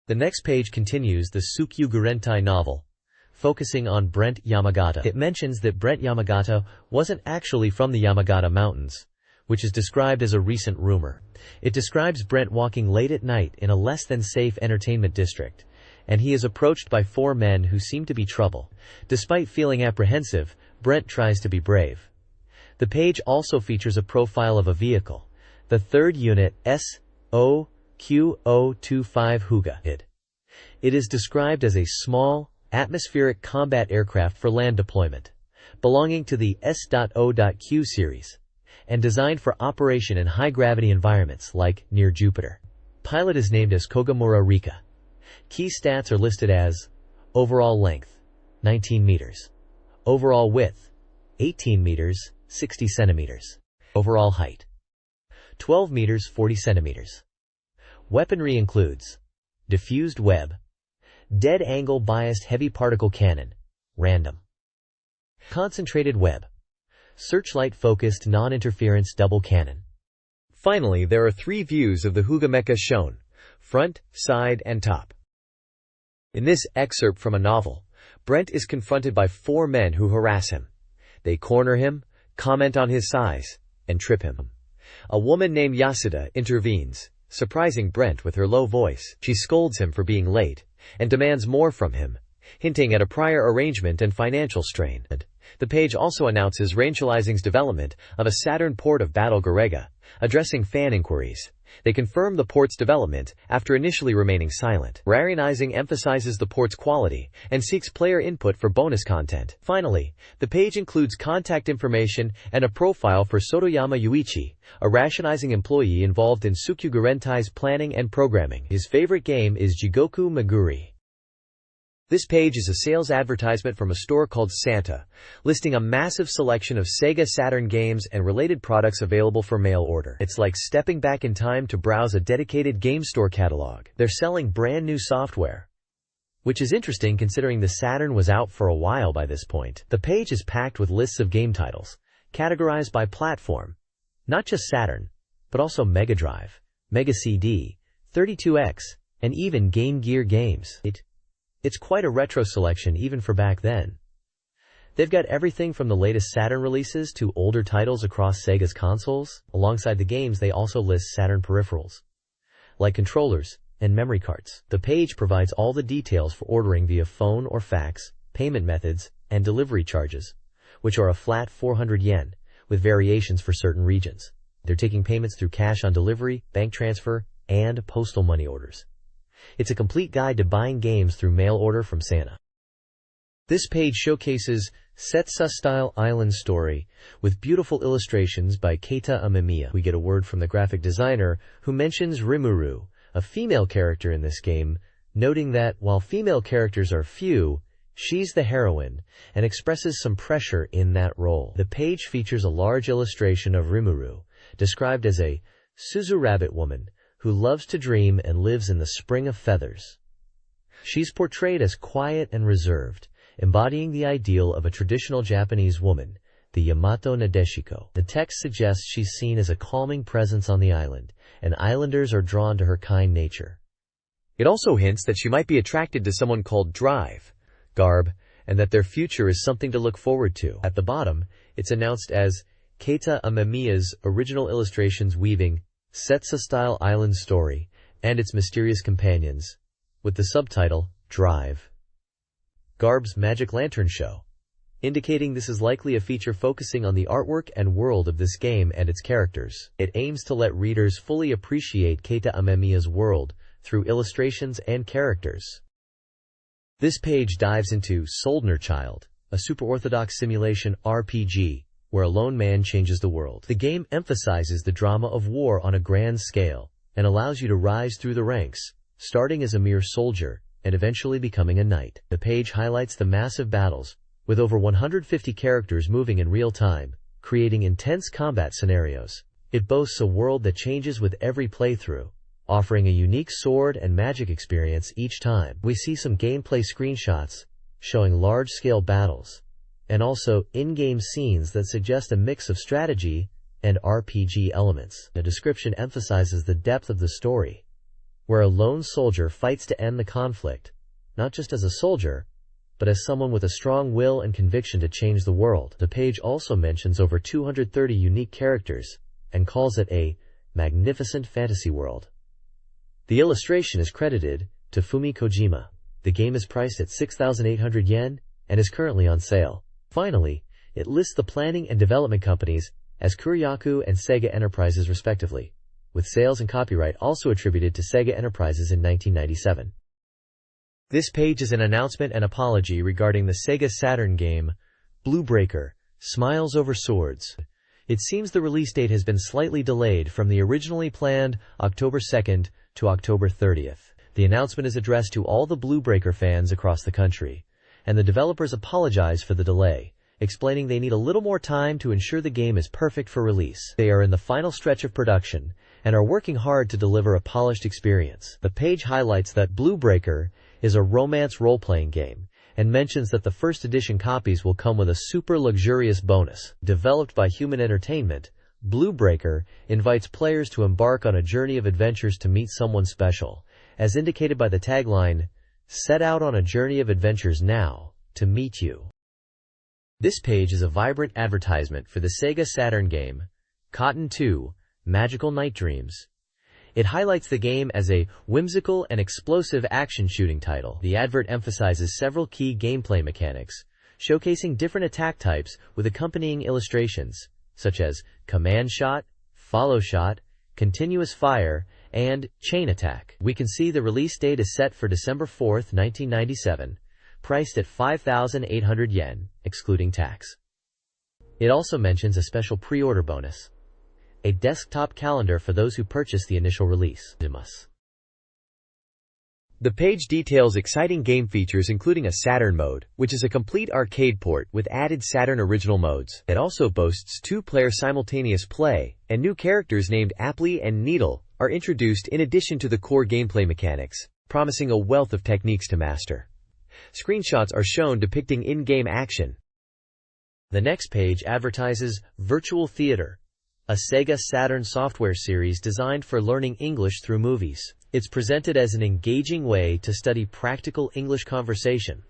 The next page continues the Tsukyugurentai novel, focusing on Brent Yamagata. It mentions that Brent Yamagata wasn't actually from the Yamagata Mountains, which is described as a recent rumor. It describes Brent walking late at night in a less-than-safe entertainment district, and he is approached by 4 men who seem to be trouble. Despite feeling apprehensive, Brent tries to be brave. The page also features a profile of a vehicle, the 3rd Unit SOQ-025 Huga. It is described as a small, atmospheric combat aircraft for land deployment, belonging to the S.O.Q series, and designed for operation in high-gravity environments like near Jupiter. Pilot is named as Kogamura Rika. Key stats are listed as overall length, 19 meters. Overall width, 18 meters, 60 centimeters. Overall height, 12 meters, 40 centimeters. Weaponry includes diffused web, dead angle biased heavy particle cannon, random, concentrated web, searchlight focused non-interference double cannon. Finally, there are 3 views of the Huga mecha shown: front, side, and top. In this excerpt from a novel, Brent is confronted by 4 men who harass him. They corner him, comment on his size, and trip him. A woman named Yasuda intervenes, surprising Brent with her low voice. She scolds him for being late and demands more from him, hinting at a prior arrangement and financial strain. The page also announces Rancializing's development of a Saturn port of Battle Garega, addressing fan inquiries. They confirm the port's development after initially remaining silent. Rancializing emphasizes the port's quality and seeks player input for bonus content. Finally, the page includes contact information and a profile for Sotoyama Yuichi, a Rancializing employee involved in Tsukuga planning and programming. His favorite game is Jigoku Meguri. This page is a sales advertisement from a store called Santa, listing a massive selection of SEGA Saturn games and related products available for mail order. It's like stepping back in time to browse a dedicated game store catalog. They're selling brand new software, which is interesting considering the Saturn was out for a while by this point. The page is packed with lists of game titles, categorized by platform, not just Saturn, but also Mega Drive, Mega CD, 32X, and even Game Gear games. It's quite a retro selection even for back then. They've got everything from the latest Saturn releases to older titles across Sega's consoles. Alongside the games, they also list Saturn peripherals, like controllers and memory cards. The page provides all the details for ordering via phone or fax, payment methods, and delivery charges, which are a flat 400 yen, with variations for certain regions. They're taking payments through cash on delivery, bank transfer, and postal money orders. It's a complete guide to buying games through mail order from Santa. This page showcases Setsa-style island story with beautiful illustrations by Keita Amemiya. We get a word from the graphic designer who mentions Rimuru, a female character in this game, noting that while female characters are few, she's the heroine and expresses some pressure in that role. The page features a large illustration of Rimuru, described as a Suzu rabbit woman who loves to dream and lives in the spring of feathers. She's portrayed as quiet and reserved, embodying the ideal of a traditional Japanese woman, the Yamato Nadeshiko. The text suggests she's seen as a calming presence on the island, and islanders are drawn to her kind nature. It also hints that she might be attracted to someone called Drive, Garb, and that their future is something to look forward to. At the bottom, it's announced as Keita Amemiya's original illustrations weaving Setsa-style island story and its mysterious companions, with the subtitle, Drive, Garb's Magic Lantern Show, indicating this is likely a feature focusing on the artwork and world of this game and its characters. It aims to let readers fully appreciate Keita Amemiya's world through illustrations and characters. This page dives into Soldner Child, a super-orthodox simulation RPG, where a lone man changes the world. The game emphasizes the drama of war on a grand scale and allows you to rise through the ranks, starting as a mere soldier and eventually becoming a knight. The page highlights the massive battles, with over 150 characters moving in real time, creating intense combat scenarios. It boasts a world that changes with every playthrough, offering a unique sword and magic experience each time. We see some gameplay screenshots showing large-scale battles, and also in-game scenes that suggest a mix of strategy and RPG elements. The description emphasizes the depth of the story, where a lone soldier fights to end the conflict, not just as a soldier, but as someone with a strong will and conviction to change the world. The page also mentions over 230 unique characters and calls it a magnificent fantasy world. The illustration is credited to Fumi Kojima. The game is priced at 6,800 yen and is currently on sale. Finally, it lists the planning and development companies as Kuryaku and Sega Enterprises respectively, with sales and copyright also attributed to Sega Enterprises in 1997. This page is an announcement and apology regarding the Sega Saturn game, Blue Breaker, Smiles Over Swords. It seems the release date has been slightly delayed from the originally planned October 2nd to October 30th. The announcement is addressed to all the Blue Breaker fans across the country, and the developers apologize for the delay, explaining they need a little more time to ensure the game is perfect for release. They are in the final stretch of production and are working hard to deliver a polished experience. The page highlights that Blue Breaker is a romance role-playing game and mentions that the first edition copies will come with a super luxurious bonus. Developed by Human Entertainment, Blue Breaker invites players to embark on a journey of adventures to meet someone special, as indicated by the tagline, set out on a journey of adventures now to meet you. This page is a vibrant advertisement for the Sega Saturn game, Cotton 2, Magical Night Dreams. It highlights the game as a whimsical and explosive action shooting title. The advert emphasizes several key gameplay mechanics, showcasing different attack types with accompanying illustrations, such as command shot, follow shot, continuous fire, and chain attack. We can see the release date is set for December 4, 1997, priced at 5,800 yen, excluding tax. It also mentions a special pre-order bonus, a desktop calendar for those who purchase the initial release. The page details exciting game features including a Saturn mode, which is a complete arcade port with added Saturn original modes. It also boasts two-player simultaneous play, and new characters named Apply and Needle are introduced in addition to the core gameplay mechanics, promising a wealth of techniques to master. Screenshots are shown depicting in-game action. The next page advertises Virtual Theater, a Sega Saturn software series designed for learning English through movies. It's presented as an engaging way to study practical English conversation,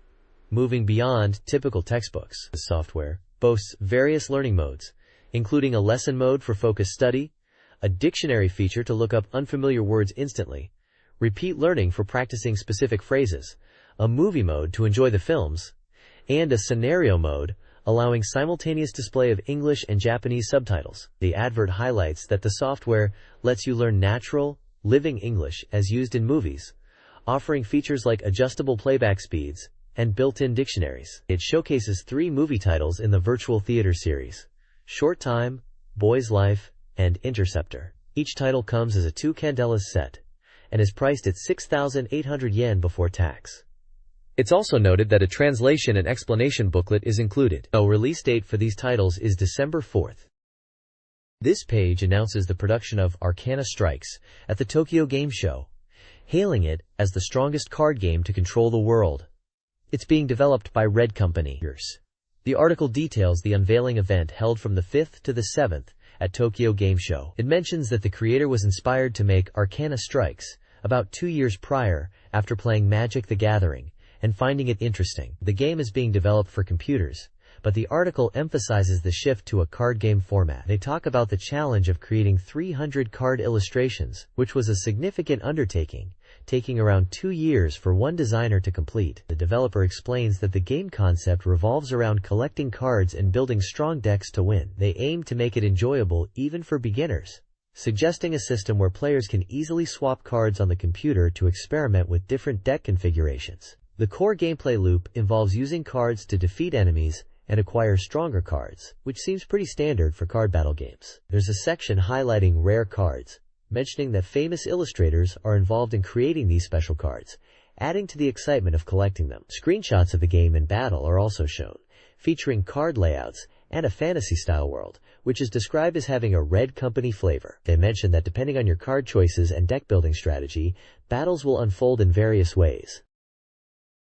moving beyond typical textbooks. The software boasts various learning modes, including a lesson mode for focused study, a dictionary feature to look up unfamiliar words instantly, repeat learning for practicing specific phrases, a movie mode to enjoy the films, and a scenario mode, allowing simultaneous display of English and Japanese subtitles. The advert highlights that the software lets you learn natural, living English as used in movies, offering features like adjustable playback speeds and built-in dictionaries. It showcases 3 movie titles in the Virtual Theater series: Short Time, Boy's Life, and Interceptor. Each title comes as a 2 candelas set and is priced at 6,800 yen before tax. It's also noted that a translation and explanation booklet is included. The release date for these titles is December 4th. This page announces the production of Arcana Strikes at the Tokyo Game Show, hailing it as the strongest card game to control the world. It's being developed by Red Company. The article details the unveiling event held from the 5th to the 7th at Tokyo Game Show. It mentions that the creator was inspired to make Arcana Strikes about 2 years prior after playing Magic the Gathering and finding it interesting. The game is being developed for computers, but the article emphasizes the shift to a card game format. They talk about the challenge of creating 300 card illustrations, which was a significant undertaking, taking around 2 years for one designer to complete. The developer explains that the game concept revolves around collecting cards and building strong decks to win. They aim to make it enjoyable even for beginners, suggesting a system where players can easily swap cards on the computer to experiment with different deck configurations. The core gameplay loop involves using cards to defeat enemies and acquire stronger cards, which seems pretty standard for card battle games. There's a section highlighting rare cards, mentioning that famous illustrators are involved in creating these special cards, adding to the excitement of collecting them. Screenshots of the game and battle are also shown, featuring card layouts and a fantasy-style world, which is described as having a Red Company flavor. They mention that depending on your card choices and deck-building strategy, battles will unfold in various ways.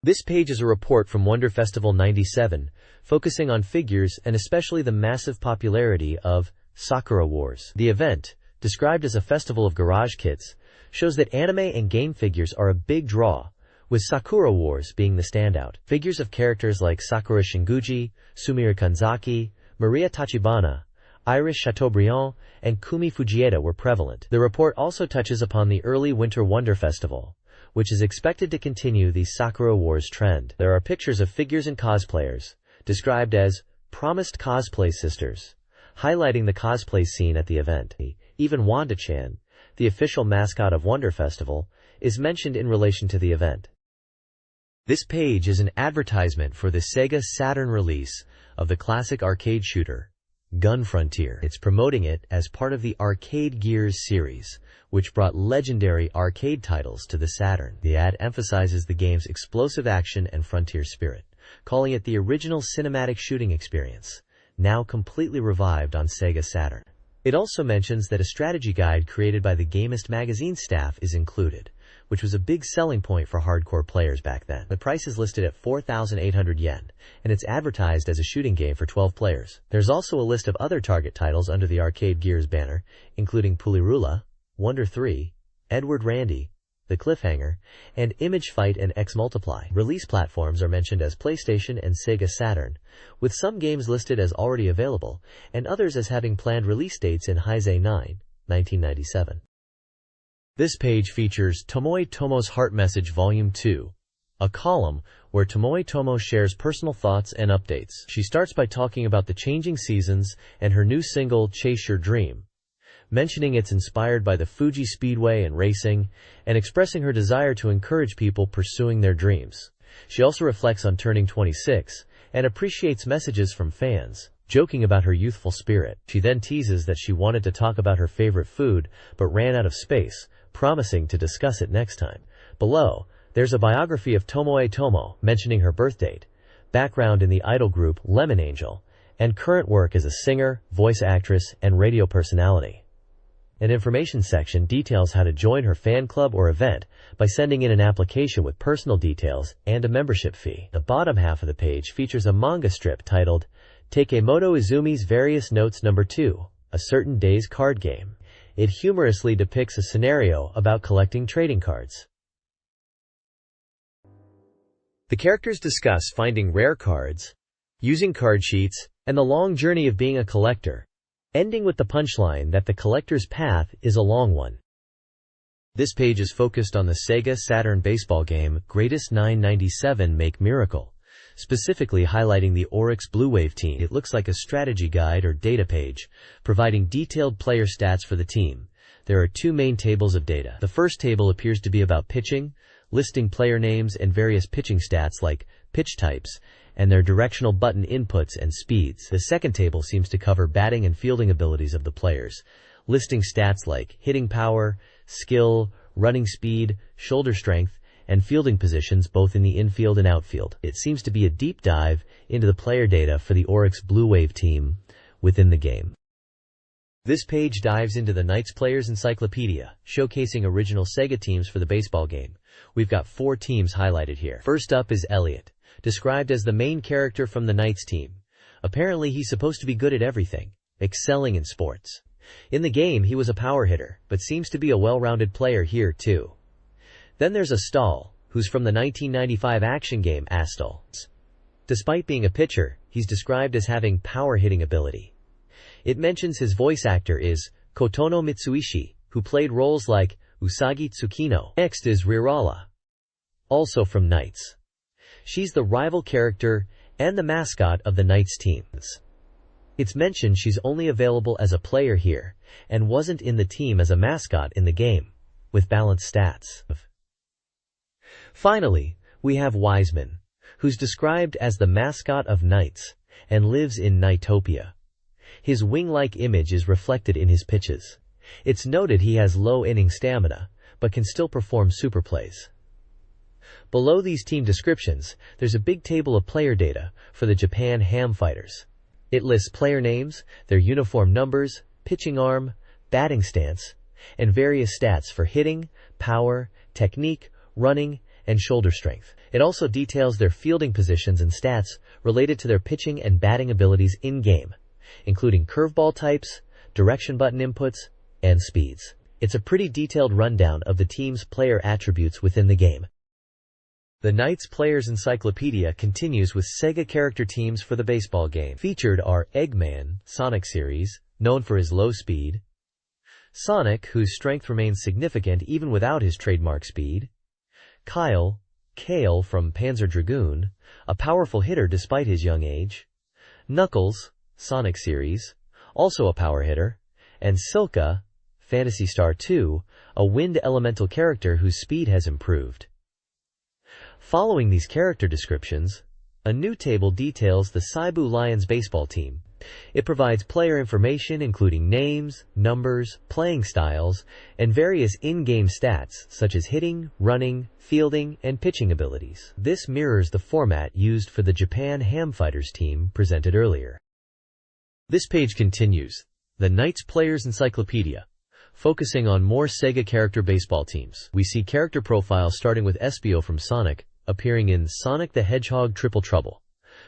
This page is a report from Wonder Festival 97, focusing on figures and especially the massive popularity of Sakura Wars. The event, described as a festival of garage kits, shows that anime and game figures are a big draw, with Sakura Wars being the standout. Figures of characters like Sakura Shinguji, Sumire Kanzaki, Maria Tachibana, Iris Chateaubriand, and Kumi Fujieda were prevalent. The report also touches upon the early Winter Wonder Festival, which is expected to continue the Sakura Wars trend. There are pictures of figures and cosplayers, described as promised cosplay sisters, highlighting the cosplay scene at the event. Even Wanda-chan, the official mascot of Wonder Festival, is mentioned in relation to the event. This page is an advertisement for the Sega Saturn release of the classic arcade shooter, Gun Frontier. It's promoting it as part of the Arcade Gears series, which brought legendary arcade titles to the Saturn. The ad emphasizes the game's explosive action and frontier spirit, calling it the original cinematic shooting experience, now completely revived on Sega Saturn. It also mentions that a strategy guide created by the Gamist magazine staff is included, which was a big selling point for hardcore players back then. The price is listed at 4,800 yen, and it's advertised as a shooting game for 12 players. There's also a list of other target titles under the Arcade Gears banner, including Pulirula, Wonder 3, Edward Randy, The Cliffhanger, and Image Fight and X Multiply. Release platforms are mentioned as PlayStation and SEGA Saturn, with some games listed as already available, and others as having planned release dates in Heisei 9, 1997. This page features Tomoe Tomo's Heart Message Volume 2, a column where Tomoe Tomo shares personal thoughts and updates. She starts by talking about the changing seasons and her new single, Chase Your Dream, mentioning it's inspired by the Fuji Speedway and racing, and expressing her desire to encourage people pursuing their dreams. She also reflects on turning 26, and appreciates messages from fans, joking about her youthful spirit. She then teases that she wanted to talk about her favorite food, but ran out of space, promising to discuss it next time. Below, there's a biography of Tomoe Tomo, mentioning her birthdate, background in the idol group Lemon Angel, and current work as a singer, voice actress, and radio personality. An information section details how to join her fan club or event by sending in an application with personal details and a membership fee. The bottom half of the page features a manga strip titled Takemoto Izumi's Various Notes No. 2, a certain day's card game. It humorously depicts a scenario about collecting trading cards. The characters discuss finding rare cards, using card sheets, and the long journey of being a collector, ending with the punchline that the collector's path is a long one. This page is focused on the SEGA Saturn baseball game Greatest 997 Make Miracle, specifically highlighting the Oryx Blue Wave team. It looks like a strategy guide or data page, providing detailed player stats for the team. There are two main tables of data. The first table appears to be about pitching, listing player names and various pitching stats like pitch types, and their directional button inputs and speeds. The second table seems to cover batting and fielding abilities of the players, listing stats like hitting power, skill, running speed, shoulder strength, and fielding positions both in the infield and outfield. It seems to be a deep dive into the player data for the Oryx Blue Wave team within the game. This page dives into the Knights Players Encyclopedia, showcasing original SEGA teams for the baseball game. We've got 4 teams highlighted here. First up is Elliot, described as the main character from the Knights team. Apparently he's supposed to be good at everything, excelling in sports. In the game he was a power hitter, but seems to be a well-rounded player here too. Then there's Astal, who's from the 1995 action game Astal. Despite being a pitcher, he's described as having power-hitting ability. It mentions his voice actor is Kotono Mitsuishi, who played roles like Usagi Tsukino. Next is Rirala, also from Knights. She's the rival character and the mascot of the Knights teams. It's mentioned she's only available as a player here, and wasn't in the team as a mascot in the game, with balanced stats. Finally, we have Wiseman, who's described as the mascot of Knights, and lives in Knightopia. His wing-like image is reflected in his pitches. It's noted he has low inning stamina, but can still perform super plays. Below these team descriptions, there's a big table of player data for the Japan Ham Fighters. It lists player names, their uniform numbers, pitching arm, batting stance, and various stats for hitting, power, technique, running, and shoulder strength. It also details their fielding positions and stats related to their pitching and batting abilities in-game, including curveball types, direction button inputs, and speeds. It's a pretty detailed rundown of the team's player attributes within the game. The Knights Players Encyclopedia continues with SEGA character teams for the baseball game. Featured are Eggman, Sonic series, known for his low speed; Sonic, whose strength remains significant even without his trademark speed; Kyle from Panzer Dragoon, a powerful hitter despite his young age; Knuckles, Sonic series, also a power hitter; and Silka, Phantasy Star 2, a wind elemental character whose speed has improved. Following these character descriptions, a new table details the Seibu Lions baseball team. It provides player information including names, numbers, playing styles, and various in-game stats such as hitting, running, fielding, and pitching abilities. This mirrors the format used for the Japan Ham Fighters team presented earlier. This page continues, the Knights Players Encyclopedia, focusing on more SEGA character baseball teams. We see character profiles starting with Espio from Sonic, appearing in Sonic the Hedgehog Triple Trouble,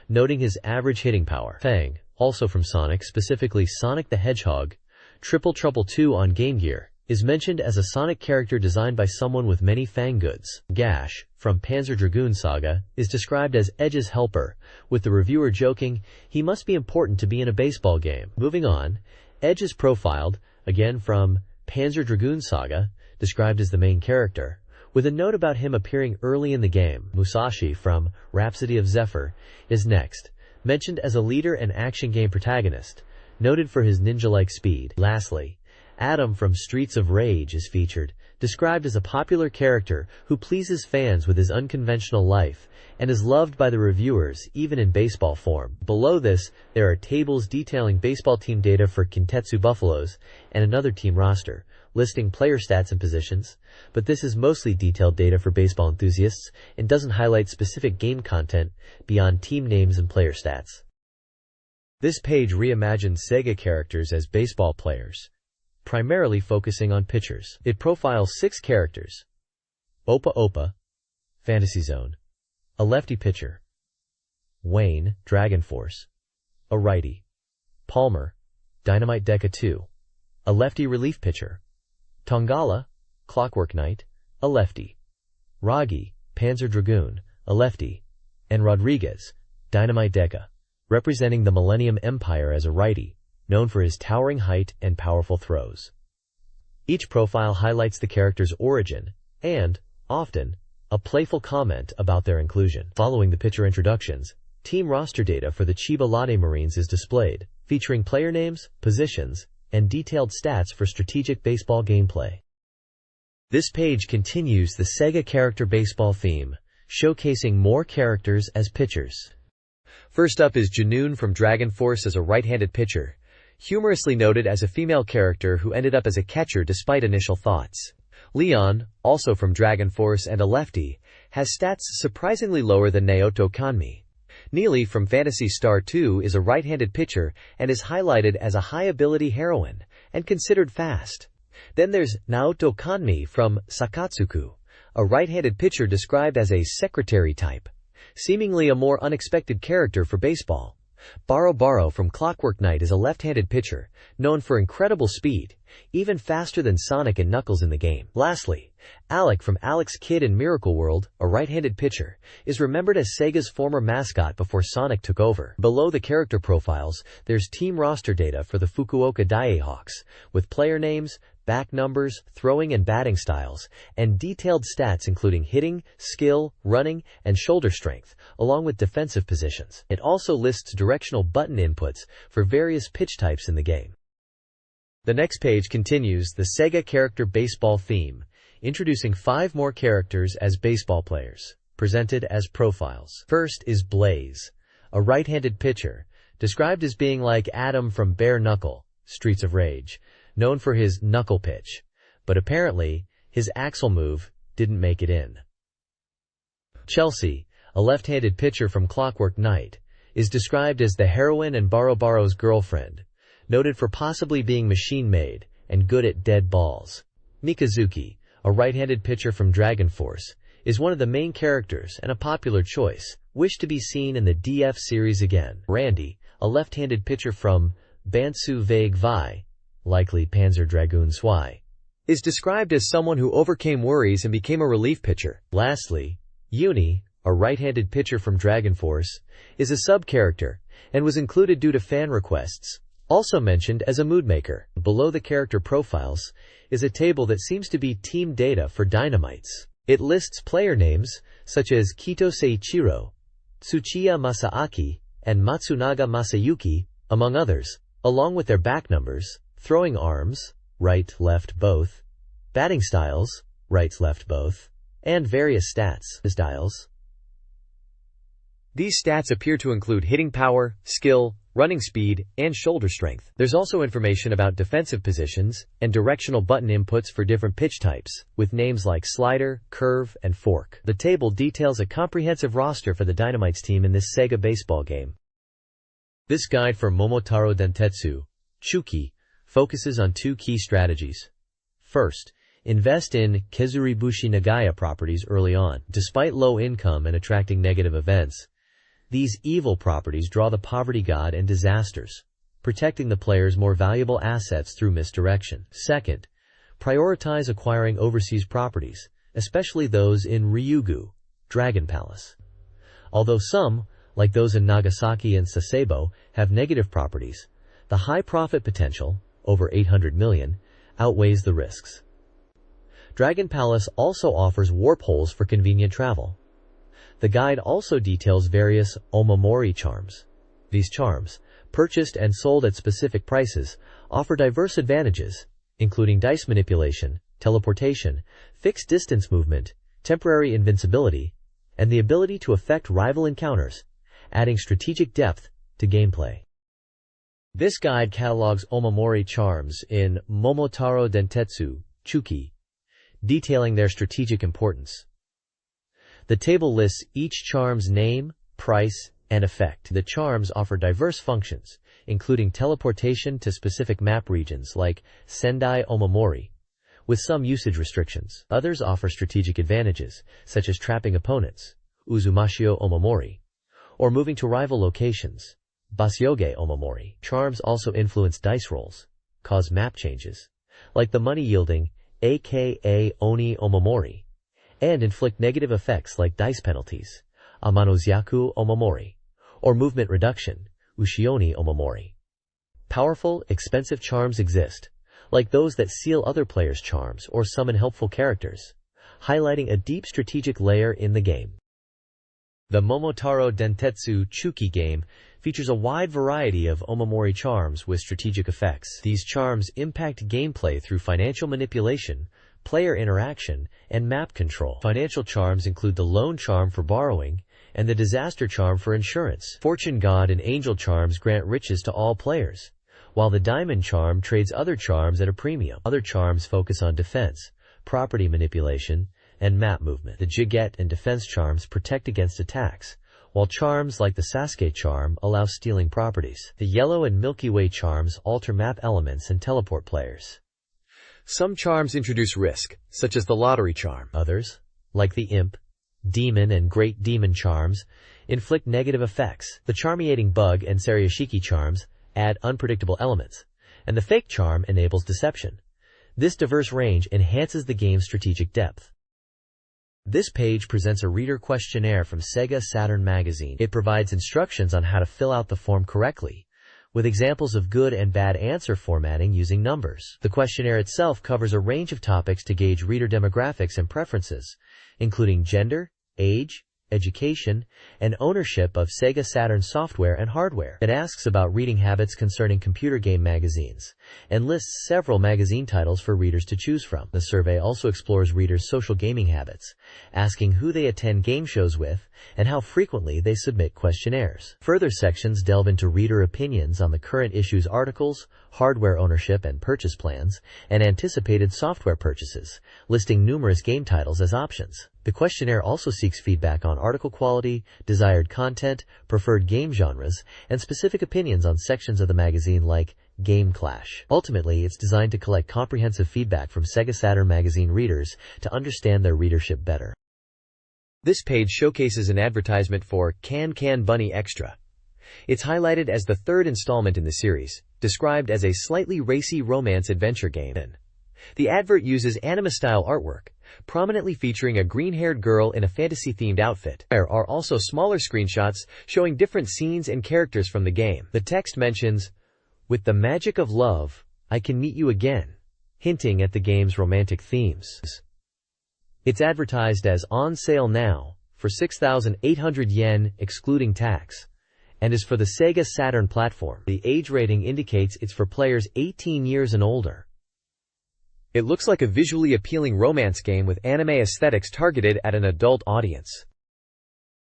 noting his average hitting power. Fang, also from Sonic, specifically Sonic the Hedgehog, Triple Trouble 2 on Game Gear, is mentioned as a Sonic character designed by someone with many fang goods. Gash, from Panzer Dragoon Saga, is described as Edge's helper, with the reviewer joking, he must be important to be in a baseball game. Moving on, Edge is profiled, again from Panzer Dragoon Saga, described as the main character, with a note about him appearing early in the game. Musashi from Rhapsody of Zephyr is next, mentioned as a leader and action game protagonist, noted for his ninja-like speed. Lastly, Adam from Streets of Rage is featured, described as a popular character who pleases fans with his unconventional life and is loved by the reviewers even in baseball form. Below this, there are tables detailing baseball team data for Kintetsu Buffaloes and another team roster, listing player stats and positions, but this is mostly detailed data for baseball enthusiasts and doesn't highlight specific game content beyond team names and player stats. This page reimagines Sega characters as baseball players, primarily focusing on pitchers. It profiles 6 characters: Opa Opa, Fantasy Zone, a lefty pitcher; Wayne, Dragon Force, a righty; Palmer, Dynamite Deca 2, a lefty relief pitcher; Tongala, Clockwork Knight, a lefty; Ragi, Panzer Dragoon, a lefty; and Rodriguez, Dynamite Deca, representing the Millennium Empire as a righty, known for his towering height and powerful throws. Each profile highlights the character's origin and, often, a playful comment about their inclusion. Following the pitcher introductions, team roster data for the Chiba Lotte Marines is displayed, featuring player names, positions, and detailed stats for strategic baseball gameplay. This page continues the Sega character baseball theme, showcasing more characters as pitchers. First up is Janoon from Dragon Force as a right-handed pitcher, humorously noted as a female character who ended up as a catcher despite initial thoughts. Leon, also from Dragon Force and a lefty, has stats surprisingly lower than Naoto Kanmi. Neely from Phantasy Star 2 is a right-handed pitcher and is highlighted as a high-ability heroine and considered fast. Then there's Naoto Kanmi from Sakatsuku, a right-handed pitcher described as a secretary type, seemingly a more unexpected character for baseball. Baro Baro from Clockwork Knight is a left-handed pitcher, known for incredible speed, even faster than Sonic and Knuckles in the game. Lastly, Alec from Alex Kidd in Miracle World, a right-handed pitcher, is remembered as Sega's former mascot before Sonic took over. Below the character profiles, there's team roster data for the Fukuoka Daihawks, with player names, back numbers, throwing and batting styles, and detailed stats including hitting, skill, running, and shoulder strength, along with defensive positions. It also lists directional button inputs for various pitch types in the game. The next page continues the Sega character baseball theme, introducing 5 more characters as baseball players, presented as profiles. First is Blaze, a right-handed pitcher, described as being like Adam from Bare Knuckle, Streets of Rage, known for his knuckle pitch, but apparently, his axle move didn't make it in. Chelsea, a left-handed pitcher from Clockwork Knight, is described as the heroine and Baro Baro's girlfriend, noted for possibly being machine-made and good at dead balls. Mikazuki, a right-handed pitcher from Dragon Force, is one of the main characters and a popular choice, wished to be seen in the DF series again. Randy, a left-handed pitcher from Bansu Vague Vi, likely Panzer Dragoon Zwei, is described as someone who overcame worries and became a relief pitcher. Lastly, Uni, a right-handed pitcher from Dragon Force, is a sub-character and was included due to fan requests, also mentioned as a moodmaker. Below the character profiles is a table that seems to be team data for Dynamites. It lists player names such as Kito Seiichiro, Tsuchiya Masaaki, and Matsunaga Masayuki, among others, along with their back numbers, throwing arms, right, left, both, batting styles, right, left, both, and various stats styles. These stats appear to include hitting power, skill, running speed, and shoulder strength. There's also information about defensive positions and directional button inputs for different pitch types, with names like slider, curve, and fork. The table details a comprehensive roster for the Dynamites team in this Sega baseball game. This guide for Momotaro Dentetsu, Chuki, focuses on 2 key strategies. First, invest in Kezuribushi Nagaya properties early on. Despite low income and attracting negative events, these evil properties draw the poverty god and disasters, protecting the player's more valuable assets through misdirection. Second, prioritize acquiring overseas properties, especially those in Ryugu, Dragon Palace. Although some, like those in Nagasaki and Sasebo, have negative properties, the high profit potential, over 800 million, outweighs the risks. Dragon Palace also offers warp holes for convenient travel. The guide also details various omamori charms. These charms, purchased and sold at specific prices, offer diverse advantages, including dice manipulation, teleportation, fixed distance movement, temporary invincibility, and the ability to affect rival encounters, adding strategic depth to gameplay. This guide catalogs omamori charms in Momotaro Dentetsu, Chuki, detailing their strategic importance. The table lists each charm's name, price, and effect. The charms offer diverse functions, including teleportation to specific map regions like Sendai Omamori, with some usage restrictions. Others offer strategic advantages, such as trapping opponents, Uzumashio Omamori, or moving to rival locations, Basyoge Omamori. Charms also influence dice rolls, cause map changes, like the money-yielding aka Oni Omamori, and inflict negative effects like dice penalties, Amanozyaku Omamori, or movement reduction, Ushioni Omamori. Powerful, expensive charms exist, like those that seal other players' charms or summon helpful characters, highlighting a deep strategic layer in the game. The Momotaro Dentetsu Chuki game features a wide variety of omamori charms with strategic effects. These charms impact gameplay through financial manipulation, player interaction, and map control. Financial charms include the loan charm for borrowing and the disaster charm for insurance. Fortune God and angel charms grant riches to all players, while the diamond charm trades other charms at a premium. Other charms focus on defense, property manipulation, and map movement. The Jiget and defense charms protect against attacks, while charms like the Sasuke charm allow stealing properties. The Yellow and Milky Way charms alter map elements and teleport players. Some charms introduce risk, such as the lottery charm. Others, like the Imp, Demon, and Great Demon charms, inflict negative effects. The Charmiating Bug and Sarioshiki charms add unpredictable elements, and the Fake charm enables deception. This diverse range enhances the game's strategic depth. This page presents a reader questionnaire from SEGA Saturn Magazine. It provides instructions on how to fill out the form correctly, with examples of good and bad answer formatting using numbers. The questionnaire itself covers a range of topics to gauge reader demographics and preferences, including gender, age, education, and ownership of SEGA Saturn software and hardware. It asks about reading habits concerning computer game magazines, and lists several magazine titles for readers to choose from. The survey also explores readers' social gaming habits, asking who they attend game shows with, and how frequently they submit questionnaires. Further sections delve into reader opinions on the current issue's articles, hardware ownership and purchase plans, and anticipated software purchases, listing numerous game titles as options. The questionnaire also seeks feedback on article quality, desired content, preferred game genres, and specific opinions on sections of the magazine like Game Clash. Ultimately, it's designed to collect comprehensive feedback from SEGA Saturn magazine readers to understand their readership better. This page showcases an advertisement for Can Can Bunny Extra. It's highlighted as the third installment in the series, described as a slightly racy romance adventure game. The advert uses anime-style artwork, prominently featuring a green-haired girl in a fantasy-themed outfit. There are also smaller screenshots showing different scenes and characters from the game. The text mentions, "With the magic of love, I can meet you again," hinting at the game's romantic themes. It's advertised as on sale now for 6,800 yen excluding tax, and is for the SEGA Saturn platform. The age rating indicates it's for players 18 years and older. It looks like a visually appealing romance game with anime aesthetics targeted at an adult audience.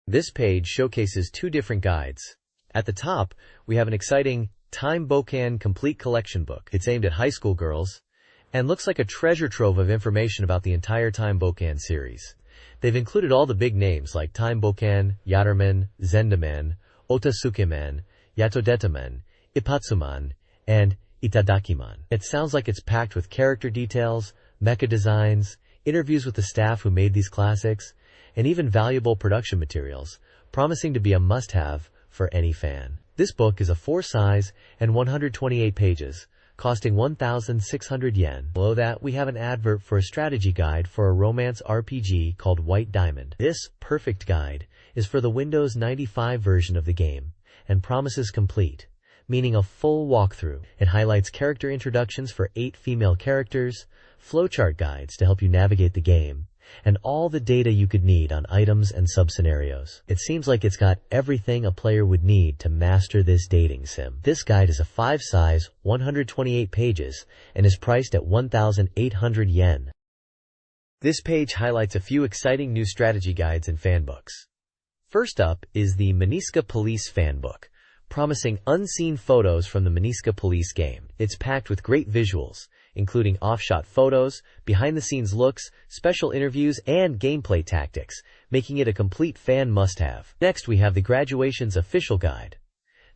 This page showcases two different guides. At the top, we have an exciting Time Bokan Complete Collection book. It's aimed at high school girls, and looks like a treasure trove of information about the entire Time Bokan series. They've included all the big names like Time Bokan, Yatterman, Zendaman, Otasukeman, Yatodetaman, Ipatsuman, and Itadakiman. It sounds like it's packed with character details, mecha designs, interviews with the staff who made these classics, and even valuable production materials, promising to be a must-have for any fan. This book is a 4 size and 128 pages, costing 1,600 yen. Below that, we have an advert for a strategy guide for a romance RPG called White Diamond. This perfect guide is for the Windows 95 version of the game and promises complete, meaning a full walkthrough. It highlights character introductions for 8 female characters, flowchart guides to help you navigate the game, and all the data you could need on items and sub-scenarios. It seems like it's got everything a player would need to master this dating sim. This guide is a 5-size, 128 pages, and is priced at 1,800 yen. This page highlights a few exciting new strategy guides and fanbooks. First up is the Miniska Police Fanbook, promising unseen photos from the Miniska Police game. It's packed with great visuals, including off-shot photos, behind-the-scenes looks, special interviews, and gameplay tactics, making it a complete fan must-have. Next, we have the Graduation's Official Guide.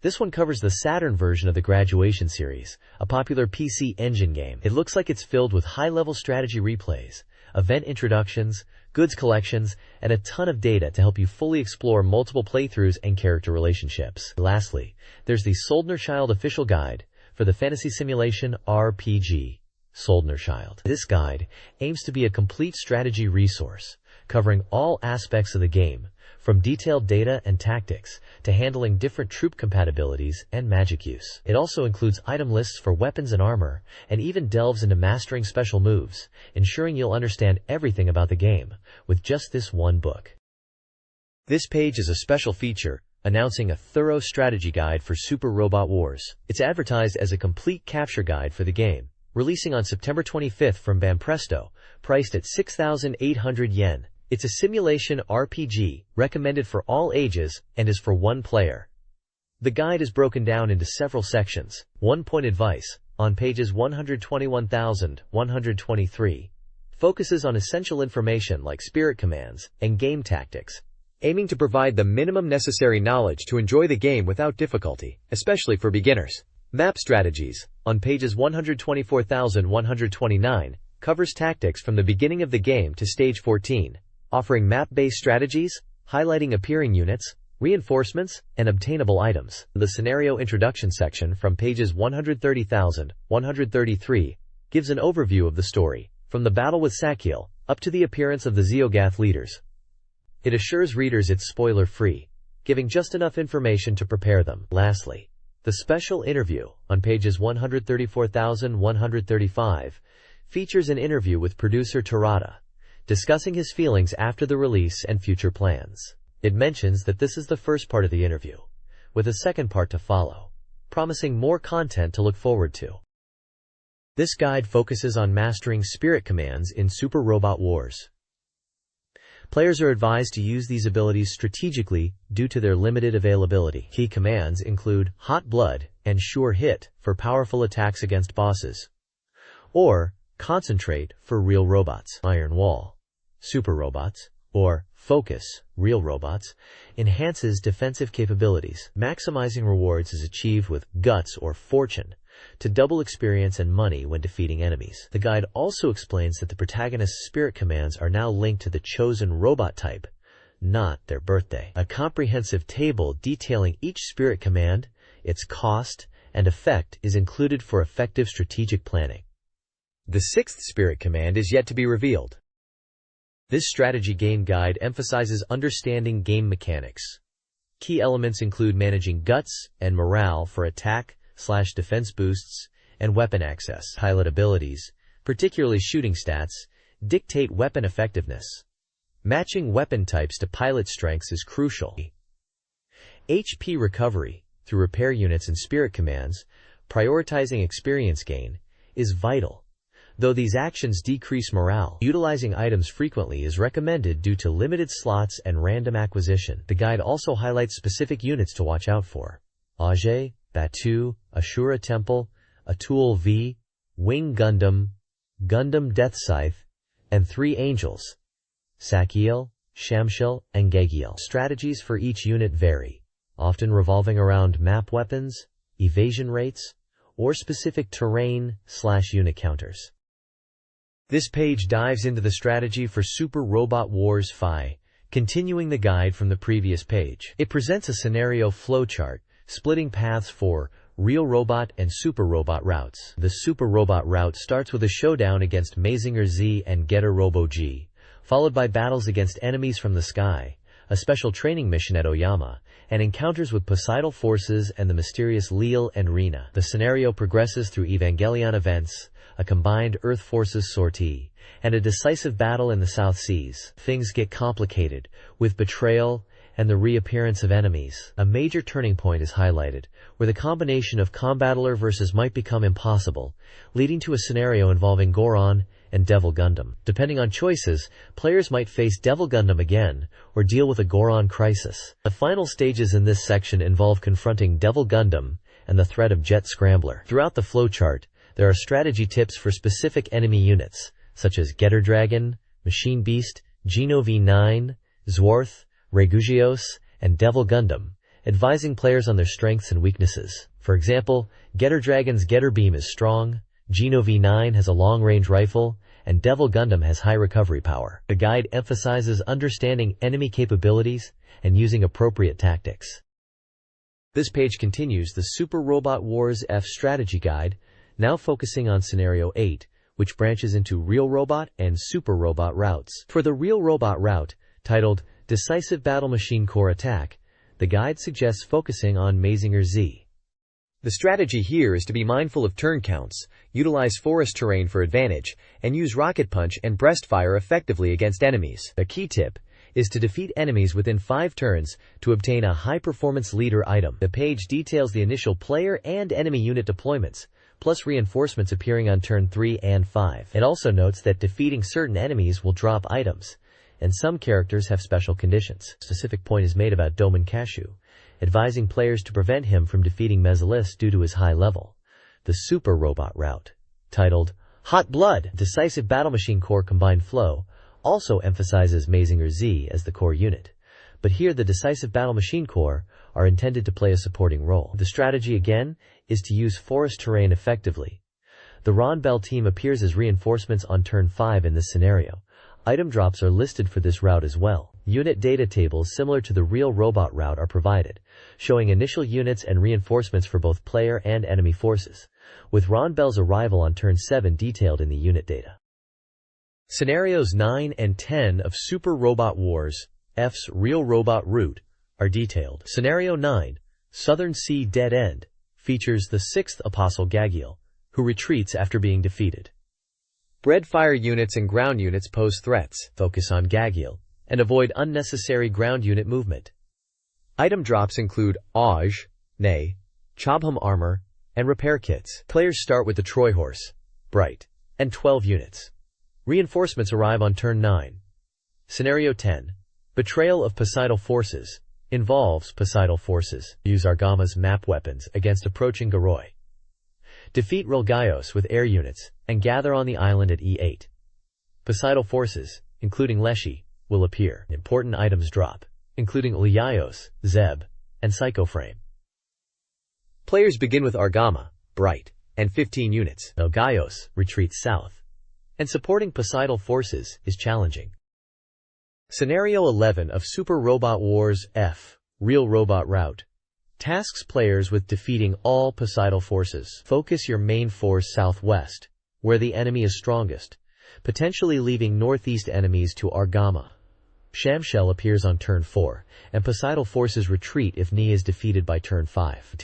This one covers the Saturn version of the Graduation series, a popular PC Engine game. It looks like it's filled with high-level strategy replays, event introductions, goods collections, and a ton of data to help you fully explore multiple playthroughs and character relationships. Lastly, there's the Soldnerchild Official Guide for the fantasy simulation RPG Soldnerchild. This guide aims to be a complete strategy resource, covering all aspects of the game, from detailed data and tactics to handling different troop compatibilities and magic use. It also includes item lists for weapons and armor, and even delves into mastering special moves, ensuring you'll understand everything about the game with just this one book. This page is a special feature announcing a thorough strategy guide for Super Robot Wars. It's advertised as a complete capture guide for the game, releasing on September 25th from Banpresto, priced at 6,800 yen. It's a simulation RPG, recommended for all ages, and is for one player. The guide is broken down into several sections. 1-point advice, on pages 121,123, focuses on essential information like spirit commands and game tactics, aiming to provide the minimum necessary knowledge to enjoy the game without difficulty, especially for beginners. Map strategies, on pages 124,129, covers tactics from the beginning of the game to stage 14, offering map-based strategies, highlighting appearing units, reinforcements, and obtainable items. The scenario introduction section from pages 130,133 gives an overview of the story, from the battle with Sakiel up to the appearance of the Zeogath leaders. It assures readers it's spoiler-free, giving just enough information to prepare them. Lastly, the special interview, on pages 134,135, features an interview with producer Terada, discussing his feelings after the release and future plans. It mentions that this is the first part of the interview, with a second part to follow, promising more content to look forward to. This guide focuses on mastering spirit commands in Super Robot Wars. Players are advised to use these abilities strategically due to their limited availability. Key commands include Hot Blood and Sure Hit for powerful attacks against bosses, or Concentrate for real robots. Iron Wall, super robots, or Focus, real robots, enhances defensive capabilities. Maximizing rewards is achieved with Guts or Fortune to double experience and money when defeating enemies. The guide also explains that the protagonist's spirit commands are now linked to the chosen robot type, not their birthday. A comprehensive table detailing each spirit command, its cost, and effect is included for effective strategic planning. The 6th spirit command is yet to be revealed. This strategy game guide emphasizes understanding game mechanics. Key elements include managing guts and morale for attack/defense boosts and weapon access. Pilot abilities, particularly shooting stats, dictate weapon effectiveness. Matching weapon types to pilot strengths is crucial. HP recovery, through repair units and spirit commands, prioritizing experience gain, is vital. Though these actions decrease morale, utilizing items frequently is recommended due to limited slots and random acquisition. The guide also highlights specific units to watch out for: Age, Batu, Ashura Temple, Atul V, Wing Gundam, Gundam Death Scythe, and 3 Angels, Sakiel, Shamshil, and Gegiel. Strategies for each unit vary, often revolving around map weapons, evasion rates, or specific terrain/unit counters. This page dives into the strategy for Super Robot Wars Phi, continuing the guide from the previous page. It presents a scenario flowchart, splitting paths for Real Robot and Super Robot routes. The Super Robot route starts with a showdown against Mazinger Z and Getter Robo G, followed by battles against enemies from the sky, a special training mission at Oyama, and encounters with Poseidal forces and the mysterious Leal and Rena. The scenario progresses through Evangelion events, a combined Earth forces sortie, and a decisive battle in the South Seas. Things get complicated, with betrayal and the reappearance of enemies. A major turning point is highlighted, where the combination of Combattler versus might become impossible, leading to a scenario involving Goron and Devil Gundam. Depending on choices, players might face Devil Gundam again, or deal with a Goron crisis. The final stages in this section involve confronting Devil Gundam and the threat of Jet Scrambler. Throughout the flowchart, there are strategy tips for specific enemy units, such as Getter Dragon, Machine Beast, Geno V9, Zworth, Regugios, and Devil Gundam, advising players on their strengths and weaknesses. For example, Getter Dragon's Getter Beam is strong, Geno V9 has a long-range rifle, and Devil Gundam has high recovery power. The guide emphasizes understanding enemy capabilities and using appropriate tactics. This page continues the Super Robot Wars F strategy guide, now focusing on Scenario 8, which branches into Real Robot and Super Robot routes. For the Real Robot route, titled Decisive Battle Machine Core Attack, the guide suggests focusing on Mazinger Z. The strategy here is to be mindful of turn counts, utilize forest terrain for advantage, and use rocket punch and breast fire effectively against enemies. A key tip is to defeat enemies within 5 turns to obtain a high-performance leader item. The page details the initial player and enemy unit deployments, plus reinforcements appearing on turn 3 and 5. It also notes that defeating certain enemies will drop items, and some characters have special conditions. A specific point is made about Doman Kashu, advising players to prevent him from defeating Mezalis due to his high level. The Super Robot route, titled Hot Blood, Decisive Battle Machine Core Combined Flow, also emphasizes Mazinger Z as the core unit, but here the Decisive Battle Machine Core are intended to play a supporting role. The strategy again is to use forest terrain effectively. The Ron Bell team appears as reinforcements on turn 5 in this scenario. Item drops are listed for this route as well. Unit data tables similar to the Real Robot route are provided, showing initial units and reinforcements for both player and enemy forces, with Ron Bell's arrival on turn 7 detailed in the unit data. Scenarios 9 and 10 of Super Robot Wars F's Real Robot route are detailed. Scenario 9, Southern Sea Dead End, features the 6th Apostle Gagiel, who retreats after being defeated. Breadfire units and ground units pose threats. Focus on Gagiel and avoid unnecessary ground unit movement. Item drops include Auge, Nay, Chobham armor, and repair kits. Players start with the Troy Horse, Bright, and 12 units. Reinforcements arrive on turn 9. Scenario 10, Betrayal of Poseidal Forces, involves Poseidal forces. Use Argama's map weapons against approaching Garoi. Defeat Relgaios with air units, and gather on the island at E8. Poseidal forces, including Leshy, will appear. Important items drop, including Uliaios, Zeb, and Psychoframe. Players begin with Argama, Bright, and 15 units. Relgaios retreats south, and supporting Poseidal forces is challenging. Scenario 11 of Super Robot Wars F, Real Robot route, tasks players with defeating all Poseidal forces. Focus your main force southwest, where the enemy is strongest, potentially leaving northeast enemies to Argama. Shamshell appears on turn 4, and Poseidal forces retreat if Ni is defeated by turn 5.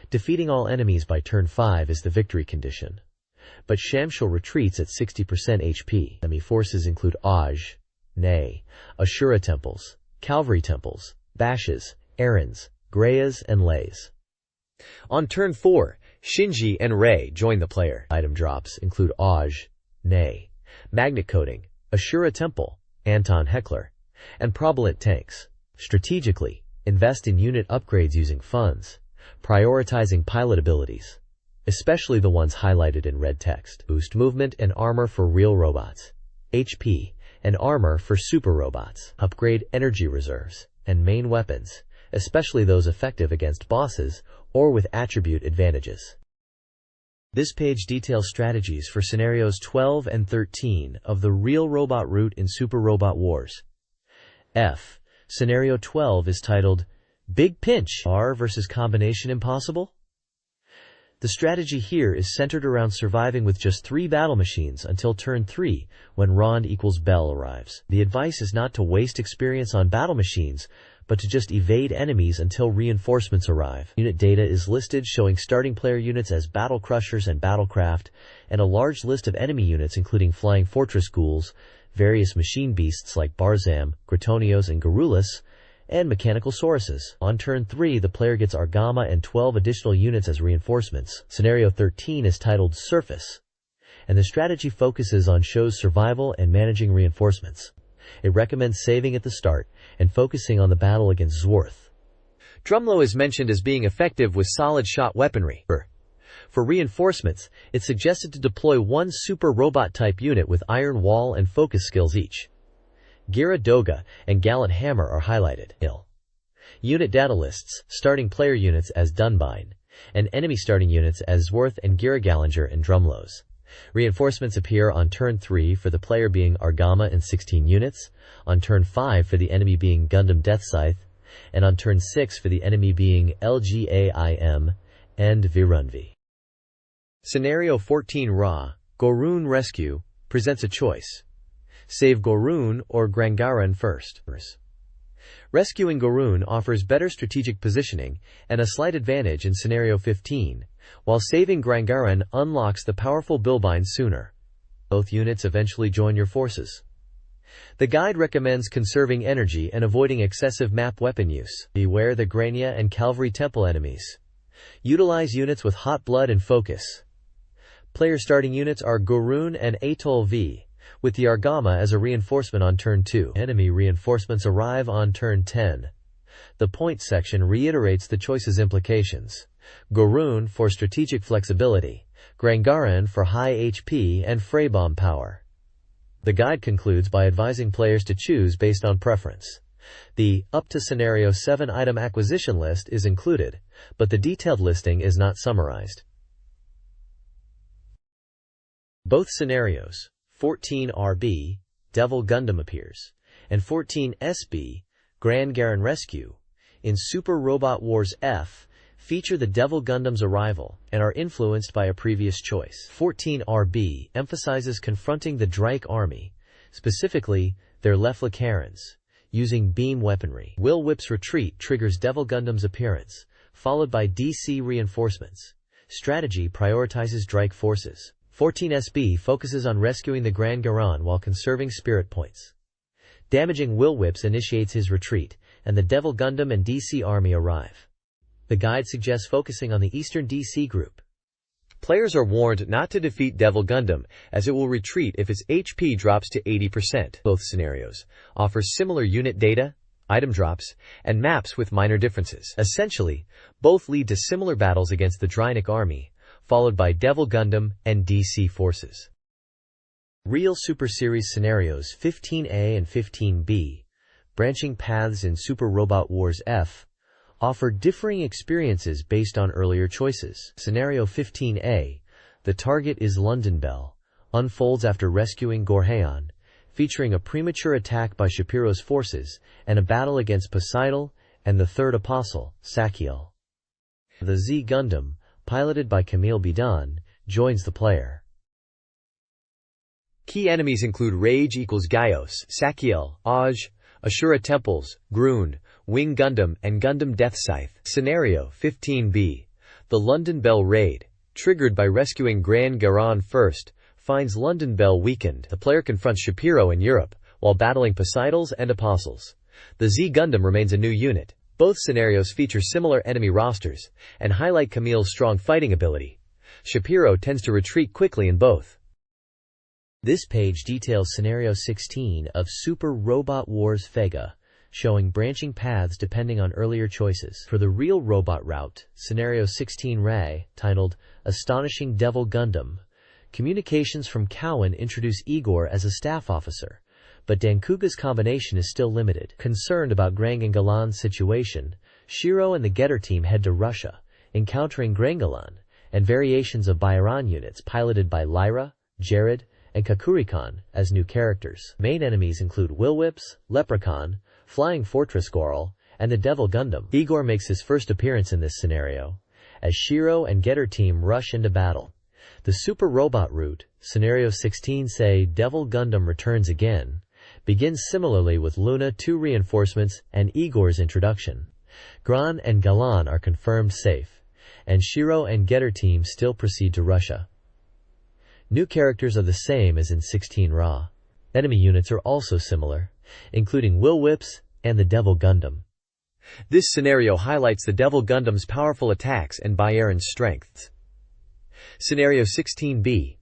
Defeating all enemies by turn 5 is the victory condition, but Shamshell retreats at 60% HP. Enemy forces include Auge, Nay, Ashura temples, Calvary temples, Bashes, Erins, Greyas, and Lays. On turn 4, Shinji and Rei join the player. Item drops include Auge, Nay, Magnet Coating, Ashura Temple, Anton Heckler, and Probalent tanks. Strategically, invest in unit upgrades using funds, prioritizing pilot abilities, especially the ones highlighted in red text. Boost movement and armor for real robots, HP, and armor for super robots. Upgrade energy reserves and main weapons, especially those effective against bosses or with attribute advantages. This page details strategies for scenarios 12 and 13 of the Real Robot route in Super Robot Wars F. Scenario 12 is titled Big Pinch R versus Combination Impossible. The strategy here is centered around surviving with just 3 battle machines until turn 3, when Rond equals Bell arrives. The advice is not to waste experience on battle machines, but to just evade enemies until reinforcements arrive. Unit data is listed showing starting player units as Battle Crushers and Battlecraft, and a large list of enemy units including Flying Fortress Ghouls, various machine beasts like Barzam, Gratonios, and Garrulus, and mechanical sauruses. On turn 3, the player gets Argama and 12 additional units as reinforcements. Scenario 13 is titled Surface, and the strategy focuses on show's survival and managing reinforcements. It recommends saving at the start and focusing on the battle against Zworth. Drumlow is mentioned as being effective with solid shot weaponry. For reinforcements, it's suggested to deploy 1 super robot-type unit with Iron Wall and Focus skills each. Gira Doga and Gallant Hammer are highlighted. Unit data lists starting player units as Dunbine, and enemy starting units as Zworth and Gira Gallinger and Drumlows. Reinforcements appear on turn 3 for the player being Argama and 16 units, on turn 5 for the enemy being Gundam Death Scythe, and on turn 6 for the enemy being LGAIM and Virunvi. Scenario 14 Ra, Goroon Rescue, presents a choice. Save Goroon or Grangaran first. Rescuing Goroon offers better strategic positioning and a slight advantage in Scenario 15, while saving Grangaran unlocks the powerful Bilbine sooner. Both units eventually join your forces. The guide recommends conserving energy and avoiding excessive map weapon use. Beware the Grania and Calvary Temple enemies. Utilize units with Hot Blood and Focus. Player starting units are Goroon and Atoll V, with the Argama as a reinforcement on turn 2. Enemy reinforcements arrive on turn 10. The point section reiterates the choice's implications. Goroon for strategic flexibility, Grangaran for high HP and Freybomb power. The guide concludes by advising players to choose based on preference. The up to Scenario 7 item acquisition list is included, but the detailed listing is not summarized. Both scenarios, 14 RB, Devil Gundam appears, and 14 SB, Grangaran Rescue, in Super Robot Wars F, feature the Devil Gundam's arrival and are influenced by a previous choice. 14 RB emphasizes confronting the Drake army, specifically their Leflakarans, using beam weaponry. Will Whip's retreat triggers Devil Gundam's appearance, followed by DC reinforcements. Strategy prioritizes Drake forces. 14 SB focuses on rescuing the Grangaran while conserving spirit points. Damaging Will Whips initiates his retreat, and the Devil Gundam and DC army arrive. The guide suggests focusing on the Eastern DC group. Players are warned not to defeat Devil Gundam, as it will retreat if its HP drops to 80%. Both scenarios offer similar unit data, item drops, and maps with minor differences. Essentially, both lead to similar battles against the Drynik army, followed by Devil Gundam and DC forces. Real Super Series scenarios 15A and 15B, branching paths in Super Robot Wars F, offer differing experiences based on earlier choices. Scenario 15A, the target is London Bell, unfolds after rescuing Gorheon, featuring a premature attack by Shapiro's forces and a battle against Poseidon and the Third Apostle, Sakiel. The Z Gundam, piloted by Camille Bidan, joins the player. Key enemies include Rage equals Gaios, Sakiel, Aj, Ashura Temples, Grun, Wing Gundam, and Gundam Death Scythe. Scenario 15B. The London Bell Raid, triggered by rescuing Grangaran first, finds London Bell weakened. The player confronts Shapiro in Europe, while battling Poseidons and Apostles. The Z Gundam remains a new unit. Both scenarios feature similar enemy rosters, and highlight Camille's strong fighting ability. Shapiro tends to retreat quickly in both. This page details Scenario 16 of Super Robot Wars Fega, showing branching paths depending on earlier choices. For the real robot route, Scenario 16 Ray, titled Astonishing Devil Gundam, communications from Cowan introduce Igor as a staff officer, but Dankuga's combination is still limited. Concerned about Grangalan's situation, Shiro and the Getter team head to Russia, encountering Grangalan and variations of Bayran units piloted by Lyra, Jared, and Kakurikan as new characters. Main enemies include Willwhips, Leprechaun, Flying Fortress Gorl, and the Devil Gundam. Igor makes his first appearance in this scenario, as Shiro and Getter team rush into battle. The Super Robot route, Scenario 16 say Devil Gundam returns again, begins similarly with Luna 2 reinforcements and Igor's introduction. Gran and Galan are confirmed safe, and Shiro and Getter team still proceed to Russia. New characters are the same as in 16 Ra. Enemy units are also similar, including Will Whips and the Devil Gundam. This scenario highlights the Devil Gundam's powerful attacks and Byaran's strengths. Scenario 16B.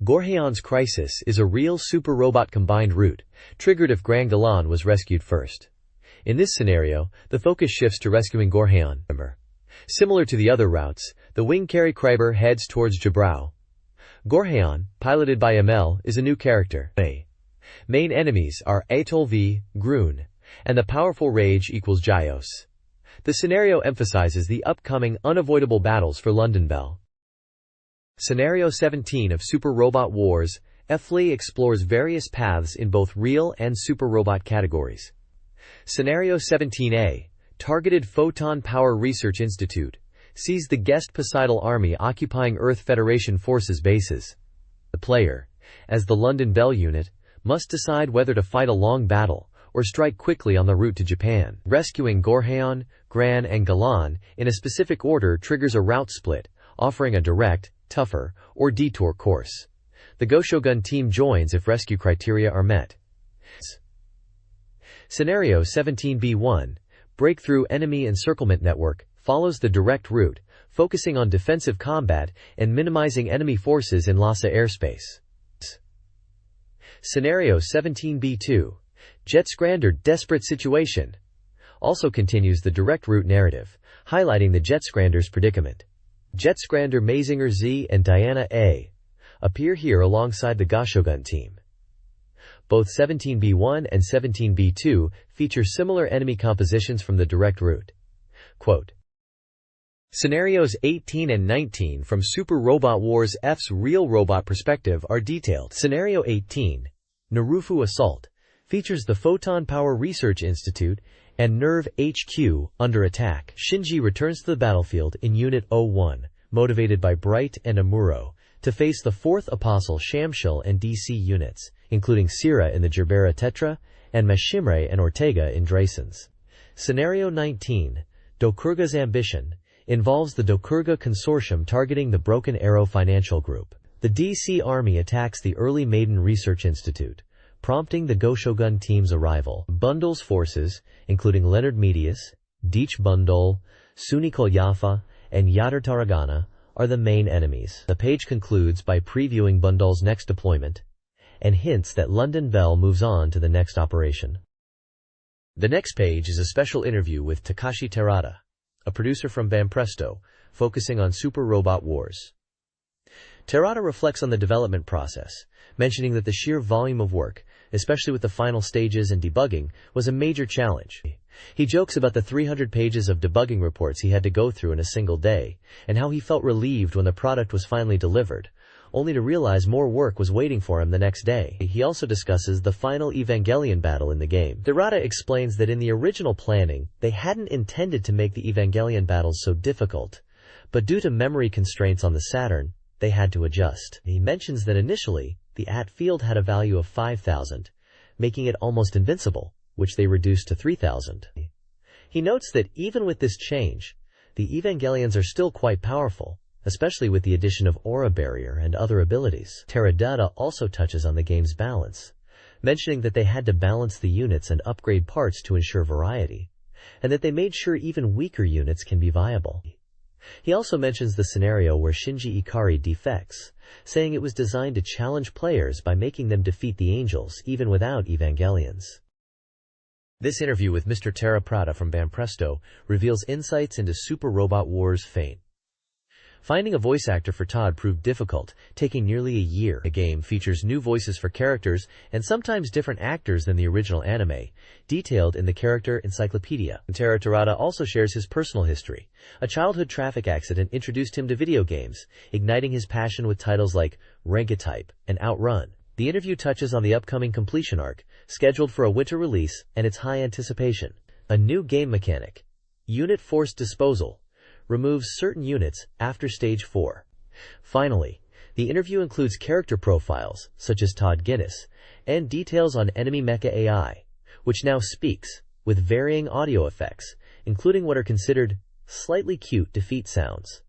Gorheon's Crisis is a real super robot combined route, triggered if Gran Galan was rescued first. In this scenario, the focus shifts to rescuing Gorheon. Similar to the other routes, the wing carry Kryber heads towards Jabrau. Gorheon, piloted by ML, is a new character. Main enemies are Atol V, Grun, and the powerful Rage equals Gios. The scenario emphasizes the upcoming unavoidable battles for London Bell. Scenario 17 of Super Robot Wars, Flee explores various paths in both real and super robot categories. Scenario 17A, Targeted Photon Power Research Institute, sees the guest Poseidal Army occupying Earth Federation forces bases. The player, as the London Bell unit, must decide whether to fight a long battle or strike quickly on the route to Japan. Rescuing Gorheon, Gran and Galan in a specific order triggers a route split, offering a direct, tougher, or detour course. The Goshogun team joins if rescue criteria are met. Scenario 17B1, Breakthrough Enemy Encirclement Network, follows the direct route, focusing on defensive combat and minimizing enemy forces in Lhasa airspace. Scenario 17B2, Jetscrander Desperate Situation, also continues the direct route narrative, highlighting the Jetscrander's predicament. Jetscrander Mazinger Z and Diana A appear here alongside the Goshogun team. Both 17B1 and 17B2 feature similar enemy compositions from the direct route. Quote, Scenarios 18 and 19 from Super Robot Wars F's real robot perspective are detailed. Scenario 18, Narufu Assault, features the Photon Power Research Institute and Nerve HQ under attack. Shinji returns to the battlefield in Unit 01, motivated by Bright and Amuro, to face the 4th Apostle Shamshul and DC units, including Sira in the Gerbera Tetra and Mashimre and Ortega in Draysons. Scenario 19, Dokurga's Ambition, involves the Dokurga Consortium targeting the Broken Arrow Financial Group. The DC Army attacks the Early Maiden Research Institute, prompting the Goshogun team's arrival. Bundle's forces, including Leonard Medius, Deech Bundle, Sunikol Yafa, and Yadar Taragana, are the main enemies. The page concludes by previewing Bundle's next deployment and hints that London Bell moves on to the next operation. The next page is a special interview with Takashi Terada, a producer from Banpresto, focusing on Super Robot Wars. Terada reflects on the development process, mentioning that the sheer volume of work, especially with the final stages and debugging, was a major challenge. He jokes about the 300 pages of debugging reports he had to go through in a single day, and how he felt relieved when the product was finally delivered, only to realize more work was waiting for him the next day. He also discusses the final Evangelion battle in the game. Terada explains that in the original planning, they hadn't intended to make the Evangelion battles so difficult, but due to memory constraints on the Saturn, they had to adjust. He mentions that initially, the AT field had a value of 5,000, making it almost invincible, which they reduced to 3,000. He notes that even with this change, the Evangelions are still quite powerful, especially with the addition of Aura Barrier and other abilities. Terada also touches on the game's balance, mentioning that they had to balance the units and upgrade parts to ensure variety, and that they made sure even weaker units can be viable. He also mentions the scenario where Shinji Ikari defects, saying it was designed to challenge players by making them defeat the Angels even without Evangelions. This interview with Mr. Terra Prada from Banpresto reveals insights into Super Robot Wars fate. Finding a voice actor for Todd proved difficult, taking nearly a year. The game features new voices for characters and sometimes different actors than the original anime, detailed in the Character Encyclopedia. Terada also shares his personal history. A childhood traffic accident introduced him to video games, igniting his passion with titles like Rank-A-Type and Outrun. The interview touches on the upcoming completion arc, scheduled for a winter release, and its high anticipation. A new game mechanic, Unit Force Disposal, removes certain units after Stage 4. Finally, the interview includes character profiles, such as Todd Guinness, and details on enemy mecha AI, which now speaks, with varying audio effects, including what are considered slightly cute defeat sounds.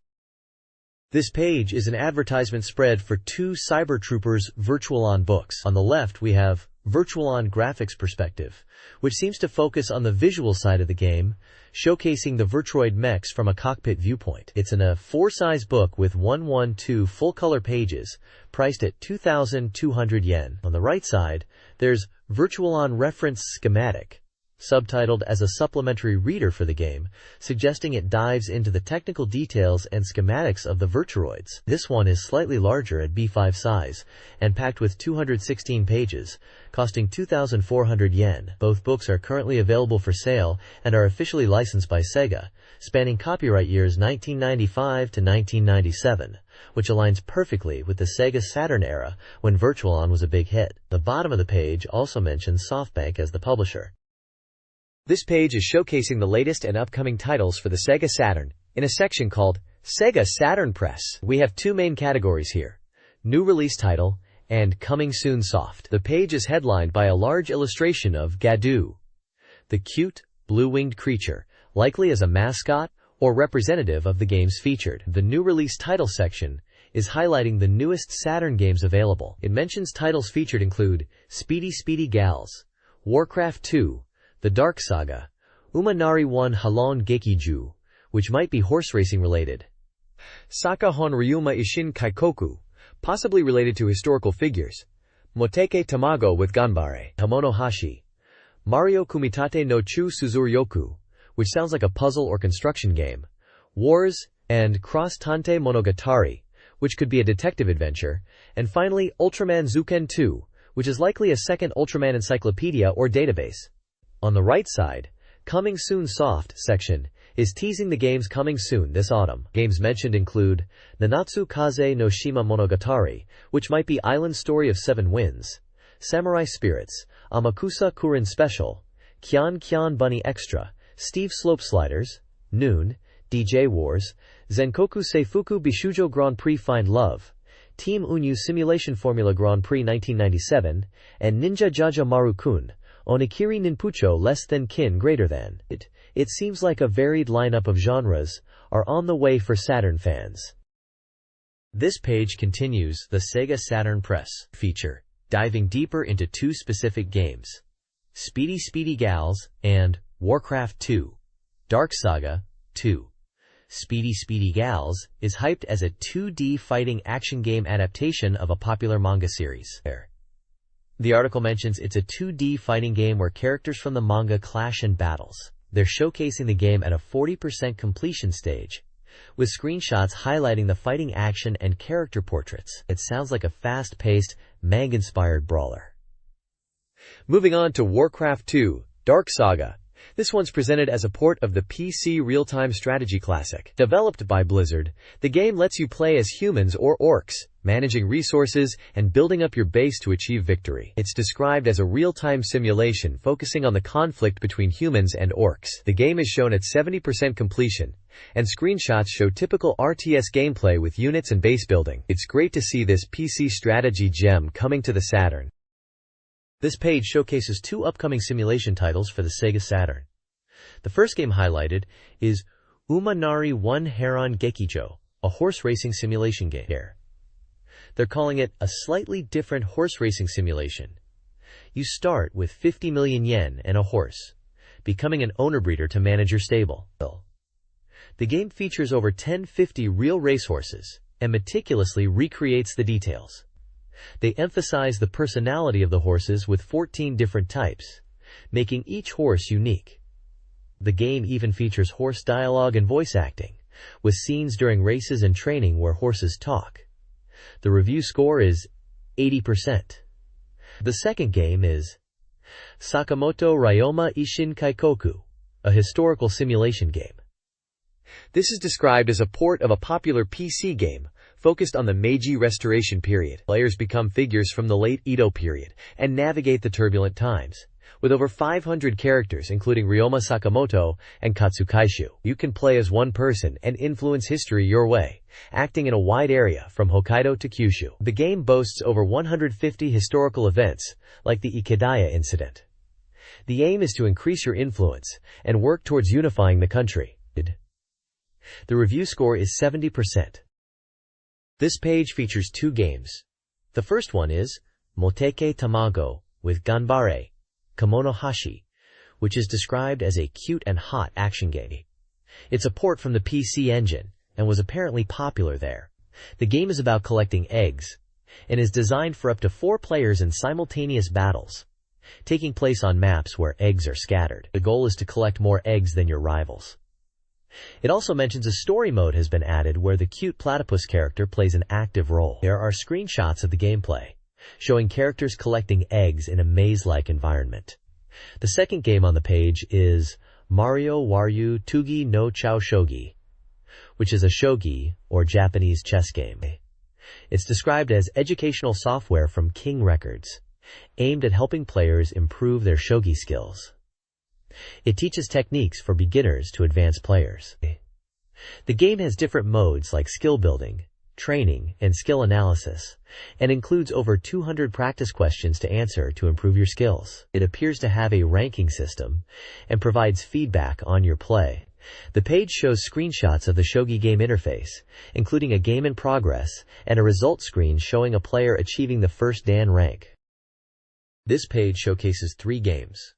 This page is an advertisement spread for 2 Cyber Troopers Virtual-On books. On the left, we have Virtual-On Graphics Perspective, which seems to focus on the visual side of the game, showcasing the Virtuoid mechs from a cockpit viewpoint. It's in a 4-size book with 112 full-color pages, priced at 2,200 yen. On the right side, there's Virtual-On Reference Schematic, subtitled as a supplementary reader for the game, suggesting it dives into the technical details and schematics of the Virtuoids. This one is slightly larger at B5 size, and packed with 216 pages, costing 2,400 yen. Both books are currently available for sale and are officially licensed by SEGA, spanning copyright years 1995 to 1997, which aligns perfectly with the SEGA Saturn era when Virtual-On was a big hit. The bottom of the page also mentions SoftBank as the publisher. This page is showcasing the latest and upcoming titles for the SEGA Saturn, in a section called SEGA Saturn Press. We have 2 main categories here: New Release Title and Coming Soon Soft. The page is headlined by a large illustration of Gadu, the cute, blue-winged creature, likely as a mascot or representative of the games featured. The New Release Title section is highlighting the newest Saturn games available. It mentions titles featured include Speedy Gals, Warcraft 2, The Dark Saga, Umanari 1 Halon Gekiju, which might be horse racing related, Sakahon Ryuma Ishin Kaikoku, possibly related to historical figures, Moteke Tamago with Ganbare, Hamonohashi, Mario Kumitate no Chu Suzuryoku, which sounds like a puzzle or construction game, Wars, and Cross Tante Monogatari, which could be a detective adventure, and finally Ultraman Zuken 2, which is likely a second Ultraman encyclopedia or database. On the right side, Coming Soon Soft section is teasing the games coming soon this autumn. Games mentioned include Nanatsu Kaze no Shima Monogatari, which might be Island Story of 7 Winds, Samurai Spirits, Amakusa Kurin Special, Kyan Bunny Extra, Steve Slope Sliders, Noon, DJ Wars, Zenkoku Seifuku Bishujo Grand Prix Find Love, Team Unyu Simulation Formula Grand Prix 1997, and Ninja Jaja Maru-kun, Onikiri Ninpucho Less Than Kin Greater Than. It seems like a varied lineup of genres are on the way for Saturn fans. This page continues the SEGA Saturn Press feature, diving deeper into 2 specific games, Speedy Gals and Warcraft 2, Dark Saga 2. Speedy Gals is hyped as a 2D fighting action game adaptation of a popular manga series. The article mentions it's a 2D fighting game where characters from the manga clash in battles. They're showcasing the game at a 40% completion stage, with screenshots highlighting the fighting action and character portraits. It sounds like a fast-paced, manga-inspired brawler. Moving on to Warcraft 2, Dark Saga. This one's presented as a port of the PC real-time strategy classic. Developed by Blizzard, the game lets you play as humans or orcs, managing resources and building up your base to achieve victory. It's described as a real-time simulation focusing on the conflict between humans and orcs. The game is shown at 70% completion, and screenshots show typical RTS gameplay with units and base building. It's great to see this PC strategy gem coming to the Saturn. This page showcases 2 upcoming simulation titles for the SEGA Saturn. The first game highlighted is Umanari 1 Heron Gekijo, a horse racing simulation game. They're calling it a slightly different horse racing simulation. You start with 50 million yen and a horse, becoming an owner breeder to manage your stable. The game features over 1050 real racehorses and meticulously recreates the details. They emphasize the personality of the horses with 14 different types, making each horse unique. The game even features horse dialogue and voice acting, with scenes during races and training where horses talk. The review score is 80%. The second game is Sakamoto Ryoma Ishin Kaikoku, a historical simulation game. This is described as a port of a popular PC game focused on the Meiji Restoration period. Players become figures from the late Edo period and navigate the turbulent times, With over 500 characters including Ryoma Sakamoto and Katsukaishu, you can play as one person and influence history your way, acting in a wide area from Hokkaido to Kyushu. The game boasts over 150 historical events, like the Ikedaya incident. The aim is to increase your influence and work towards unifying the country. The review score is 70%. This page features 2 games. The first one is Moteke Tamago with Ganbare Kamonohashi, which is described as a cute and hot action game. It's a port from the PC Engine and was apparently popular there. The game is about collecting eggs and is designed for up to 4 players in simultaneous battles, taking place on maps where eggs are scattered. The goal is to collect more eggs than your rivals. It also mentions a story mode has been added where the cute platypus character plays an active role. There are screenshots of the gameplay, showing characters collecting eggs in a maze-like environment. The second game on the page is Mario Wario Tugi no Chao Shogi, which is a shogi, or Japanese chess game. It's described as educational software from King Records, aimed at helping players improve their shogi skills. It teaches techniques for beginners to advanced players. The game has different modes like skill building, training, and skill analysis, and includes over 200 practice questions to answer to improve your skills. It appears to have a ranking system and provides feedback on your play. The page shows screenshots of the shogi game interface, including a game in progress and a result screen showing a player achieving the first Dan rank. This page showcases 3 games.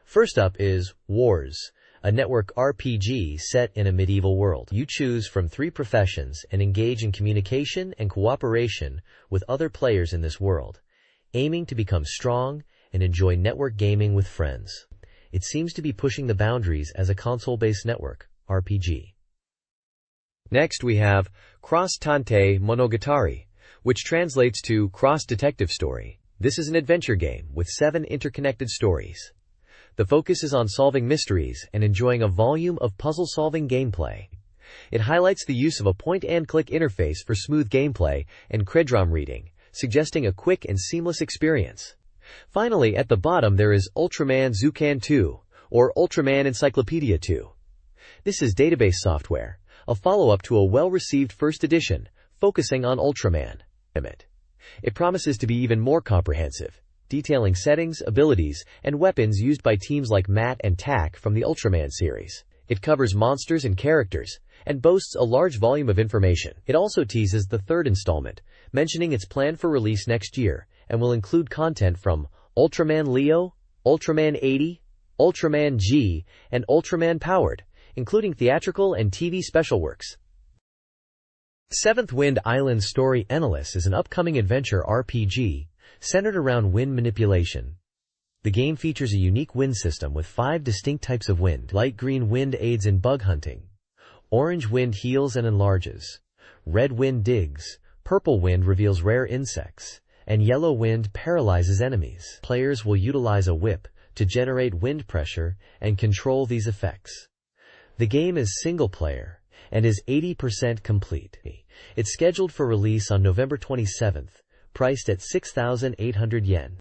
First up is Wars, a network RPG set in a medieval world. You choose from 3 professions and engage in communication and cooperation with other players in this world, aiming to become strong and enjoy network gaming with friends. It seems to be pushing the boundaries as a console-based network RPG. Next we have Cross Tante Monogatari, which translates to Cross Detective Story. This is an adventure game with 7 interconnected stories. The focus is on solving mysteries and enjoying a volume of puzzle-solving gameplay. It highlights the use of a point-and-click interface for smooth gameplay and credrom reading, suggesting a quick and seamless experience. Finally, at the bottom there is Ultraman Zukan 2, or Ultraman Encyclopedia 2. This is database software, a follow-up to a well-received first edition, focusing on Ultraman. It promises to be even more comprehensive, detailing settings, abilities, and weapons used by teams like Matt and Tak from the Ultraman series. It covers monsters and characters, and boasts a large volume of information. It also teases the 3rd installment, mentioning its plan for release next year, and will include content from Ultraman Leo, Ultraman 80, Ultraman G, and Ultraman Powered, including theatrical and TV special works. Seventh Wind Island Story Endless is an upcoming adventure RPG centered around wind manipulation. The game features a unique wind system with 5 distinct types of wind. Light green wind aids in bug hunting. Orange wind heals and enlarges. Red wind digs. Purple wind reveals rare insects. And yellow wind paralyzes enemies. Players will utilize a whip to generate wind pressure and control these effects. The game is single player and is 80% complete. It's scheduled for release on November 27th. Priced at 6,800 yen.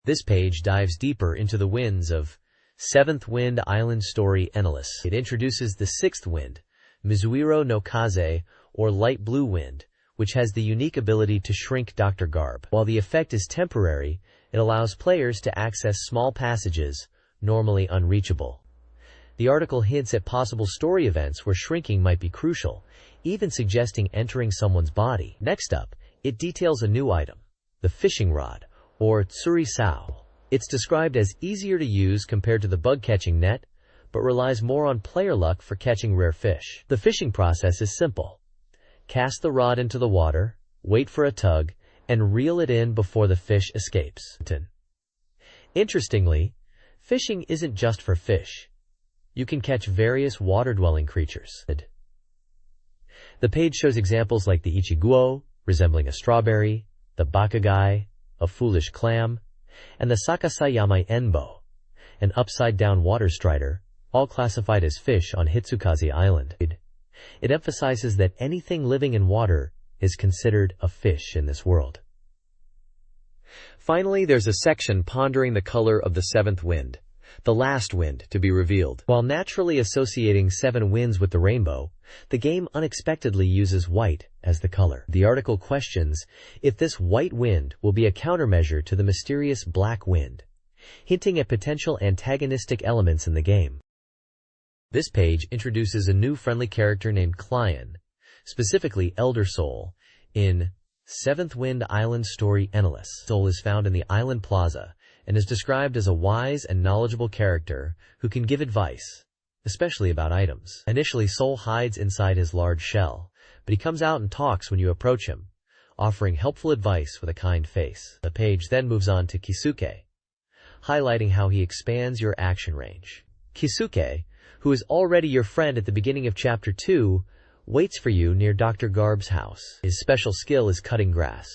This page dives deeper into the winds of Seventh Wind Island Story Endless. It introduces the 6th wind, Mizuiro no Kaze, or light blue wind, which has the unique ability to shrink Dr. Garb. While the effect is temporary, it allows players to access small passages, normally unreachable. The article hints at possible story events where shrinking might be crucial, even suggesting entering someone's body. Next up, it details a new item, the fishing rod, or tsurisao. It's described as easier to use compared to the bug-catching net, but relies more on player luck for catching rare fish. The fishing process is simple. Cast the rod into the water, wait for a tug, and reel it in before the fish escapes. Interestingly, fishing isn't just for fish. You can catch various water-dwelling creatures. The page shows examples like the ichiguo, resembling a strawberry, the bakagai, a foolish clam, and the sakasayamai enbo, an upside-down water strider, all classified as fish on Hitsukaze Island. It emphasizes that anything living in water is considered a fish in this world. Finally, there's a section pondering the color of the seventh wind, the last wind to be revealed. While naturally associating 7 winds with the rainbow, the game unexpectedly uses white as the color. The article questions if this white wind will be a countermeasure to the mysterious black wind, hinting at potential antagonistic elements in the game. This page introduces a new friendly character named Clion, specifically Elder Soul, in Seventh Wind Island Story Endless. Soul is found in the Island Plaza and is described as a wise and knowledgeable character who can give advice, especially about items. Initially, Soul hides inside his large shell, but he comes out and talks when you approach him, offering helpful advice with a kind face. The page then moves on to Kisuke, highlighting how he expands your action range. Kisuke, who is already your friend at the beginning of Chapter 2, waits for you near Dr. Garb's house. His special skill is cutting grass,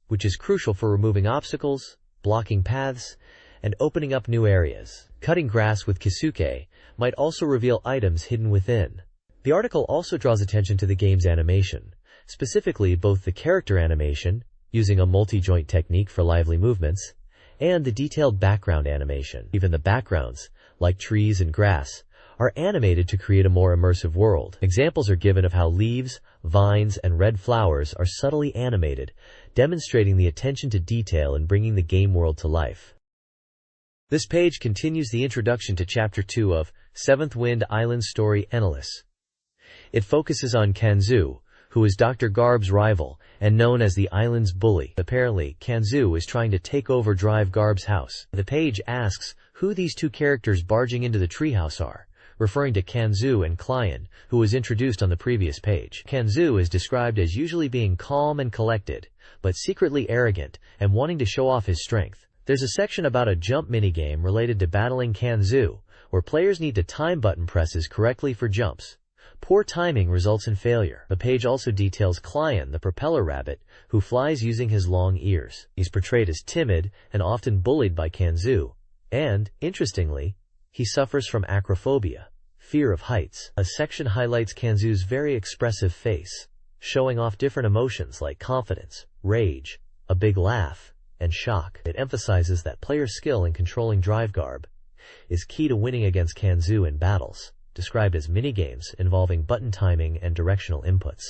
which is crucial for removing obstacles, blocking paths, and opening up new areas. Cutting grass with Kisuke might also reveal items hidden within. The article also draws attention to the game's animation, specifically both the character animation, using a multi-joint technique for lively movements, and the detailed background animation. Even the backgrounds, like trees and grass, are animated to create a more immersive world. Examples are given of how leaves, vines, and red flowers are subtly animated, demonstrating the attention to detail and bringing the game world to life. This page continues the introduction to Chapter 2 of Seventh Wind Island Story Endless. It focuses on Kanzu, who is Dr. Garb's rival and known as the island's bully. Apparently, Kanzu is trying to take over Drive Garb's house. The page asks who these two characters barging into the treehouse are, referring to Kanzu and Clion, who was introduced on the previous page. Kanzu is described as usually being calm and collected, but secretly arrogant and wanting to show off his strength. There's a section about a jump minigame related to battling Kanzu, where players need to time button presses correctly for jumps. Poor timing results in failure. The page also details Clion, the propeller rabbit, who flies using his long ears. He's portrayed as timid and often bullied by Kanzu, and, interestingly, he suffers from acrophobia, fear of heights. A section highlights Kanzu's very expressive face, showing off different emotions like confidence, rage, a big laugh, and shock. It emphasizes that player skill in controlling Drive Garb is key to winning against Kanzu in battles, described as minigames involving button timing and directional inputs.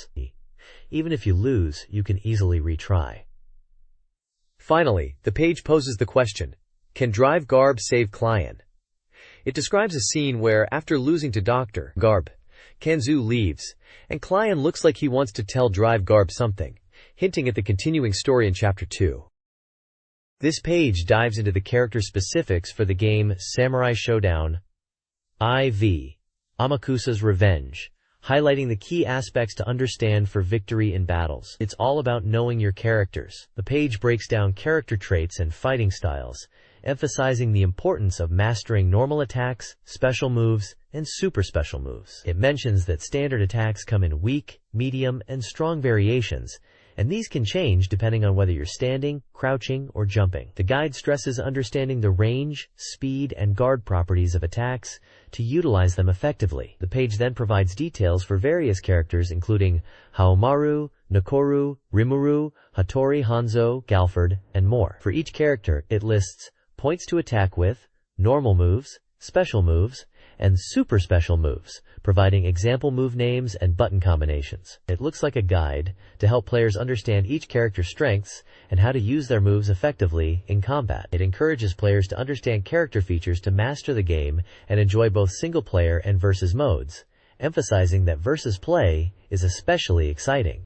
Even if you lose, you can easily retry. Finally, the page poses the question, can Drive Garb save Clion? It describes a scene where, after losing to Dr. Garb, Kanzu leaves, and Clion looks like he wants to tell Drive Garb something, hinting at the continuing story in Chapter 2. This page dives into the character specifics for the game Samurai Showdown IV, Amakusa's Revenge, highlighting the key aspects to understand for victory in battles. It's all about knowing your characters. The page breaks down character traits and fighting styles, emphasizing the importance of mastering normal attacks, special moves, and super special moves. It mentions that standard attacks come in weak, medium, and strong variations, and these can change depending on whether you're standing, crouching, or jumping. The guide stresses understanding the range, speed, and guard properties of attacks to utilize them effectively. The page then provides details for various characters including Haomaru, Nakoru, Rimuru, Hattori Hanzo, Galford, and more. For each character, it lists points to attack with, normal moves, special moves, and super special moves, providing example move names and button combinations. It looks like a guide to help players understand each character's strengths and how to use their moves effectively in combat. It encourages players to understand character features to master the game and enjoy both single-player and versus modes, emphasizing that versus play is especially exciting.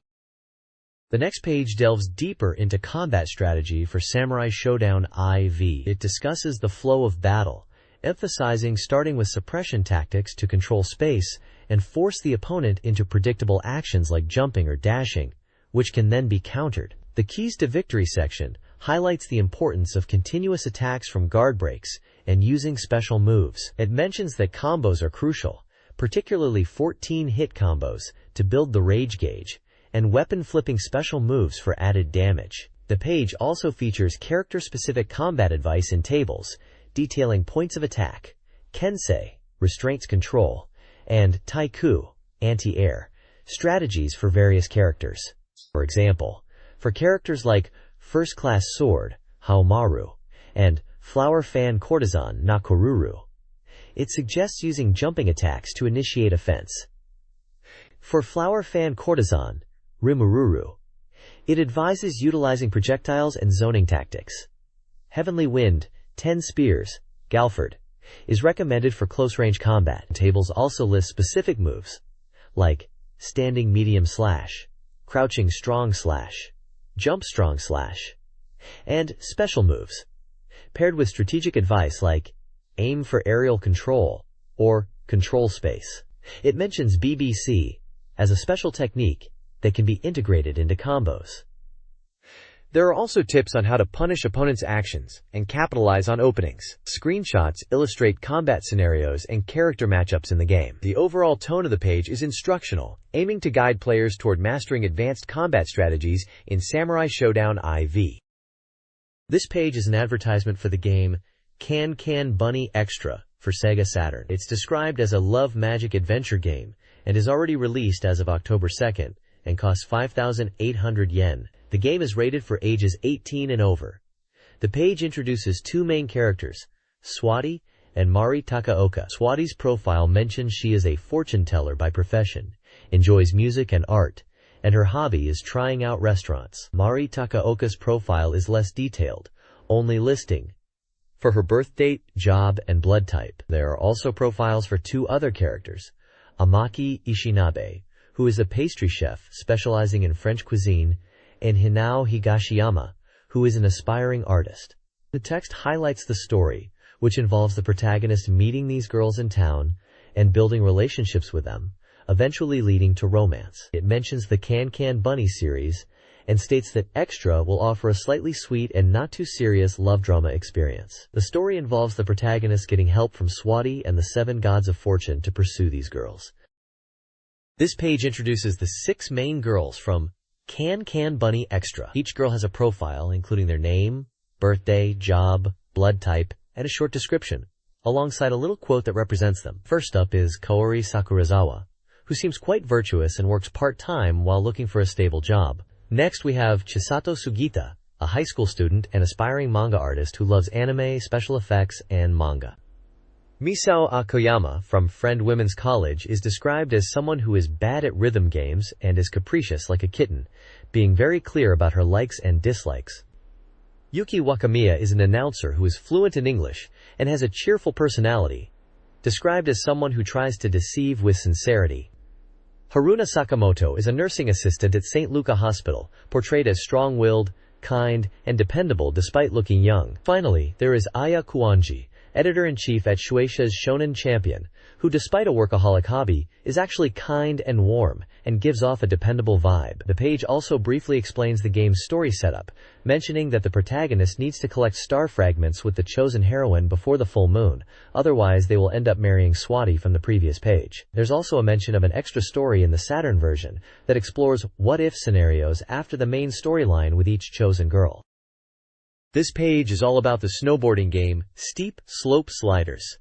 The next page delves deeper into combat strategy for Samurai Showdown IV. It discusses the flow of battle, emphasizing starting with suppression tactics to control space and force the opponent into predictable actions like jumping or dashing, which can then be countered. The Keys to Victory section highlights the importance of continuous attacks from guard breaks and using special moves. It mentions that combos are crucial, particularly 14-hit combos, to build the rage gauge, and weapon-flipping special moves for added damage. The page also features character-specific combat advice in tables, detailing points of attack, kensei, restraints control, and taiku, anti-air, strategies for various characters. For example, for characters like First Class Sword, Haomaru, and Flower Fan Courtesan Nakoruru. It suggests using jumping attacks to initiate offense. For Flower Fan Courtesan, Rimururu, it advises utilizing projectiles and zoning tactics. Heavenly Wind, 10 Spears, Galford, is recommended for close-range combat. Tables also list specific moves, like Standing Medium Slash, Crouching Strong Slash, Jump Strong Slash, and special moves, paired with strategic advice like Aim for Aerial Control or Control Space. It mentions BBC as a special technique that can be integrated into combos. There are also tips on how to punish opponents' actions and capitalize on openings. Screenshots illustrate combat scenarios and character matchups in the game. The overall tone of the page is instructional, aiming to guide players toward mastering advanced combat strategies in Samurai Showdown IV. This page is an advertisement for the game Can Can Bunny Extra for SEGA Saturn. It's described as a love magic adventure game and is already released as of October 2nd and costs 5,800 yen. The game is rated for ages 18 and over. The page introduces two main characters, Swati and Mari Takaoka. Swati's profile mentions she is a fortune teller by profession, enjoys music and art, and her hobby is trying out restaurants. Mari Takaoka's profile is less detailed, only listing for her birth date, job, and blood type. There are also profiles for two other characters, Amaki Ishinabe, who is a pastry chef specializing in French cuisine, and Hinao Higashiyama, who is an aspiring artist. The text highlights the story, which involves the protagonist meeting these girls in town and building relationships with them, eventually leading to romance. It mentions the Can Can Bunny series and states that Extra will offer a slightly sweet and not too serious love drama experience. The story involves the protagonist getting help from Swati and the 7 gods of fortune to pursue these girls. This page introduces the 6 main girls from Can Can Bunny Extra. Each girl has a profile, including their name, birthday, job, blood type, and a short description, alongside a little quote that represents them. First up is Kaori Sakurazawa, who seems quite virtuous and works part-time while looking for a stable job. Next we have Chisato Sugita, a high school student and aspiring manga artist who loves anime, special effects, and manga. Misao Akoyama from Friend Women's College is described as someone who is bad at rhythm games and is capricious like a kitten, being very clear about her likes and dislikes. Yuki Wakamiya is an announcer who is fluent in English and has a cheerful personality, described as someone who tries to deceive with sincerity. Haruna Sakamoto is a nursing assistant at St. Luca Hospital, portrayed as strong-willed, kind, and dependable despite looking young. Finally, there is Aya Kuwanji, editor-in-chief at Shueisha's Shonen Champion, who despite a workaholic hobby, is actually kind and warm, and gives off a dependable vibe. The page also briefly explains the game's story setup, mentioning that the protagonist needs to collect star fragments with the chosen heroine before the full moon, otherwise they will end up marrying Swati from the previous page. There's also a mention of an extra story in the Saturn version that explores what-if scenarios after the main storyline with each chosen girl. This page is all about the snowboarding game, Steep Slope Sliders.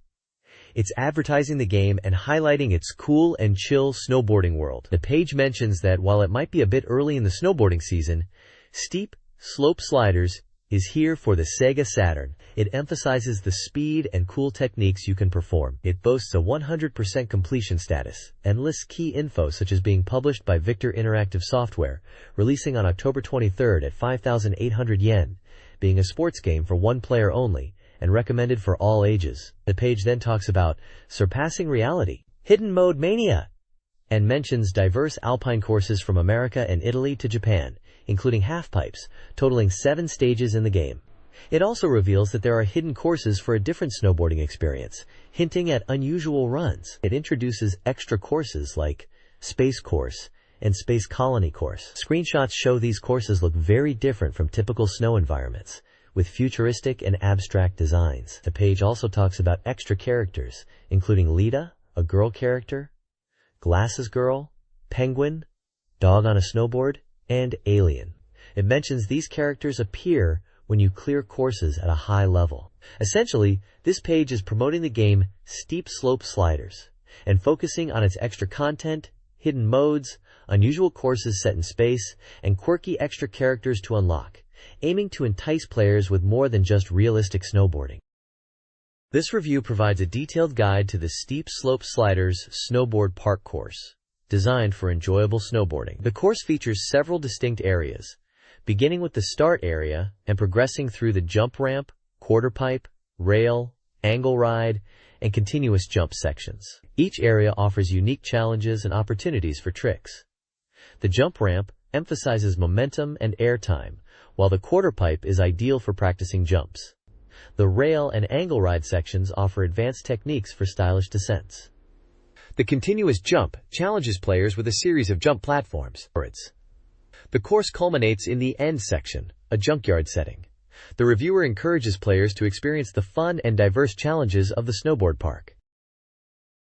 It's advertising the game and highlighting its cool and chill snowboarding world. The page mentions that while it might be a bit early in the snowboarding season, Steep Slope Sliders is here for the SEGA Saturn. It emphasizes the speed and cool techniques you can perform. It boasts a 100% completion status and lists key info such as being published by Victor Interactive Software, releasing on October 23rd at 5,800 yen, being a sports game for one player only, and recommended for all ages. The page then talks about surpassing reality, hidden mode mania, and mentions diverse alpine courses from America and Italy to Japan, including halfpipes, totaling 7 stages in the game. It also reveals that there are hidden courses for a different snowboarding experience, hinting at unusual runs. It introduces extra courses like Space Course and Space Colony Course. Screenshots show these courses look very different from typical snow environments, with futuristic and abstract designs. The page also talks about extra characters, including Lita, a girl character, Glasses Girl, Penguin, Dog on a Snowboard, and Alien. It mentions these characters appear when you clear courses at a high level. Essentially, this page is promoting the game Steep Slope Sliders and focusing on its extra content, hidden modes, unusual courses set in space, and quirky extra characters to unlock. aiming to entice players with more than just realistic snowboarding. This review provides a detailed guide to the Steep Slope Sliders snowboard park course, designed for enjoyable snowboarding. The course features several distinct areas, beginning with the start area and progressing through the jump ramp, quarter pipe, rail, angle ride, and continuous jump sections. Each area offers unique challenges and opportunities for tricks. The jump ramp emphasizes momentum and air time, while the quarter pipe is ideal for practicing jumps. The rail and angle ride sections offer advanced techniques for stylish descents. The continuous jump challenges players with a series of jump platforms. The course culminates in the end section, a junkyard setting. The reviewer encourages players to experience the fun and diverse challenges of the snowboard park.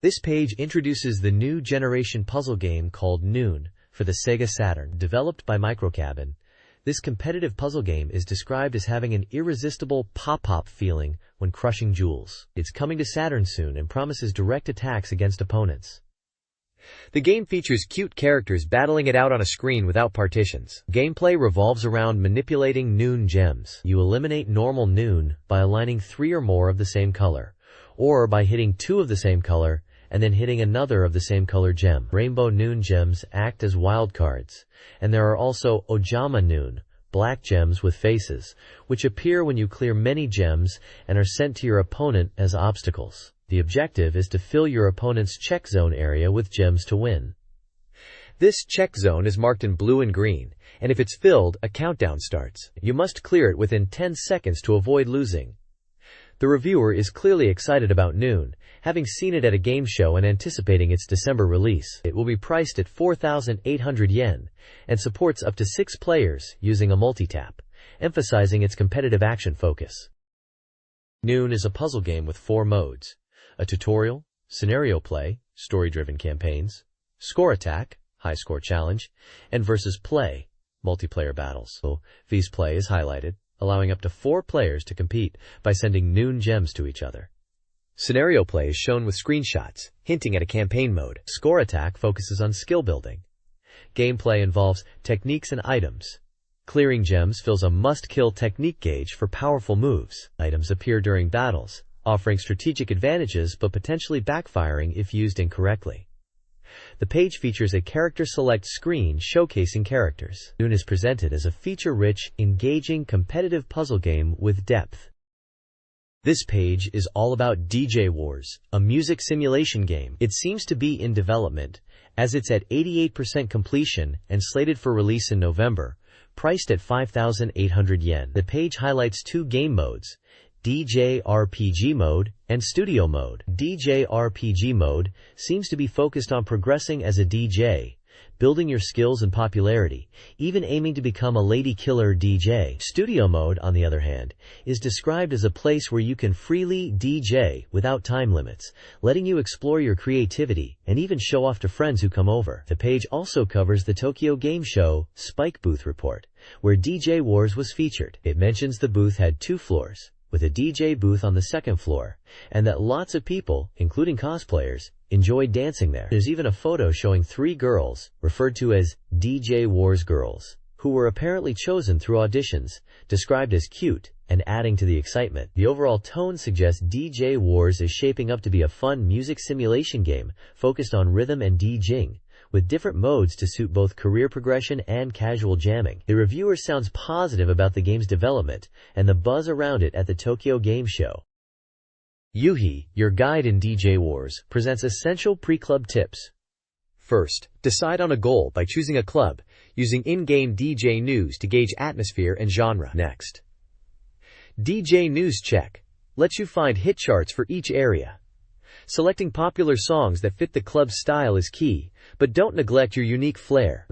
This page introduces the new generation puzzle game called Noon for the SEGA Saturn. Developed by Microcabin, this competitive puzzle game is described as having an irresistible pop-pop feeling when crushing jewels. It's coming to Saturn soon and promises direct attacks against opponents. The game features cute characters battling it out on a screen without partitions. Gameplay revolves around manipulating Noon gems. You eliminate normal Noon by aligning 3 or more of the same color, or by hitting 2 of the same color and then hitting another of the same color gem. Rainbow Noon gems act as wildcards, and there are also Ojama Noon, black gems with faces, which appear when you clear many gems and are sent to your opponent as obstacles. The objective is to fill your opponent's check zone area with gems to win. This check zone is marked in blue and green, and if it's filled, a countdown starts. You must clear it within 10 seconds to avoid losing. The reviewer is clearly excited about Noon, having seen it at a game show and anticipating its December release. It will be priced at 4,800 yen and supports up to 6 players using a multi-tap, emphasizing its competitive action focus. Noon is a puzzle game with 4 modes: a tutorial, scenario play, story-driven campaigns, score attack, high score challenge, and versus play, multiplayer battles. Vs play is highlighted, allowing up to 4 players to compete by sending Noon gems to each other. Scenario play is shown with screenshots, hinting at a campaign mode. Score attack focuses on skill building. Gameplay involves techniques and items. Clearing gems fills a must-kill technique gauge for powerful moves. Items appear during battles, offering strategic advantages but potentially backfiring if used incorrectly. The page features a character select screen showcasing characters. Noon is presented as a feature-rich, engaging, competitive puzzle game with depth. This page is all about DJ Wars, a music simulation game. It seems to be in development, as it's at 88% completion and slated for release in November, priced at 5,800 yen. The page highlights 2 game modes: DJ RPG mode and studio mode. DJ RPG mode seems to be focused on progressing as a DJ, building your skills and popularity, even aiming to become a lady killer DJ. Studio mode, on the other hand, is described as a place where you can freely DJ without time limits, letting you explore your creativity and even show off to friends who come over. The page also covers the Tokyo Game Show Spike Booth Report, where DJ Wars was featured. It mentions the booth had 2 floors, with a DJ booth on the 2nd floor, and that lots of people, including cosplayers, enjoyed dancing there. There's even a photo showing 3 girls, referred to as DJ Wars girls, who were apparently chosen through auditions, described as cute and adding to the excitement. The overall tone suggests DJ Wars is shaping up to be a fun music simulation game focused on rhythm and DJing, with different modes to suit both career progression and casual jamming. The reviewer sounds positive about the game's development and the buzz around it at the Tokyo Game Show. Yuhi, your guide in DJ Wars, presents essential pre-club tips. First, decide on a goal by choosing a club, using in-game DJ news to gauge atmosphere and genre. Next, DJ News Check lets you find hit charts for each area. Selecting popular songs that fit the club's style is key, but don't neglect your unique flair.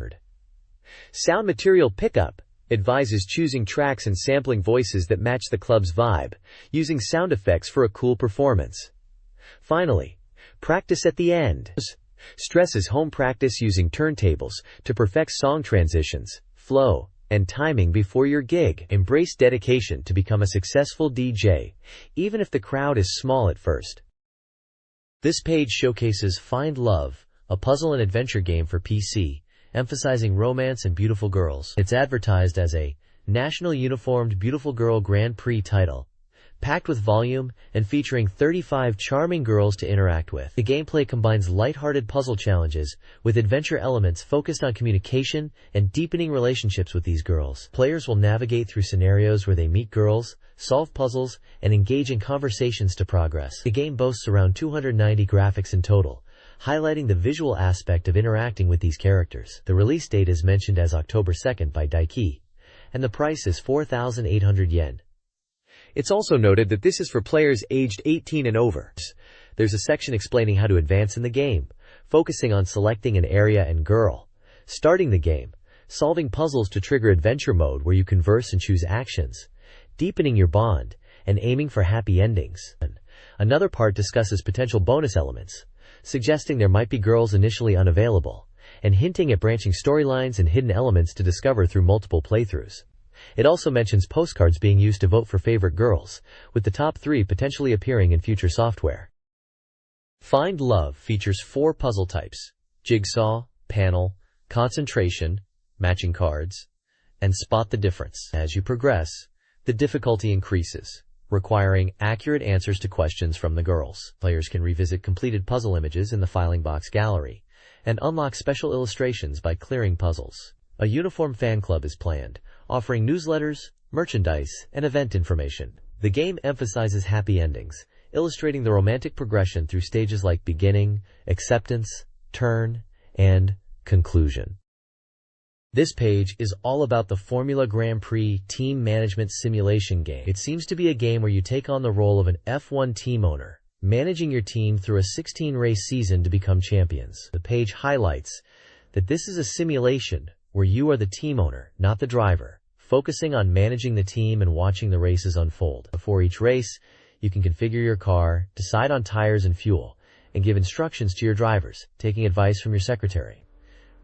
Sound Material Pickup advises choosing tracks and sampling voices that match the club's vibe, using sound effects for a cool performance. Finally, Practice at the end stresses home practice using turntables to perfect song transitions, flow, and timing before your gig. Embrace dedication to become a successful DJ, even if the crowd is small at first. This page showcases Find Love, a puzzle and adventure game for PC, emphasizing romance and beautiful girls. It's advertised as a National Uniformed Beautiful Girl Grand Prix title. Packed with volume and featuring 35 charming girls to interact with. The gameplay combines lighthearted puzzle challenges with adventure elements focused on communication and deepening relationships with these girls. Players will navigate through scenarios where they meet girls, solve puzzles, and engage in conversations to progress. The game boasts around 290 graphics in total, highlighting the visual aspect of interacting with these characters. The release date is mentioned as October 2nd by Daiki, and the price is 4,800 yen. It's also noted that this is for players aged 18 and over. There's a section explaining how to advance in the game, focusing on selecting an area and girl, starting the game, solving puzzles to trigger adventure mode where you converse and choose actions, deepening your bond, and aiming for happy endings. Another part discusses potential bonus elements, suggesting there might be girls initially unavailable, and hinting at branching storylines and hidden elements to discover through multiple playthroughs. It also mentions postcards being used to vote for favorite girls, with the top 3 potentially appearing in future software. Find Love features 4 puzzle types: jigsaw, panel, concentration, matching cards, and spot the difference. As you progress, the difficulty increases, requiring accurate answers to questions from the girls. Players can revisit completed puzzle images in the filing box gallery, and unlock special illustrations by clearing puzzles. A uniform fan club is planned, offering newsletters, merchandise, and event information. The game emphasizes happy endings, illustrating the romantic progression through stages like beginning, acceptance, turn, and conclusion. This page is all about the Formula Grand Prix team management simulation game. It seems to be a game where you take on the role of an F1 team owner, managing your team through a 16-race season to become champions. The page highlights that this is a simulation where you are the team owner, not the driver, focusing on managing the team and watching the races unfold. Before each race, you can configure your car, decide on tires and fuel, and give instructions to your drivers, taking advice from your secretary.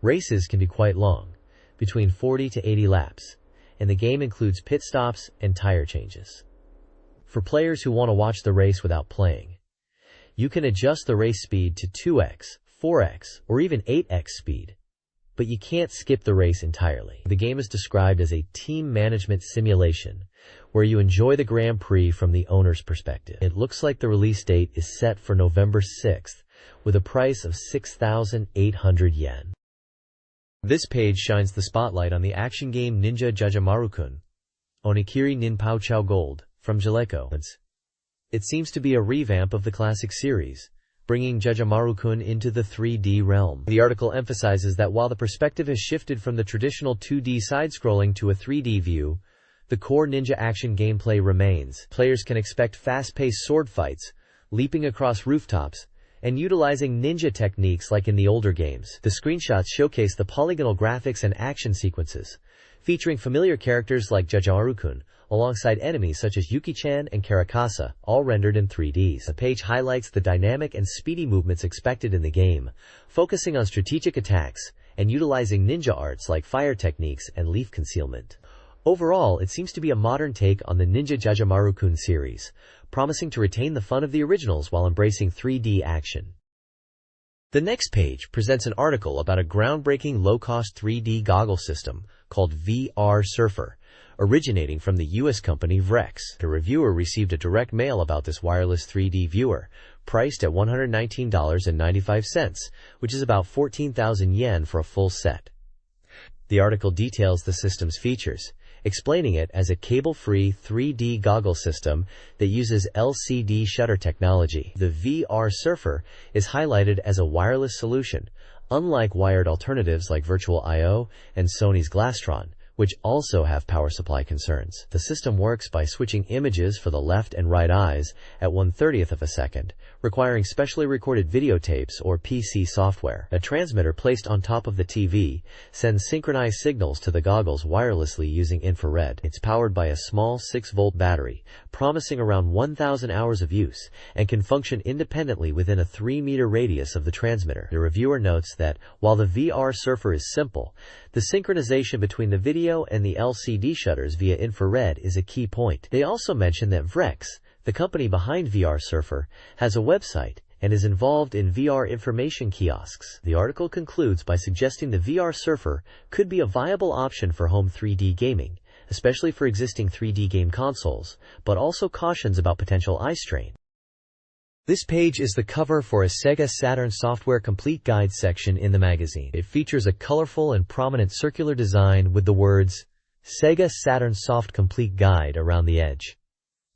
Races can be quite long, between 40 to 80 laps, and the game includes pit stops and tire changes. For players who want to watch the race without playing, you can adjust the race speed to 2x, 4x, or even 8x speed, but you can't skip the race entirely. The game is described as a team management simulation, where you enjoy the Grand Prix from the owner's perspective. It looks like the release date is set for November 6th, with a price of 6,800 yen. This page shines the spotlight on the action game Ninja Jajamaru-kun, Onikiri Nin Pao Chao Gold, from Jaleco. It seems to be a revamp of the classic series, bringing Jajamaru-kun into the 3D realm. The article emphasizes that while the perspective has shifted from the traditional 2D side-scrolling to a 3D view, the core ninja action gameplay remains. Players can expect fast-paced sword fights, leaping across rooftops, and utilizing ninja techniques like in the older games. The screenshots showcase the polygonal graphics and action sequences, featuring familiar characters like Jajamaru-kun, alongside enemies such as Yuki-chan and Karakasa, all rendered in 3D. The page highlights the dynamic and speedy movements expected in the game, focusing on strategic attacks and utilizing ninja arts like fire techniques and leaf concealment. Overall, it seems to be a modern take on the Ninja Jajamaru-kun series, promising to retain the fun of the originals while embracing 3D action. The next page presents an article about a groundbreaking low-cost 3D goggle system called VR Surfer, originating from the US company Vrex. The reviewer received a direct mail about this wireless 3D viewer, priced at $119.95, which is about 14,000 yen for a full set. The article details the system's features, explaining it as a cable-free 3D goggle system that uses LCD shutter technology. The VR Surfer is highlighted as a wireless solution, unlike wired alternatives like Virtual I/O and Sony's Glastron, which also have power supply concerns. The system works by switching images for the left and right eyes at 1/30th of a second, requiring specially recorded videotapes or PC software. A transmitter placed on top of the TV sends synchronized signals to the goggles wirelessly using infrared. It's powered by a small 6-volt battery, promising around 1,000 hours of use, and can function independently within a 3-meter radius of the transmitter. The reviewer notes that, while the VR Surfer is simple, the synchronization between the video and the LCD shutters via infrared is a key point. They also mention that Vrex, the company behind VR Surfer, has a website and is involved in VR information kiosks. The article concludes by suggesting the VR Surfer could be a viable option for home 3D gaming, especially for existing 3D game consoles, but also cautions about potential eye strain. This page is the cover for a SEGA Saturn Software Complete Guide section in the magazine. It features a colorful and prominent circular design with the words, SEGA Saturn Soft Complete Guide around the edge.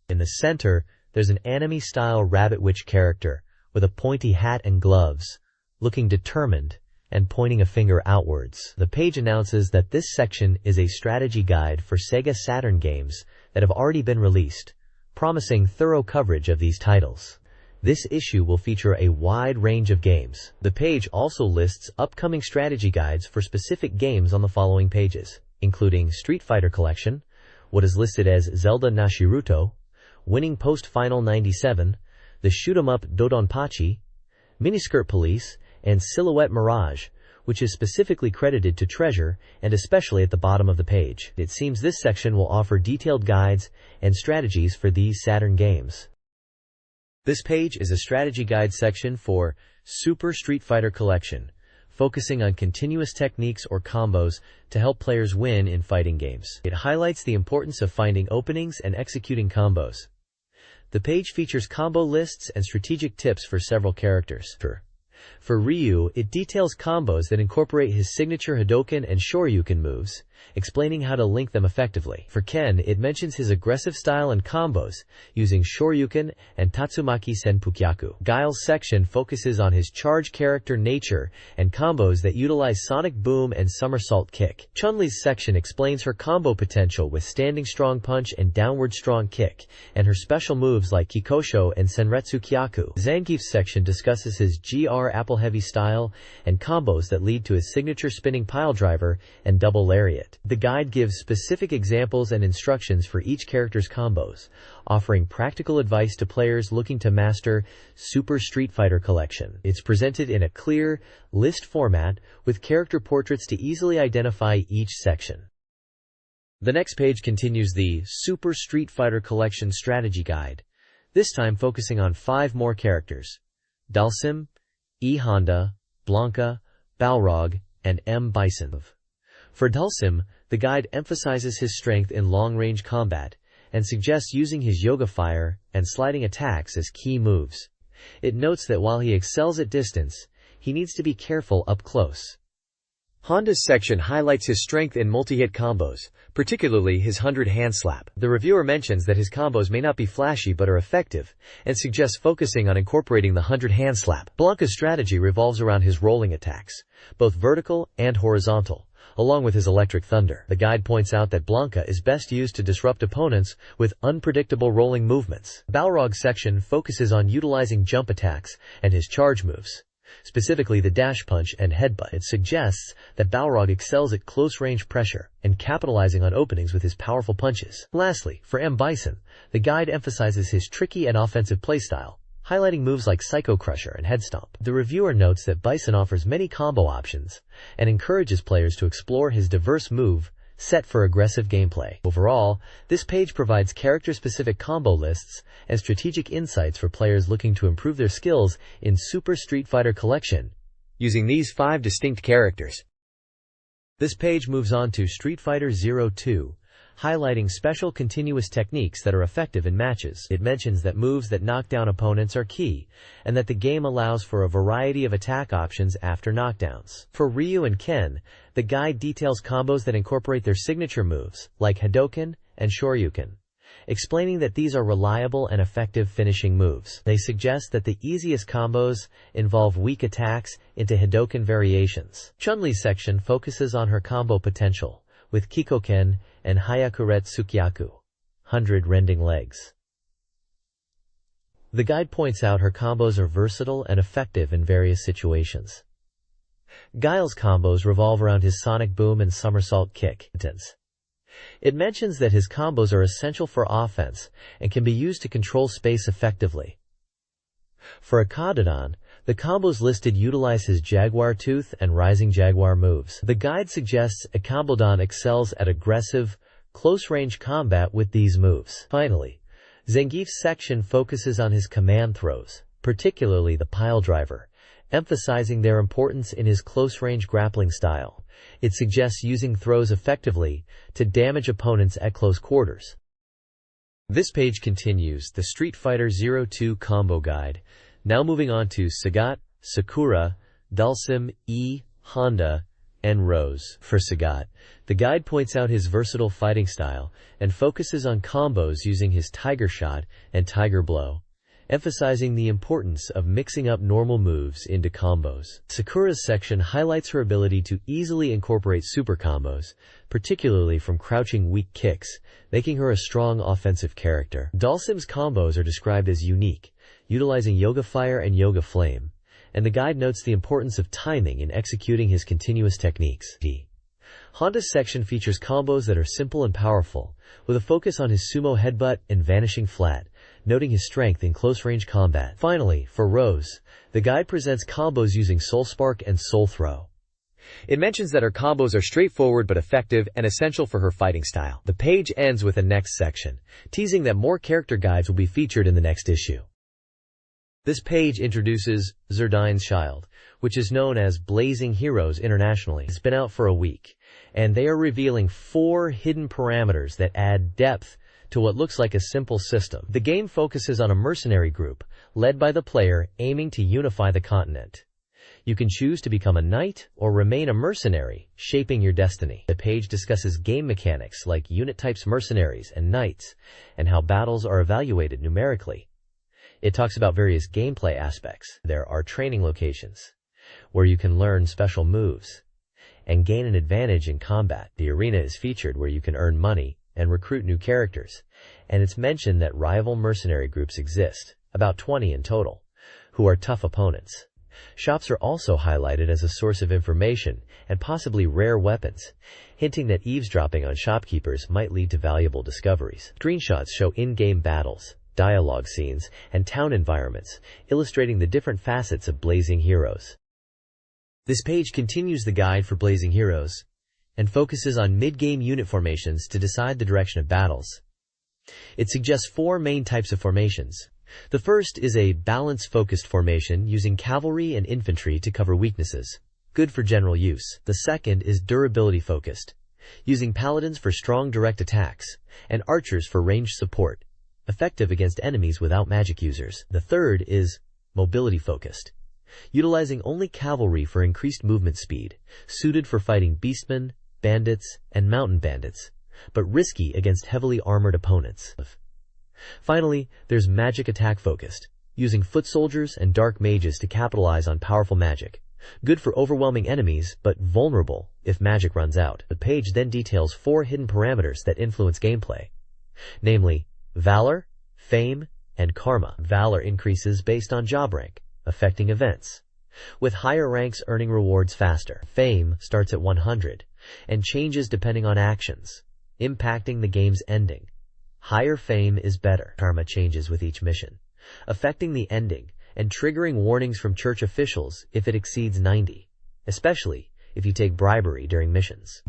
In the center, there's an anime-style rabbit witch character with a pointy hat and gloves, looking determined and pointing a finger outwards. The page announces that this section is a strategy guide for SEGA Saturn games that have already been released, promising thorough coverage of these titles. This issue will feature a wide range of games. The page also lists upcoming strategy guides for specific games on the following pages, including Street Fighter Collection, what is listed as Zelda Nashiruto, Winning Post Final 97, the Shoot-'em-up Dodonpachi, Miniskirt Police, and Silhouette Mirage, which is specifically credited to Treasure and especially at the bottom of the page. It seems this section will offer detailed guides and strategies for these Saturn games. This page is a strategy guide section for Super Street Fighter Collection, focusing on continuous techniques or combos to help players win in fighting games. It highlights the importance of finding openings and executing combos. The page features combo lists and strategic tips for several characters. For Ryu, it details combos that incorporate his signature Hadouken and Shoryuken moves, explaining how to link them effectively. For Ken, it mentions his aggressive style and combos, using Shoryuken and Tatsumaki Senpukyaku. Guile's section focuses on his charge character nature and combos that utilize Sonic Boom and Somersault Kick. Chun-Li's section explains her combo potential with Standing Strong Punch and Downward Strong Kick, and her special moves like Kikosho and Senretsu Kyaku. Zangief's section discusses his GR Apple Heavy style and combos that lead to his signature spinning piledriver and double lariat. The guide gives specific examples and instructions for each character's combos, offering practical advice to players looking to master Super Street Fighter Collection. It's presented in a clear, list format with character portraits to easily identify each section. The next page continues the Super Street Fighter Collection Strategy Guide, this time focusing on 5 more characters: Dhalsim, E. Honda, Blanka, Balrog, and M. Bison. For Dhalsim, the guide emphasizes his strength in long-range combat and suggests using his Yoga Fire and sliding attacks as key moves. It notes that while he excels at distance, he needs to be careful up close. Honda's section highlights his strength in multi-hit combos, particularly his 100 hand slap. The reviewer mentions that his combos may not be flashy but are effective, and suggests focusing on incorporating the 100 hand slap. Blanka's strategy revolves around his rolling attacks, both vertical and horizontal, along with his electric thunder. The guide points out that Blanka is best used to disrupt opponents with unpredictable rolling movements. Balrog's section focuses on utilizing jump attacks and his charge moves, specifically the dash punch and headbutt. It suggests that Balrog excels at close-range pressure and capitalizing on openings with his powerful punches. Lastly, for M. Bison, the guide emphasizes his tricky and offensive playstyle, highlighting moves like Psycho Crusher and Head Stomp. The reviewer notes that Bison offers many combo options and encourages players to explore his diverse move set for aggressive gameplay. Overall, this page provides character-specific combo lists and strategic insights for players looking to improve their skills in Super Street Fighter Collection, using these 5 distinct characters. This page moves on to Street Fighter 02, highlighting special continuous techniques that are effective in matches. It mentions that moves that knock down opponents are key, and that the game allows for a variety of attack options after knockdowns. For Ryu and Ken, the guide details combos that incorporate their signature moves, like Hadouken and Shoryuken, explaining that these are reliable and effective finishing moves. They suggest that the easiest combos involve weak attacks into Hadouken variations. Chun-Li's section focuses on her combo potential, with Kikoken and Hayakuret Sukyaku, 100 rending legs. The guide points out her combos are versatile and effective in various situations. Guile's combos revolve around his Sonic Boom and Somersault Kick. It mentions that his combos are essential for offense and can be used to control space effectively. For Akadadon, the combos listed utilize his Jaguar Tooth and Rising Jaguar moves. The guide suggests Akambodon excels at aggressive, close-range combat with these moves. Finally, Zangief's section focuses on his command throws, particularly the piledriver, emphasizing their importance in his close-range grappling style. It suggests using throws effectively to damage opponents at close quarters. This page continues the Street Fighter 02 Combo Guide. Now moving on to Sagat, Sakura, Dhalsim, Honda, and Rose. For Sagat, the guide points out his versatile fighting style and focuses on combos using his Tiger Shot and Tiger Blow, emphasizing the importance of mixing up normal moves into combos. Sakura's section highlights her ability to easily incorporate super combos, particularly from crouching weak kicks, making her a strong offensive character. Dhalsim's combos are described as unique, utilizing Yoga Fire and Yoga Flame, and the guide notes the importance of timing in executing his continuous techniques. Honda's section features combos that are simple and powerful, with a focus on his sumo headbutt and vanishing flat, noting his strength in close-range combat. Finally, for Rose, the guide presents combos using Soul Spark and Soul Throw. It mentions that her combos are straightforward but effective and essential for her fighting style. The page ends with a next section, teasing that more character guides will be featured in the next issue. This page introduces Zerdine's Child, which is known as Blazing Heroes internationally. It's been out for a week, and they are revealing 4 hidden parameters that add depth to what looks like a simple system. The game focuses on a mercenary group, led by the player aiming to unify the continent. You can choose to become a knight or remain a mercenary, shaping your destiny. The page discusses game mechanics like unit types mercenaries and knights, and how battles are evaluated numerically. It talks about various gameplay aspects. There are training locations, where you can learn special moves and gain an advantage in combat. The arena is featured where you can earn money and recruit new characters, and it's mentioned that rival mercenary groups exist, about 20 in total, who are tough opponents. Shops are also highlighted as a source of information and possibly rare weapons, hinting that eavesdropping on shopkeepers might lead to valuable discoveries. Screenshots show in-game battles, dialogue scenes, and town environments, illustrating the different facets of Blazing Heroes. This page continues the guide for Blazing Heroes and focuses on mid-game unit formations to decide the direction of battles. It suggests 4 main types of formations. The first is a balance-focused formation using cavalry and infantry to cover weaknesses, good for general use. The second is durability-focused, using paladins for strong direct attacks and archers for ranged support, effective against enemies without magic users. The third is mobility-focused, utilizing only cavalry for increased movement speed, suited for fighting beastmen, bandits, and mountain bandits, but risky against heavily armored opponents. Finally, there's magic attack-focused, using foot soldiers and dark mages to capitalize on powerful magic, good for overwhelming enemies, but vulnerable if magic runs out. The page then details 4 hidden parameters that influence gameplay, namely Valor, Fame, and Karma. Valor increases based on job rank, affecting events, with higher ranks earning rewards faster. Fame starts at 100 and changes depending on actions, impacting the game's ending. Higher fame is better. Karma changes with each mission, affecting the ending and triggering warnings from church officials if it exceeds 90, especially if you take bribery during missions.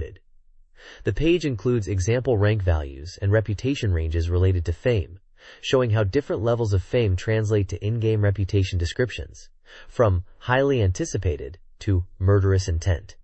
The page includes example rank values and reputation ranges related to fame, showing how different levels of fame translate to in-game reputation descriptions, from highly anticipated to murderous intent.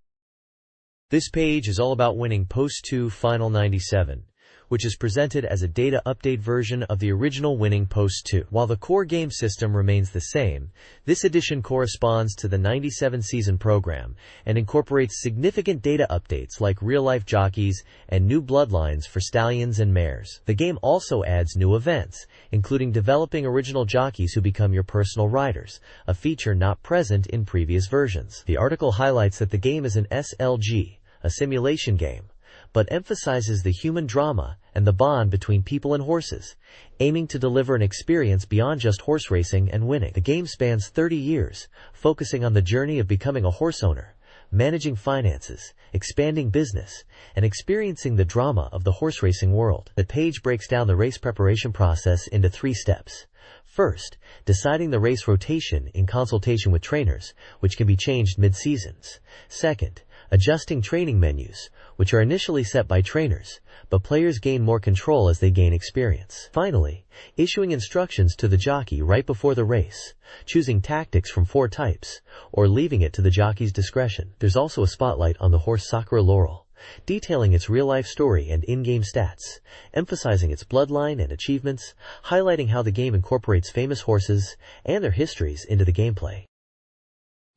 This page is all about winning Post 2 Final 97, which is presented as a data update version of the original Winning Post 2. While the core game system remains the same, this edition corresponds to the 97 season program and incorporates significant data updates like real-life jockeys and new bloodlines for stallions and mares. The game also adds new events, including developing original jockeys who become your personal riders, a feature not present in previous versions. The article highlights that the game is an SLG, a simulation game, but emphasizes the human drama and the bond between people and horses, aiming to deliver an experience beyond just horse racing and winning. The game spans 30 years, focusing on the journey of becoming a horse owner, managing finances, expanding business, and experiencing the drama of the horse racing world. The page breaks down the race preparation process into 3 steps. First, deciding the race rotation in consultation with trainers, which can be changed mid-seasons. Second, adjusting training menus, which are initially set by trainers, but players gain more control as they gain experience. Finally, issuing instructions to the jockey right before the race, choosing tactics from 4 types, or leaving it to the jockey's discretion. There's also a spotlight on the horse Sakura Laurel, detailing its real-life story and in-game stats, emphasizing its bloodline and achievements, highlighting how the game incorporates famous horses and their histories into the gameplay.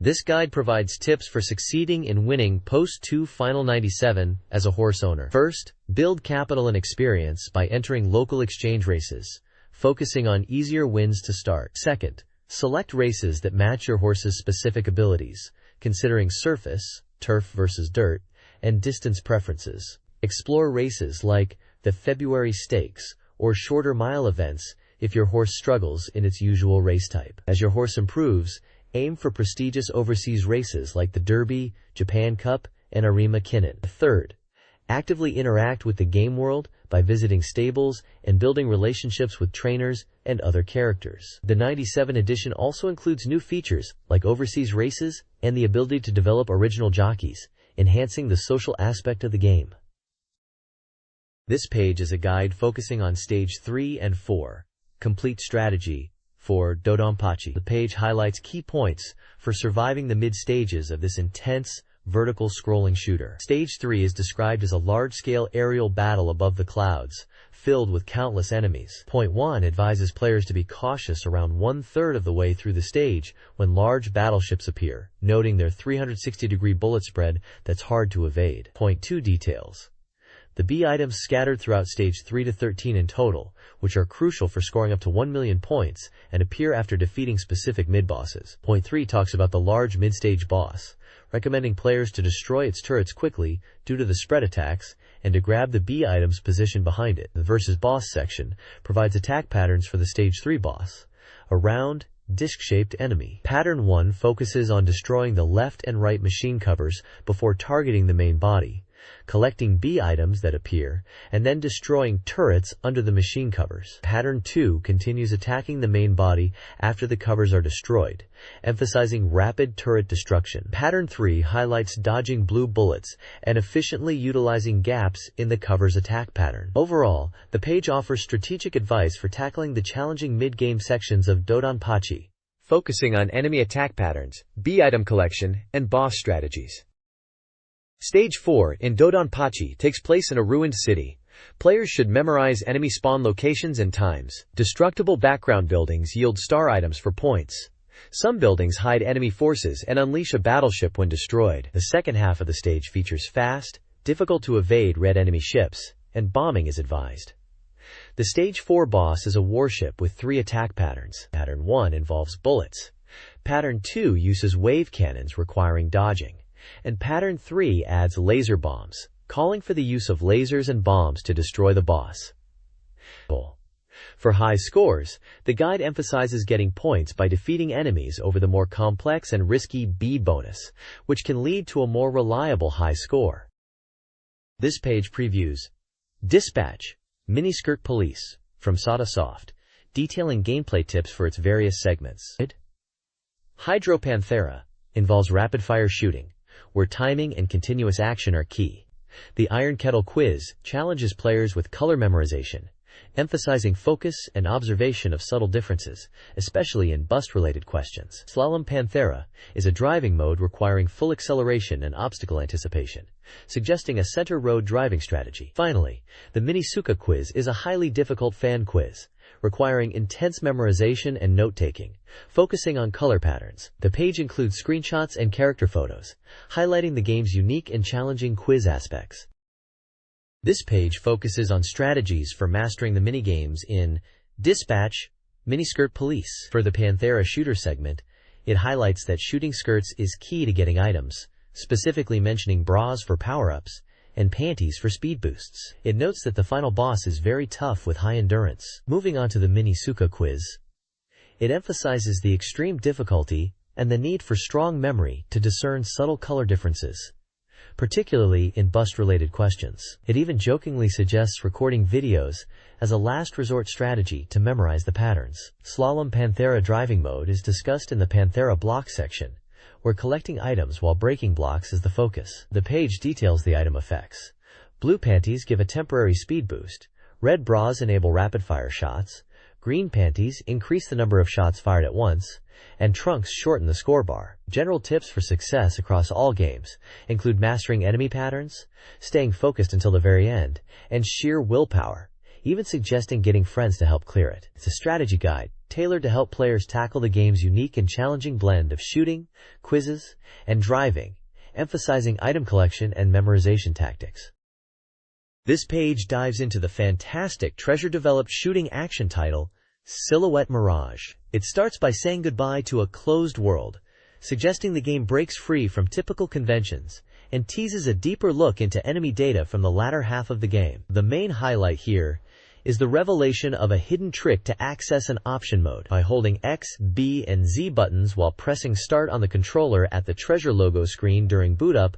This guide provides tips for succeeding in winning Post-2 Final 97 as a horse owner. First, build capital and experience by entering local exchange races, focusing on easier wins to start. Second, select races that match your horse's specific abilities, considering surface, turf versus dirt, and distance preferences. Explore races like the February Stakes or shorter mile events if your horse struggles in its usual race type. As your horse improves, aim for prestigious overseas races like the Derby, Japan Cup, and Arima Kinnan. Third, actively interact with the game world by visiting stables and building relationships with trainers and other characters. The 97 edition also includes new features like overseas races and the ability to develop original jockeys, enhancing the social aspect of the game. This page is a guide focusing on Stage 3 and 4, Complete Strategy, for Dodonpachi. The page highlights key points for surviving the mid-stages of this intense, vertical scrolling shooter. Stage 3 is described as a large-scale aerial battle above the clouds, filled with countless enemies. Point 1 advises players to be cautious around 1/3 of the way through the stage when large battleships appear, noting their 360-degree bullet spread that's hard to evade. Point 2 details the B items scattered throughout Stage 3 to 13 in total, which are crucial for scoring up to 1 million points and appear after defeating specific mid-bosses. Point 3 talks about the large mid-stage boss, recommending players to destroy its turrets quickly due to the spread attacks and to grab the B items positioned behind it. The versus boss section provides attack patterns for the Stage 3 boss, a round, disc-shaped enemy. Pattern 1 focuses on destroying the left and right machine covers before targeting the main body, collecting B items that appear, and then destroying turrets under the machine covers. Pattern 2 continues attacking the main body after the covers are destroyed, emphasizing rapid turret destruction. Pattern 3 highlights dodging blue bullets and efficiently utilizing gaps in the cover's attack pattern. Overall, the page offers strategic advice for tackling the challenging mid-game sections of Dodonpachi, focusing on enemy attack patterns, B item collection, and boss strategies. Stage 4 in Dodonpachi takes place in a ruined city. Players should memorize enemy spawn locations and times. Destructible background buildings yield star items for points. Some buildings hide enemy forces and unleash a battleship when destroyed. The second half of the stage features fast, difficult to evade red enemy ships, and bombing is advised. The Stage 4 boss is a warship with 3 attack patterns. Pattern 1 involves bullets. Pattern 2 uses wave cannons requiring dodging. And Pattern 3 adds laser bombs, calling for the use of lasers and bombs to destroy the boss. For high scores, the guide emphasizes getting points by defeating enemies over the more complex and risky B bonus, which can lead to a more reliable high score. This page previews Dispatch, Miniskirt Police, from SATA Soft, detailing gameplay tips for its various segments. Hydro Panthera involves rapid-fire shooting, where timing and continuous action are key. The Iron Kettle Quiz challenges players with color memorization, emphasizing focus and observation of subtle differences, especially in bust-related questions. Slalom Panthera is a driving mode requiring full acceleration and obstacle anticipation, suggesting a center road driving strategy. Finally, the Minisuka Quiz is a highly difficult fan quiz, requiring intense memorization and note-taking, focusing on color patterns. The page includes screenshots and character photos, highlighting the game's unique and challenging quiz aspects. This page focuses on strategies for mastering the minigames in Dispatch, Miniskirt Police. For the Panthera shooter segment, it highlights that shooting skirts is key to getting items, specifically mentioning bras for power-ups and panties for speed boosts. It notes that the final boss is very tough with high endurance. Moving on to the Minisuka Quiz, it emphasizes the extreme difficulty and the need for strong memory to discern subtle color differences, particularly in bust-related questions. It even jokingly suggests recording videos as a last resort strategy to memorize the patterns. Slalom Panthera driving mode is discussed in the Panthera block section, where collecting items while breaking blocks is the focus. The page details the item effects. Blue panties give a temporary speed boost. Red bras enable rapid-fire shots. Green panties increase the number of shots fired at once. And trunks shorten the score bar. General tips for success across all games include mastering enemy patterns, staying focused until the very end, and sheer willpower, even suggesting getting friends to help clear it. It's a strategy guide tailored to help players tackle the game's unique and challenging blend of shooting, quizzes, and driving, emphasizing item collection and memorization tactics. This page dives into the fantastic treasure-developed shooting action title, Silhouette Mirage. It starts by saying goodbye to a closed world, suggesting the game breaks free from typical conventions and teases a deeper look into enemy data from the latter half of the game. The main highlight here is the revelation of a hidden trick to access an option mode. By holding X, B, and Z buttons while pressing start on the controller at the treasure logo screen during boot up,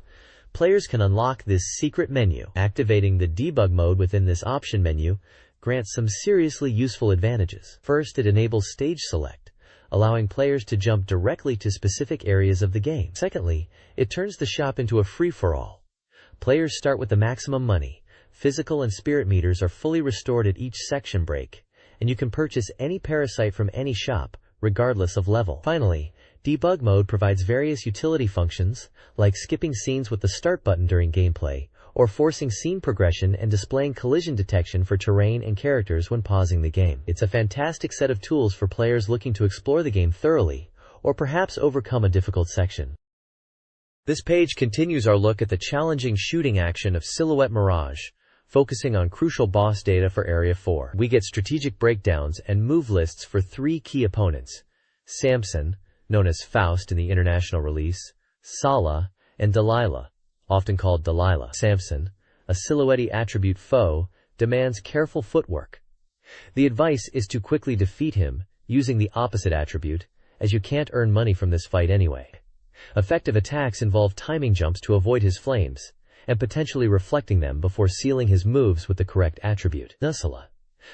players can unlock this secret menu. Activating the debug mode within this option menu grants some seriously useful advantages. First, it enables stage select, allowing players to jump directly to specific areas of the game. Secondly, it turns the shop into a free-for-all. Players start with the maximum money. Physical and spirit meters are fully restored at each section break, and you can purchase any parasite from any shop, regardless of level. Finally, debug mode provides various utility functions, like skipping scenes with the start button during gameplay, or forcing scene progression and displaying collision detection for terrain and characters when pausing the game. It's a fantastic set of tools for players looking to explore the game thoroughly, or perhaps overcome a difficult section. This page continues our look at the challenging shooting action of Silhouette Mirage, focusing on crucial boss data for Area 4. We get strategic breakdowns and move lists for 3 key opponents: Samson, known as Faust in the international release, Sala, and Delilah, often called Delilah. Samson, a silhouette attribute foe, demands careful footwork. The advice is to quickly defeat him using the opposite attribute, as you can't earn money from this fight anyway. Effective attacks involve timing jumps to avoid his flames, and potentially reflecting them before sealing his moves with the correct attribute. Nussala,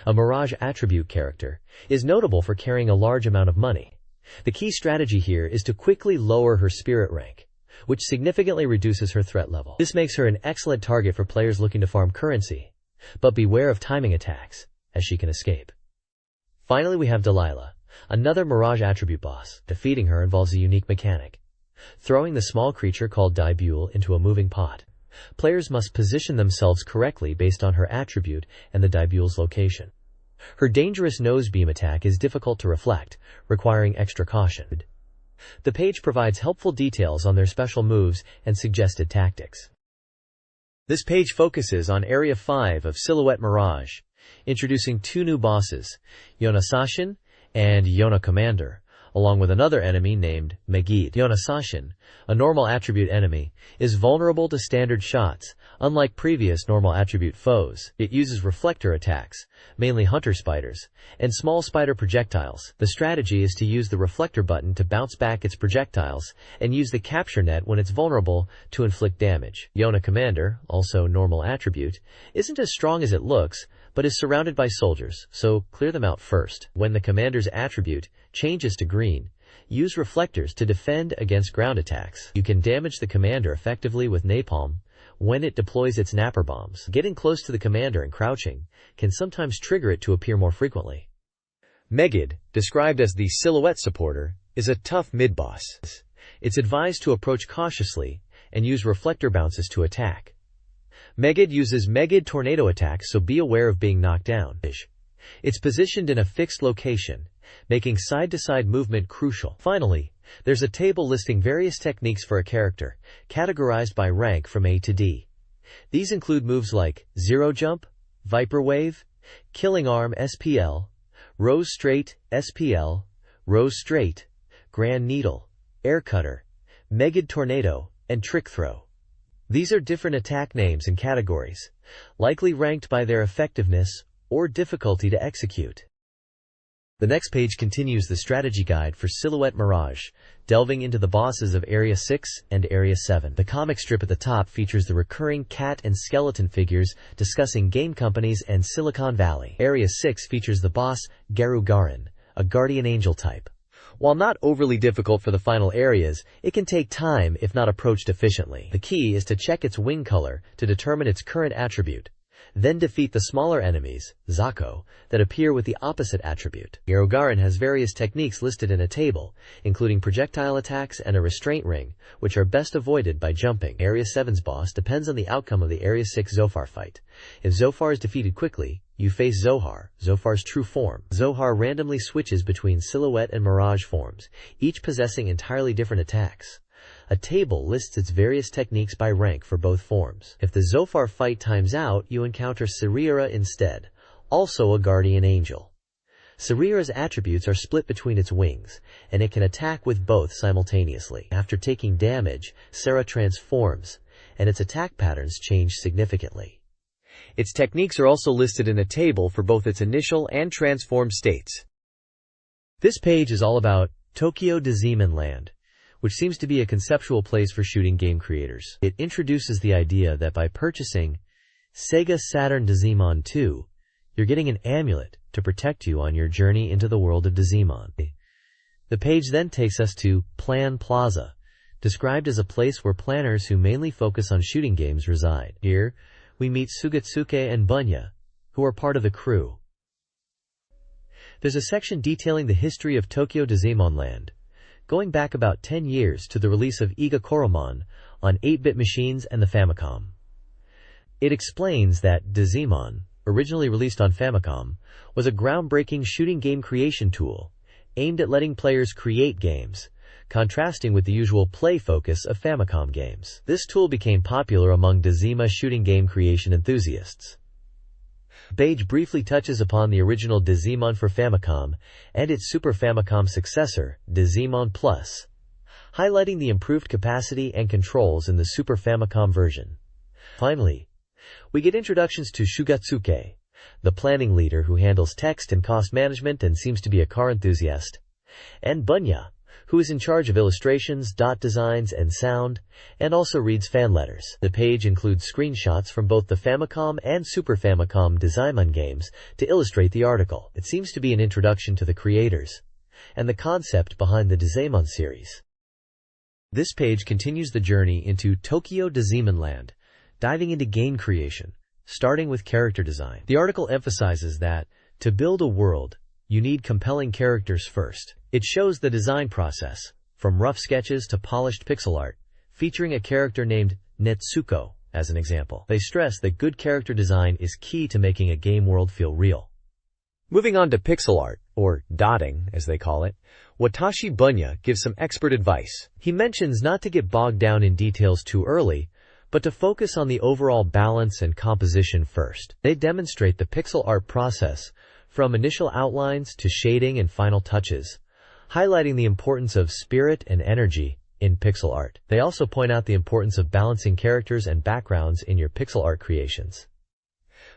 a Mirage attribute character, is notable for carrying a large amount of money. The key strategy here is to quickly lower her spirit rank, which significantly reduces her threat level. This makes her an excellent target for players looking to farm currency, but beware of timing attacks, as she can escape. Finally, we have Delilah, another Mirage attribute boss. Defeating her involves a unique mechanic: throwing the small creature called Dibule into a moving pot. Players must position themselves correctly based on her attribute and the Dibule's location. Her dangerous nose beam attack is difficult to reflect, requiring extra caution. The page provides helpful details on their special moves and suggested tactics. This page focuses on Area 5 of Silhouette Mirage, introducing 2 new bosses, Yonasashin and Yona Commander, along with another enemy named Megid. Yonasashin, a normal attribute enemy, is vulnerable to standard shots. Unlike previous normal attribute foes, it uses reflector attacks, mainly hunter spiders, and small spider projectiles. The strategy is to use the reflector button to bounce back its projectiles, and use the capture net when it's vulnerable to inflict damage. Yona Commander, also normal attribute, isn't as strong as it looks, but is surrounded by soldiers, so clear them out first. When the commander's attribute changes to green, use reflectors to defend against ground attacks. You can damage the commander effectively with napalm when it deploys its napper bombs. Getting close to the commander and crouching can sometimes trigger it to appear more frequently. Megid, described as the silhouette supporter, is a tough mid-boss. It's advised to approach cautiously and use reflector bounces to attack. Megid uses Megid tornado attacks, so be aware of being knocked down. It's positioned in a fixed location, making side-to-side movement crucial. Finally, there's a table listing various techniques for a character, categorized by rank from A to D. These include moves like Zero Jump, Viper Wave, Killing Arm SPL, Rose Straight SPL, Rose Straight, Grand Needle, Air Cutter, Megid Tornado, and Trick Throw. These are different attack names and categories, likely ranked by their effectiveness or difficulty to execute. The next page continues the strategy guide for Silhouette Mirage, delving into the bosses of Area 6 and Area 7. The comic strip at the top features the recurring cat and skeleton figures discussing game companies and Silicon Valley. Area 6 features the boss, Garu Garin, a guardian angel type. While not overly difficult for the final areas, it can take time if not approached efficiently. The key is to check its wing color to determine its current attribute. Then defeat the smaller enemies, Zako, that appear with the opposite attribute. Garen has various techniques listed in a table, including projectile attacks and a restraint ring, which are best avoided by jumping. Area 7's boss depends on the outcome of the Area 6 Zophar fight. If Zophar is defeated quickly, you face Zohar, Zophar's true form. Zohar randomly switches between Silhouette and Mirage forms, each possessing entirely different attacks. A table lists its various techniques by rank for both forms. If the Zophar fight times out, you encounter Sarira instead, also a guardian angel. Sarira's attributes are split between its wings, and it can attack with both simultaneously. After taking damage, Sarah transforms, and its attack patterns change significantly. Its techniques are also listed in a table for both its initial and transformed states. This page is all about Tokyo Dizemon Land, which seems to be a conceptual place for shooting game creators. It introduces the idea that by purchasing SEGA Saturn Dizemon 2, you're getting an amulet to protect you on your journey into the world of Dizemon. The page then takes us to Plan Plaza, described as a place where planners who mainly focus on shooting games reside. Here, we meet Sugatsuke and Bunya, who are part of the crew. There's a section detailing the history of Tokyo Dizemon Land, going back about 10 years to the release of Iga Koromon on 8-bit machines and the Famicom. It explains that Dizemon, originally released on Famicom, was a groundbreaking shooting game creation tool aimed at letting players create games, contrasting with the usual play focus of Famicom games. This tool became popular among Dizema shooting game creation enthusiasts. The page briefly touches upon the original Dizemon for Famicom and its Super Famicom successor, Dizemon Plus, highlighting the improved capacity and controls in the Super Famicom version. Finally, we get introductions to Sugatsuke, the planning leader who handles text and cost management and seems to be a car enthusiast, and Bunya, who is in charge of illustrations, dot designs, and sound, and also reads fan letters. The page includes screenshots from both the Famicom and Super Famicom Dizemon games to illustrate the article. It seems to be an introduction to the creators and the concept behind the Dizemon series. This page continues the journey into Tokyo Dizemon Land, diving into game creation, starting with character design. The article emphasizes that, to build a world, you need compelling characters first. It shows the design process, from rough sketches to polished pixel art, featuring a character named Netsuko as an example. They stress that good character design is key to making a game world feel real. Moving on to pixel art, or dotting as they call it, Watashi Bunya gives some expert advice. He mentions not to get bogged down in details too early, but to focus on the overall balance and composition first. They demonstrate the pixel art process, from initial outlines to shading and final touches, highlighting the importance of spirit and energy in pixel art. They also point out the importance of balancing characters and backgrounds in your pixel art creations.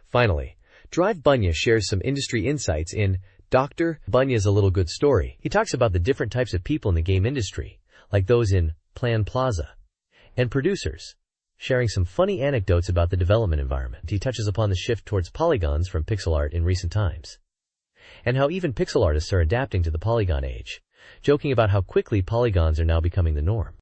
Finally, Drive Bunya shares some industry insights in Dr. Bunya's A Little Good Story. He talks about the different types of people in the game industry, like those in Plan Plaza, and producers, sharing some funny anecdotes about the development environment. He touches upon the shift towards polygons from pixel art in recent times, and how even pixel artists are adapting to the polygon age, joking about how quickly polygons are now becoming the norm.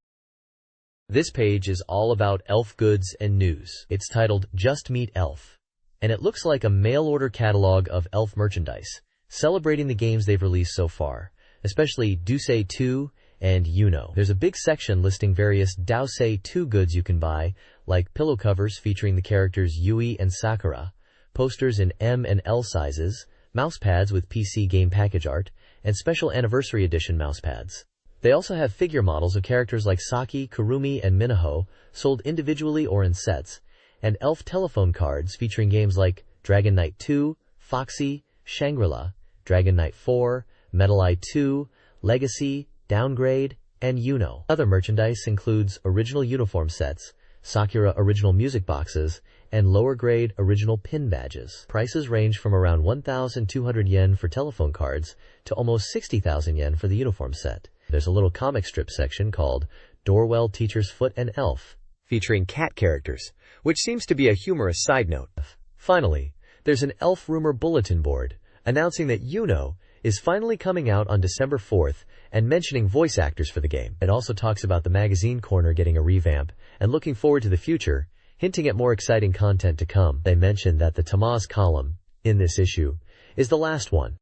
This page is all about elf goods and news. It's titled Just Meet Elf, and it looks like a mail-order catalog of elf merchandise, celebrating the games they've released so far, especially Dusei 2 and Yuno. There's a big section listing various Dusei 2 goods you can buy, like pillow covers featuring the characters Yui and Sakura, posters in M and L sizes, mousepads with PC game package art, and special anniversary edition mousepads. They also have figure models of characters like Saki, Kurumi, and Minaho, sold individually or in sets, and elf telephone cards featuring games like Dragon Knight 2, Foxy, Shangri-La, Dragon Knight 4, Metal Eye 2, Legacy, Downgrade, and Yuno. Other merchandise includes original uniform sets, Sakura original music boxes, and lower-grade original pin badges. Prices range from around 1,200 yen for telephone cards to almost 60,000 yen for the uniform set. There's a little comic strip section called Dorwell Teacher's Foot and Elf, featuring cat characters, which seems to be a humorous side note. Finally, there's an elf rumor bulletin board announcing that Yuno is finally coming out on December 4th and mentioning voice actors for the game. It also talks about the magazine corner getting a revamp and looking forward to the future, hinting at more exciting content to come. They mentioned that the Tamaz column, in this issue, is the last one.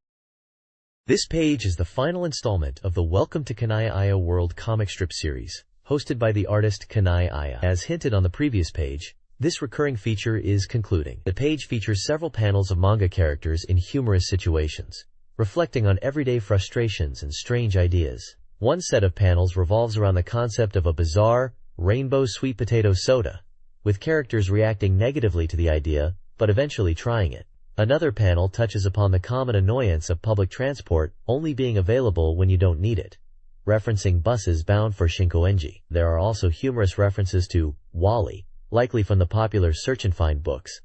This page is the final installment of the Welcome to Kanaya Aya World comic strip series, hosted by the artist Kanaya Aya. As hinted on the previous page, this recurring feature is concluding. The page features several panels of manga characters in humorous situations, reflecting on everyday frustrations and strange ideas. One set of panels revolves around the concept of a bizarre, rainbow sweet potato soda, with characters reacting negatively to the idea, but eventually trying it. Another panel touches upon the common annoyance of public transport only being available when you don't need it, referencing buses bound for Shinkoenji. There are also humorous references to Wally, likely from the popular Search and Find books,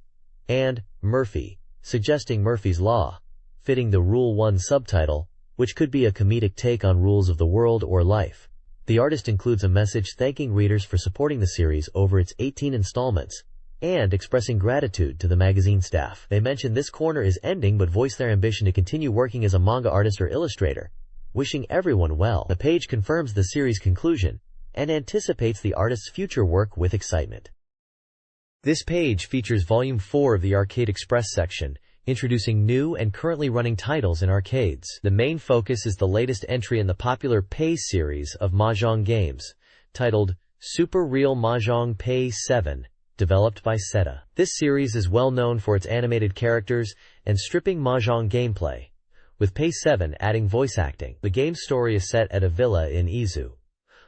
and Murphy, suggesting Murphy's Law, fitting the Rule 1 subtitle, which could be a comedic take on rules of the world or life. The artist includes a message thanking readers for supporting the series over its 18 installments, and expressing gratitude to the magazine staff. They mention this corner is ending but voice their ambition to continue working as a manga artist or illustrator, wishing everyone well. The page confirms the series' conclusion and anticipates the artist's future work with excitement. This page features Volume 4 of the Arcade Express section, introducing new and currently running titles in arcades. The main focus is the latest entry in the popular Pay series of mahjong games, titled Super Real Mahjong Pay 7, developed by SEGA. This series is well known for its animated characters and stripping mahjong gameplay, with Pay 7 adding voice acting. The game's story is set at a villa in Izu,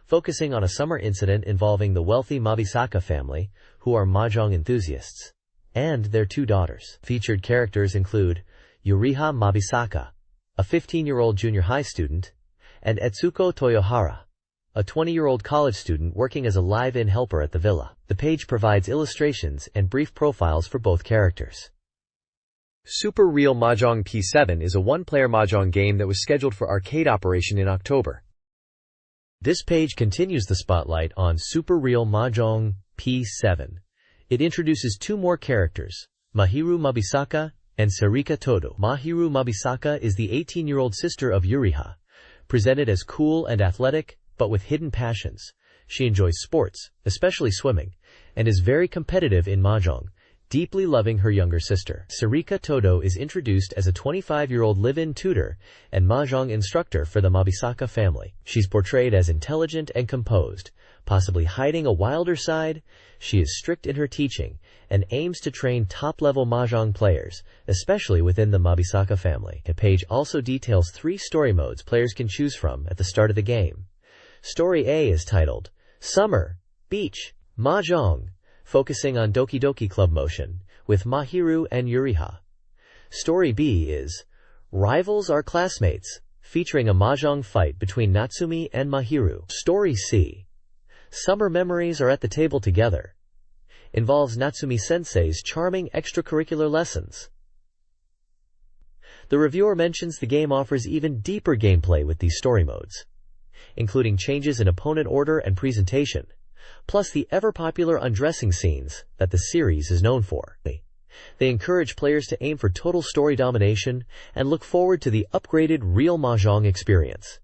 focusing on a summer incident involving the wealthy Mabisaka family, who are mahjong enthusiasts, and their two daughters. Featured characters include Yuriha Mabisaka, a 15-year-old junior high student, and Etsuko Toyohara, a 20-year-old college student working as a live-in helper at the villa. The page provides illustrations and brief profiles for both characters. Super Real Mahjong P7 is a one-player mahjong game that was scheduled for arcade operation in October. This page continues the spotlight on Super Real Mahjong P7. It introduces two more characters, Mahiru Mabisaka and Sarika Todo. Mahiru Mabisaka is the 18-year-old sister of Yuriha, presented as cool and athletic, but with hidden passions. She enjoys sports, especially swimming, and is very competitive in mahjong, deeply loving her younger sister. Sarika Todo is introduced as a 25-year-old live-in tutor and mahjong instructor for the Mabisaka family. She's portrayed as intelligent and composed, possibly hiding a wilder side. She is strict in her teaching and aims to train top-level mahjong players, especially within the Mabisaka family. The page also details 3 story modes players can choose from at the start of the game. Story A is titled Summer, Beach, Mahjong, focusing on Doki Doki Club motion, with Mahiru and Yuriha. Story B is Rivals Are Classmates, featuring a mahjong fight between Natsumi and Mahiru. Story C, Summer Memories Are at the Table Together, involves Natsumi-sensei's charming extracurricular lessons. The reviewer mentions the game offers even deeper gameplay with these story modes, including changes in opponent order and presentation, plus the ever-popular undressing scenes that the series is known for. They encourage players to aim for total story domination and look forward to the upgraded Real Mahjong experience.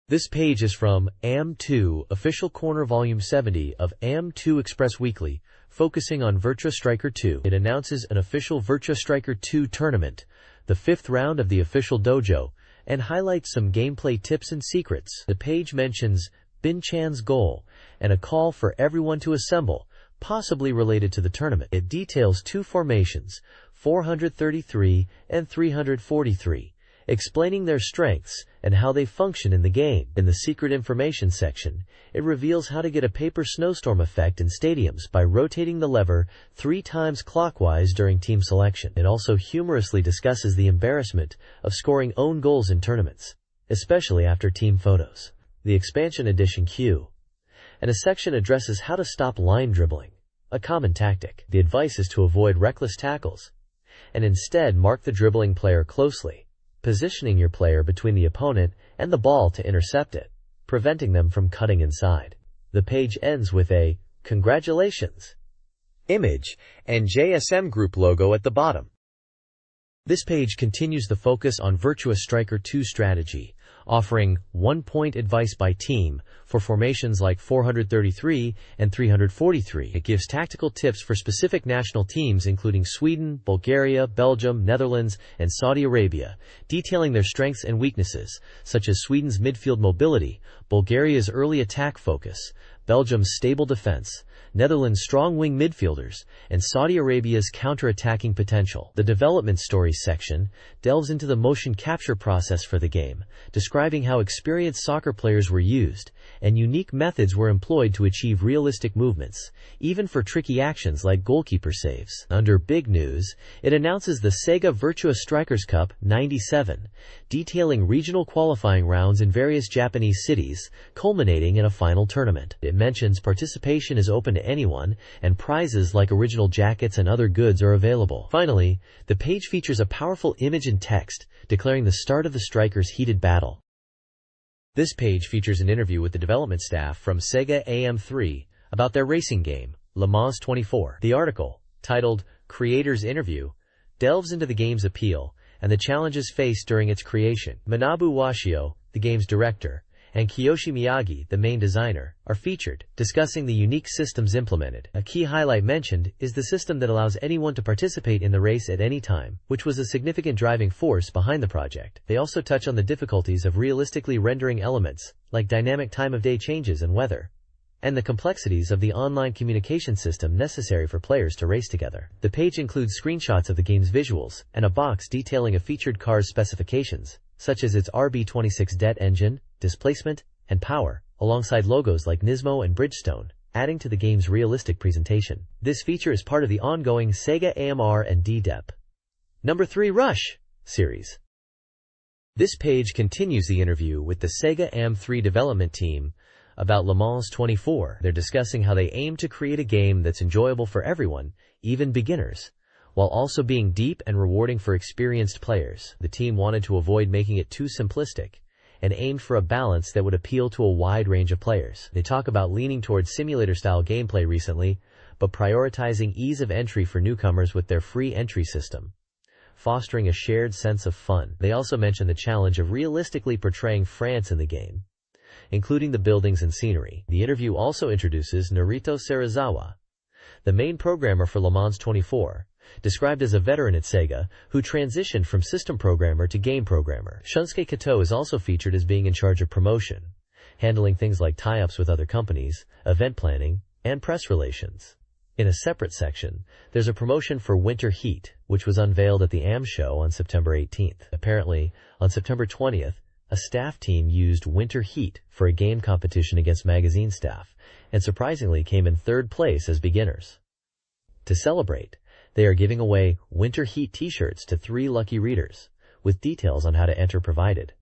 This page is from AM2 Official Corner Volume 70 of AM2 Express Weekly, focusing on Virtua Striker 2. It announces an official Virtua Striker 2 tournament, the 5th round of the official dojo, and highlights some gameplay tips and secrets. The page mentions Bin-chan's goal and a call for everyone to assemble, possibly related to the tournament. It details 2 formations, 433 and 343, explaining their strengths and how they function in the game. In the secret information section, it reveals how to get a paper snowstorm effect in stadiums by rotating the lever 3 times clockwise during team selection. It also humorously discusses the embarrassment of scoring own goals in tournaments, especially after team photos. The expansion edition Q, and a section addresses how to stop line dribbling, a common tactic. The advice is to avoid reckless tackles, and instead mark the dribbling player closely, positioning your player between the opponent and the ball to intercept it, preventing them from cutting inside. The page ends with a "Congratulations" image and JSM Group logo at the bottom. This page continues the focus on Virtua Striker 2 strategy, offering 1-point advice by team for formations like 433 and 343. It gives tactical tips for specific national teams including Sweden, Bulgaria, Belgium, Netherlands, and Saudi Arabia, detailing their strengths and weaknesses, such as Sweden's midfield mobility, Bulgaria's early attack focus, Belgium's stable defense, Netherlands' strong wing midfielders, and Saudi Arabia's counter-attacking potential. The development stories section delves into the motion capture process for the game, describing how experienced soccer players were used, and unique methods were employed to achieve realistic movements, even for tricky actions like goalkeeper saves. Under Big News, it announces the SEGA Virtua Strikers Cup 97, detailing regional qualifying rounds in various Japanese cities, culminating in a final tournament. It mentions participation is open to anyone, and prizes like original jackets and other goods are available. Finally, the page features a powerful image and text, declaring the start of the Strikers' heated battle. This page features an interview with the development staff from SEGA AM3 about their racing game, Le Mans 24. The article, titled Creator's Interview, delves into the game's appeal and the challenges faced during its creation. Manabu Washio, the game's director, and Kiyoshi Miyagi, the main designer, are featured, discussing the unique systems implemented. A key highlight mentioned is the system that allows anyone to participate in the race at any time, which was a significant driving force behind the project. They also touch on the difficulties of realistically rendering elements, like dynamic time of day changes and weather, and the complexities of the online communication system necessary for players to race together. The page includes screenshots of the game's visuals, and a box detailing a featured car's specifications, such as its RB26 DET engine, displacement, and power, alongside logos like Nismo and Bridgestone, adding to the game's realistic presentation. This feature is part of the ongoing SEGA AMR and DDEP Number 3 Rush series. This page continues the interview with the SEGA AM3 development team about Le Mans 24. They're discussing how they aim to create a game that's enjoyable for everyone, even beginners, while also being deep and rewarding for experienced players. The team wanted to avoid making it too simplistic, and aimed for a balance that would appeal to a wide range of players. They talk about leaning towards simulator-style gameplay recently, but prioritizing ease of entry for newcomers with their free entry system, fostering a shared sense of fun. They also mention the challenge of realistically portraying France in the game, including the buildings and scenery. The interview also introduces Narito Serizawa, the main programmer for Le Mans 24, described as a veteran at SEGA, who transitioned from system programmer to game programmer. Shunsuke Kato is also featured as being in charge of promotion, handling things like tie-ups with other companies, event planning, and press relations. In a separate section, there's a promotion for Winter Heat, which was unveiled at the AM show on September 18th. Apparently, on September 20th, a staff team used Winter Heat for a game competition against magazine staff, and surprisingly came in third place as beginners. To celebrate, they are giving away Winter Heat t-shirts to 3 lucky readers, with details on how to enter provided.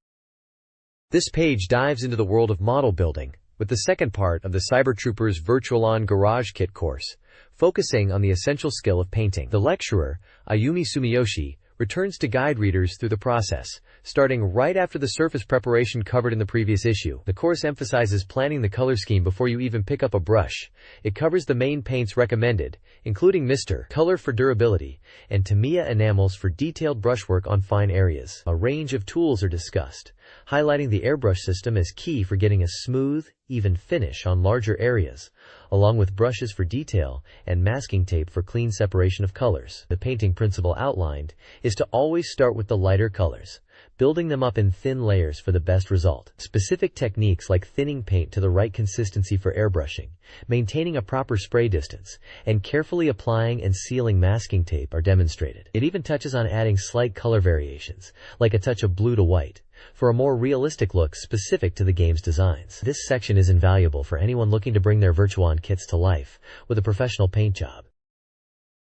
This page dives into the world of model building, with the second part of the Cybertroopers Virtualon Garage Kit course, focusing on the essential skill of painting. The lecturer, Ayumi Sumiyoshi, returns to guide readers through the process, starting right after the surface preparation covered in the previous issue. The course emphasizes planning the color scheme before you even pick up a brush. It covers the main paints recommended, including Mr. Color for durability, and Tamiya enamels for detailed brushwork on fine areas. A range of tools are discussed, highlighting the airbrush system as key for getting a smooth, even finish on larger areas, along with brushes for detail and masking tape for clean separation of colors. The painting principle outlined is to always start with the lighter colors, building them up in thin layers for the best result. Specific techniques like thinning paint to the right consistency for airbrushing, maintaining a proper spray distance, and carefully applying and sealing masking tape are demonstrated. It even touches on adding slight color variations, like a touch of blue to white, for a more realistic look specific to the game's designs. This section is invaluable for anyone looking to bring their Virtuon kits to life with a professional paint job.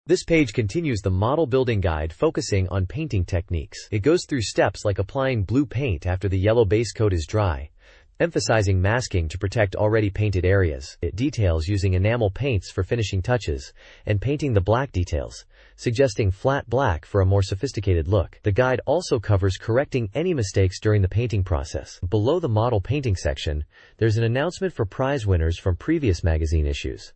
This page continues the model building guide, focusing on painting techniques. It goes through steps like applying blue paint after the yellow base coat is dry, emphasizing masking to protect already painted areas. It details using enamel paints for finishing touches, and painting the black details, suggesting flat black for a more sophisticated look. The guide also covers correcting any mistakes during the painting process. Below the model painting section, there's an announcement for prize winners from previous magazine issues.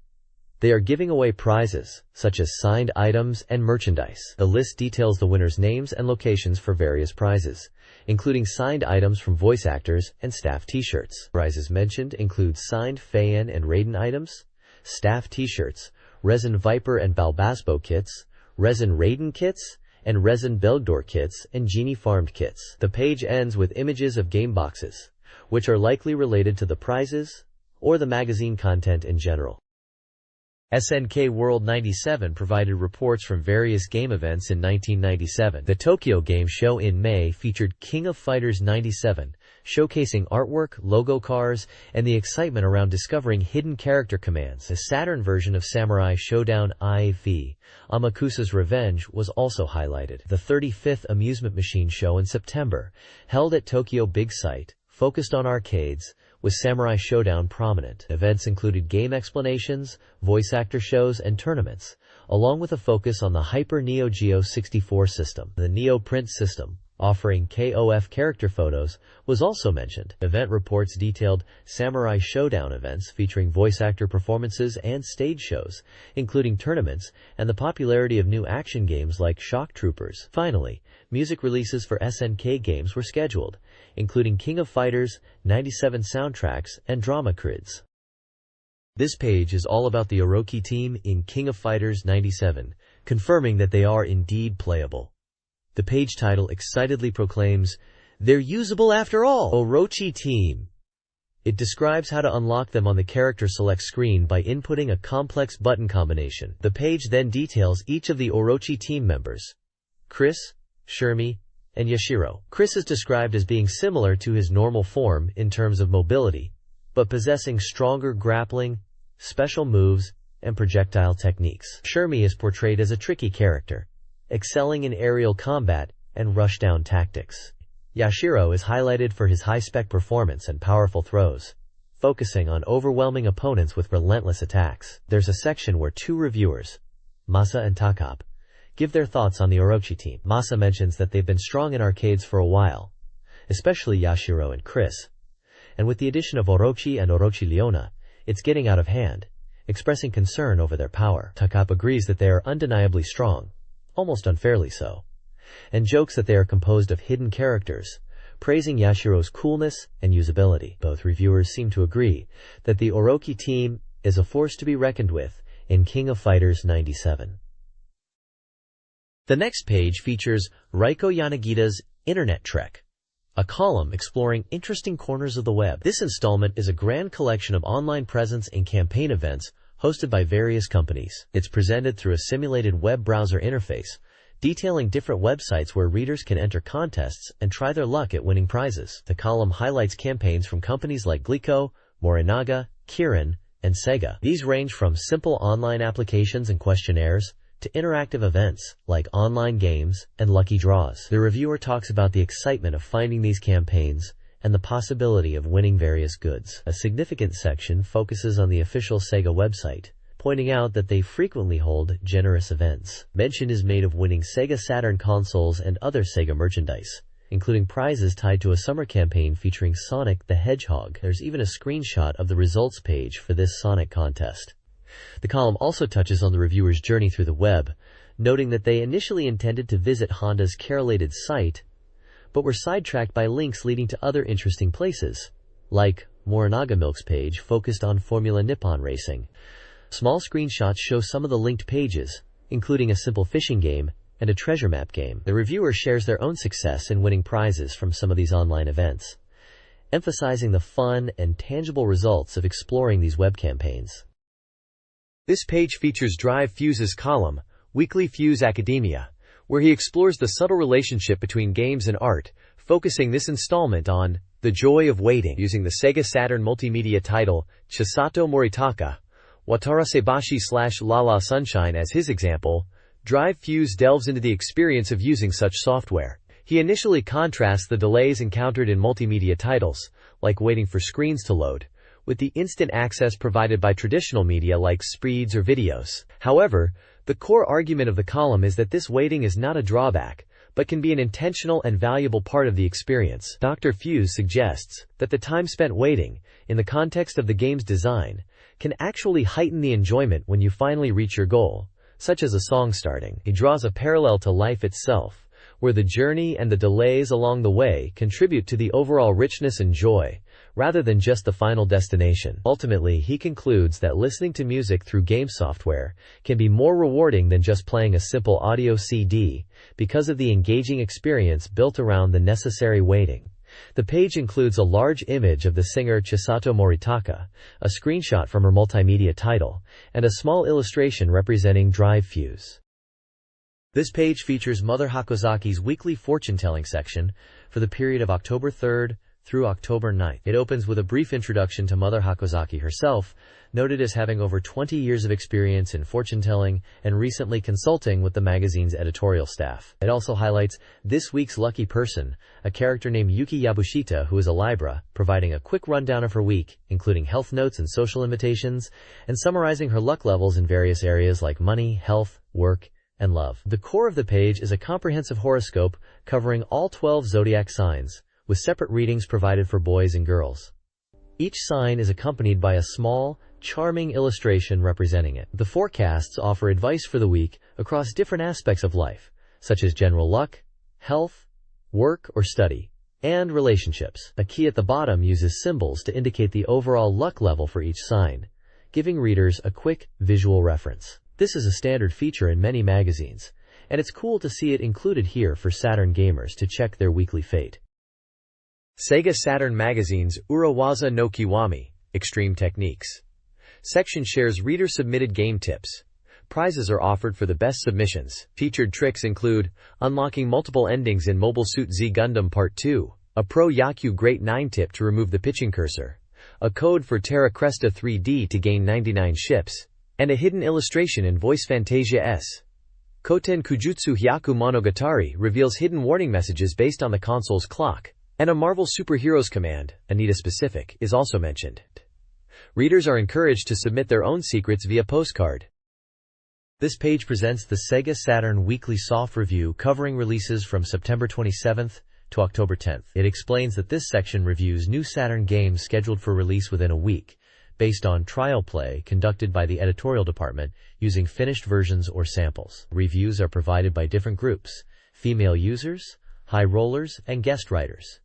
They are giving away prizes, such as signed items and merchandise. The list details the winners' names and locations for various prizes, including signed items from voice actors and staff t-shirts. Prizes mentioned include signed Feyan and Raiden items, staff t-shirts, resin Viper and Balbasbo kits, resin Raiden kits, and resin Belgdor kits and Genie Farmed kits. The page ends with images of game boxes, which are likely related to the prizes or the magazine content in general. SNK World 97 provided reports from various game events in 1997. The Tokyo Game Show in May featured King of Fighters 97, showcasing artwork, logo cars, and the excitement around discovering hidden character commands. The Saturn version of Samurai Showdown IV, Amakusa's Revenge, was also highlighted. The 35th Amusement Machine Show in September, held at Tokyo Big Sight, focused on arcades, with Samurai Showdown prominent. Events included game explanations, voice actor shows, and tournaments, along with a focus on the Hyper Neo Geo 64 system. The Neo Print system, offering KOF character photos, was also mentioned. Event reports detailed Samurai Showdown events featuring voice actor performances and stage shows, including tournaments, and the popularity of new action games like Shock Troopers. Finally, music releases for SNK games were scheduled, including King of Fighters 97 soundtracks and drama crids. This page is all about the Orochi team in King of Fighters 97, confirming that they are indeed playable. The page title excitedly proclaims, "They're usable after all! Orochi team!" It describes how to unlock them on the character select screen by inputting a complex button combination. The page then details each of the Orochi team members: Chris, Shermie, and Yashiro. Chris is described as being similar to his normal form in terms of mobility, but possessing stronger grappling, special moves, and projectile techniques. Shermie is portrayed as a tricky character, excelling in aerial combat and rushdown tactics. Yashiro is highlighted for his high-spec performance and powerful throws, focusing on overwhelming opponents with relentless attacks. There's a section where two reviewers, Masa and Takap, give their thoughts on the Orochi team. Masa mentions that they've been strong in arcades for a while, especially Yashiro and Chris, and with the addition of Orochi and Orochi Leona, it's getting out of hand, expressing concern over their power. Takap agrees that they are undeniably strong, almost unfairly so, and jokes that they are composed of hidden characters, praising Yashiro's coolness and usability. Both reviewers seem to agree that the Orochi team is a force to be reckoned with in King of Fighters 97. The next page features Reiko Yanagita's Internet Trek, a column exploring interesting corners of the web. This installment is a grand collection of online presence and campaign events hosted by various companies. It's presented through a simulated web browser interface, detailing different websites where readers can enter contests and try their luck at winning prizes. The column highlights campaigns from companies like Glico, Morinaga, Kirin, and SEGA. These range from simple online applications and questionnaires to interactive events like online games and lucky draws. The reviewer talks about the excitement of finding these campaigns and the possibility of winning various goods. A significant section focuses on the official SEGA website, pointing out that they frequently hold generous events. Mention is made of winning SEGA Saturn consoles and other SEGA merchandise, including prizes tied to a summer campaign featuring Sonic the Hedgehog. There's even a screenshot of the results page for this Sonic contest. The column also touches on the reviewer's journey through the web, noting that they initially intended to visit Honda's Correlated site, but were sidetracked by links leading to other interesting places, like Morinaga Milk's page focused on Formula Nippon racing. Small screenshots show some of the linked pages, including a simple fishing game and a treasure map game. The reviewer shares their own success in winning prizes from some of these online events, emphasizing the fun and tangible results of exploring these web campaigns. This page features Drive Fuse's column, Weekly Fuse Academia, where he explores the subtle relationship between games and art, focusing this installment on The Joy of Waiting. Using the SEGA Saturn multimedia title Chisato Moritaka, Watarasebashi/Lala Sunshine as his example, Drive Fuse delves into the experience of using such software. He initially contrasts the delays encountered in multimedia titles, like waiting for screens to load, with the instant access provided by traditional media like spreads or videos. However, the core argument of the column is that this waiting is not a drawback, but can be an intentional and valuable part of the experience. Dr. Fuse suggests that the time spent waiting, in the context of the game's design, can actually heighten the enjoyment when you finally reach your goal, such as a song starting. He draws a parallel to life itself, where the journey and the delays along the way contribute to the overall richness and joy, rather than just the final destination. Ultimately, he concludes that listening to music through game software can be more rewarding than just playing a simple audio CD, because of the engaging experience built around the necessary waiting. The page includes a large image of the singer Chisato Moritaka, a screenshot from her multimedia title, and a small illustration representing Drive Fuse. This page features Mother Hakozaki's weekly fortune-telling section for the period of October 3rd through October 9th. It opens with a brief introduction to Mother Hakozaki herself, noted as having over 20 years of experience in fortune-telling and recently consulting with the magazine's editorial staff. It also highlights this week's lucky person, a character named Yuki Yabushita who is a Libra, providing a quick rundown of her week, including health notes and social invitations, and summarizing her luck levels in various areas like money, health, work, and love. The core of the page is a comprehensive horoscope covering all 12 zodiac signs, with separate readings provided for boys and girls. Each sign is accompanied by a small, charming illustration representing it. The forecasts offer advice for the week across different aspects of life, such as general luck, health, work or study, and relationships. A key at the bottom uses symbols to indicate the overall luck level for each sign, giving readers a quick, visual reference. This is a standard feature in many magazines, and it's cool to see it included here for Saturn gamers to check their weekly fate. SEGA Saturn Magazine's Urawaza no Kiwami, Extreme Techniques section shares reader-submitted game tips. Prizes are offered for the best submissions. Featured tricks include unlocking multiple endings in Mobile Suit Z Gundam Part 2, a Pro Yaku Great 9 tip to remove the pitching cursor, a code for Terra Cresta 3D to gain 99 ships, and a hidden illustration in Voice Fantasia S. Koten Kujutsu Hyaku Monogatari reveals hidden warning messages based on the console's clock, and a Marvel Superheroes command, Anita specific, is also mentioned. Readers are encouraged to submit their own secrets via postcard. This page presents the SEGA Saturn Weekly Soft Review covering releases from September 27th to October 10th. It explains that this section reviews new Saturn games scheduled for release within a week, based on trial play conducted by the editorial department using finished versions or samples. Reviews are provided by different groups: female users, high rollers, and guest writers.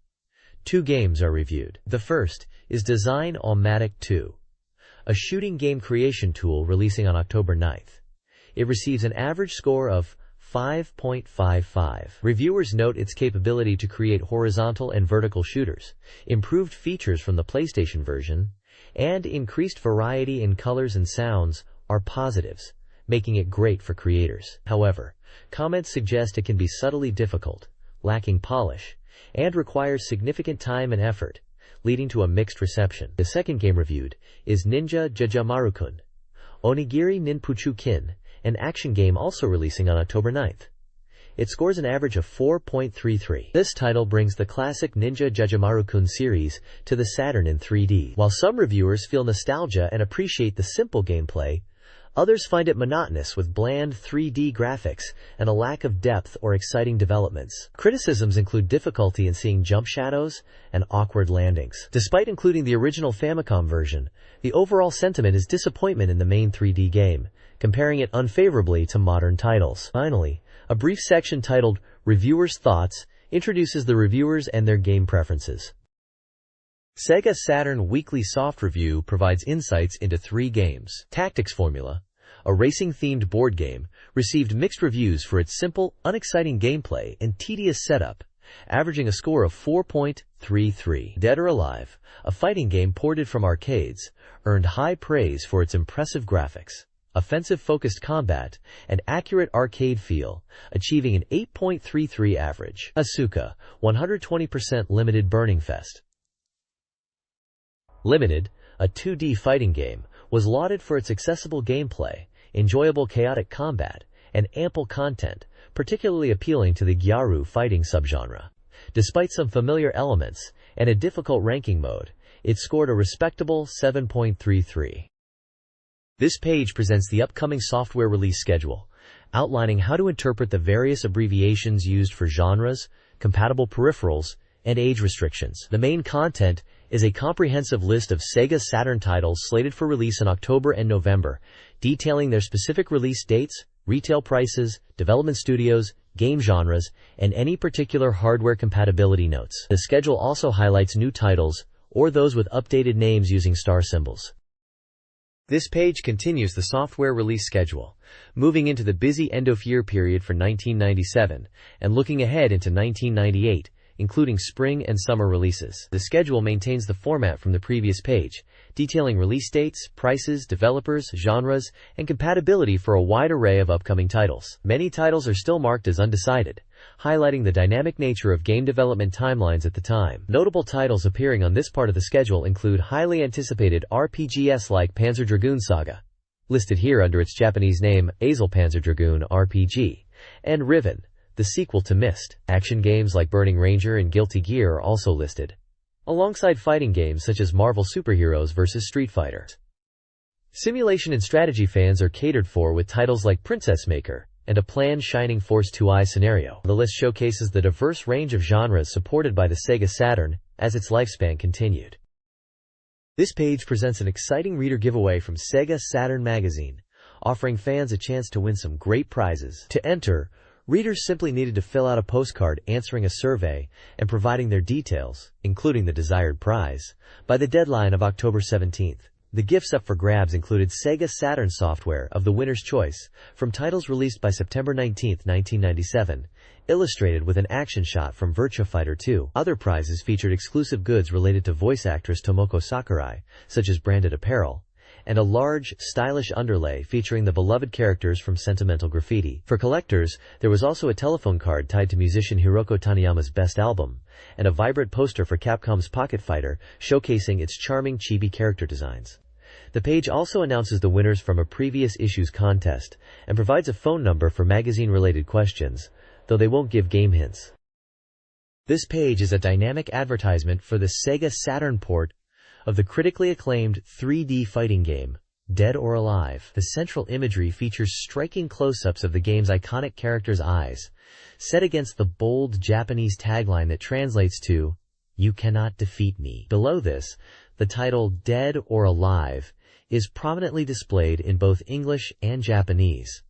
2 games are reviewed. The first is Design-O-Matic 2, a shooting game creation tool releasing on October 9th. It receives an average score of 5.55. Reviewers note its capability to create horizontal and vertical shooters, improved features from the PlayStation version, and increased variety in colors and sounds are positives, making it great for creators. However, comments suggest it can be subtly difficult, lacking polish, and requires significant time and effort, leading to a mixed reception. The second game reviewed is Ninja Jajamaru-kun, Onigiri Ninpuchu-kin, an action game also releasing on October 9th. It scores an average of 4.33. This title brings the classic Ninja Jajamaru-kun series to the Saturn in 3D. While some reviewers feel nostalgia and appreciate the simple gameplay, others find it monotonous with bland 3D graphics and a lack of depth or exciting developments. Criticisms include difficulty in seeing jump shadows and awkward landings. Despite including the original Famicom version, the overall sentiment is disappointment in the main 3D game, comparing it unfavorably to modern titles. Finally, a brief section titled Reviewers' Thoughts introduces the reviewers and their game preferences. SEGA Saturn Weekly Soft Review provides insights into 3 games. Tactics Formula, a racing-themed board game, received mixed reviews for its simple, unexciting gameplay and tedious setup, averaging a score of 4.33. Dead or Alive, a fighting game ported from arcades, earned high praise for its impressive graphics, offensive-focused combat, and accurate arcade feel, achieving an 8.33 average. Asuka, 120% Limited Burning Fest. Limited, a 2D fighting game, was lauded for its accessible gameplay, enjoyable chaotic combat, and ample content, particularly appealing to the Gyaru fighting subgenre. Despite some familiar elements and a difficult ranking mode, it scored a respectable 7.33. This page presents the upcoming software release schedule, outlining how to interpret the various abbreviations used for genres, compatible peripherals, and age restrictions. The main content is a comprehensive list of SEGA Saturn titles slated for release in October and November, detailing their specific release dates, retail prices, development studios, game genres, and any particular hardware compatibility notes. The schedule also highlights new titles, or those with updated names using star symbols. This page continues the software release schedule, moving into the busy end-of-year period for 1997, and looking ahead into 1998, including spring and summer releases. The schedule maintains the format from the previous page, detailing release dates, prices, developers, genres, and compatibility for a wide array of upcoming titles. Many titles are still marked as undecided, highlighting the dynamic nature of game development timelines at the time. Notable titles appearing on this part of the schedule include highly anticipated RPGs like Panzer Dragoon Saga, listed here under its Japanese name Azel Panzer Dragoon RPG, and Riven, the sequel to Myst. Action games like Burning Ranger and Guilty Gear are also listed, alongside fighting games such as Marvel Superheroes vs. Street Fighter. Simulation and strategy fans are catered for with titles like Princess Maker and a planned Shining Force 2i scenario. The list showcases the diverse range of genres supported by the SEGA Saturn as its lifespan continued. This page presents an exciting reader giveaway from SEGA Saturn Magazine, offering fans a chance to win some great prizes. To enter, readers simply needed to fill out a postcard answering a survey and providing their details, including the desired prize, by the deadline of October 17th. The gifts up for grabs included SEGA Saturn software of the winner's choice from titles released by September 19, 1997, illustrated with an action shot from Virtua Fighter 2. Other prizes featured exclusive goods related to voice actress Tomoko Sakurai, such as branded apparel, and a large, stylish underlay featuring the beloved characters from Sentimental Graffiti. For collectors, there was also a telephone card tied to musician Hiroko Taniyama's best album, and a vibrant poster for Capcom's Pocket Fighter, showcasing its charming chibi character designs. The page also announces the winners from a previous issue's contest, and provides a phone number for magazine-related questions, though they won't give game hints. This page is a dynamic advertisement for the SEGA Saturn port of the critically acclaimed 3D fighting game, Dead or Alive. The central imagery features striking close-ups of the game's iconic character's eyes, set against the bold Japanese tagline that translates to, "You cannot defeat me." Below this, the title Dead or Alive is prominently displayed in both English and Japanese.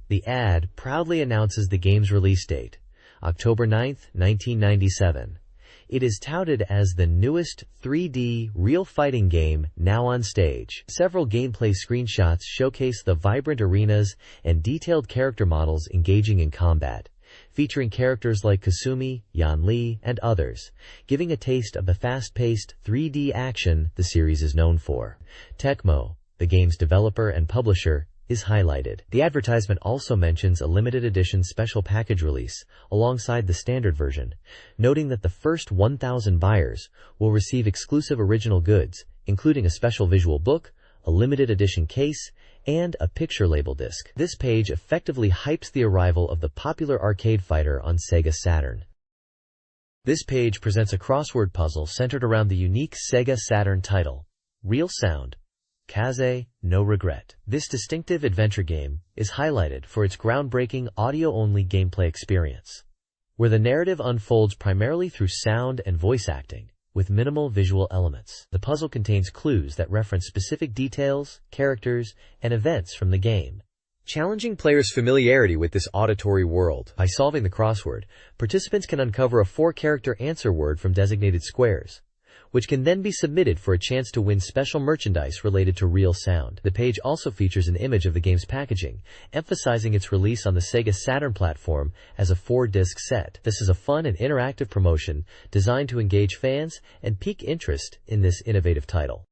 The ad proudly announces the game's release date, October 9, 1997. It is touted as the newest 3D real fighting game now on stage. Several gameplay screenshots showcase the vibrant arenas and detailed character models engaging in combat, featuring characters like Kasumi, Yan Li, and others, giving a taste of the fast-paced 3D action the series is known for. Tecmo, the game's developer and publisher, is highlighted. The advertisement also mentions a limited edition special package release alongside the standard version, noting that the first 1,000 buyers will receive exclusive original goods, including a special visual book, a limited edition case, and a picture label disc. This page effectively hypes the arrival of the popular arcade fighter on SEGA Saturn. This page presents a crossword puzzle centered around the unique SEGA Saturn title, Real Sound, Kaze no Regret. This distinctive adventure game is highlighted for its groundbreaking audio-only gameplay experience, where the narrative unfolds primarily through sound and voice acting, with minimal visual elements. The puzzle contains clues that reference specific details, characters, and events from the game, challenging players' familiarity with this auditory world. By solving the crossword, participants can uncover a 4-character answer word from designated squares, which can then be submitted for a chance to win special merchandise related to Real Sound. The page also features an image of the game's packaging, emphasizing its release on the SEGA Saturn platform as a 4-disc set. This is a fun and interactive promotion designed to engage fans and pique interest in this innovative title.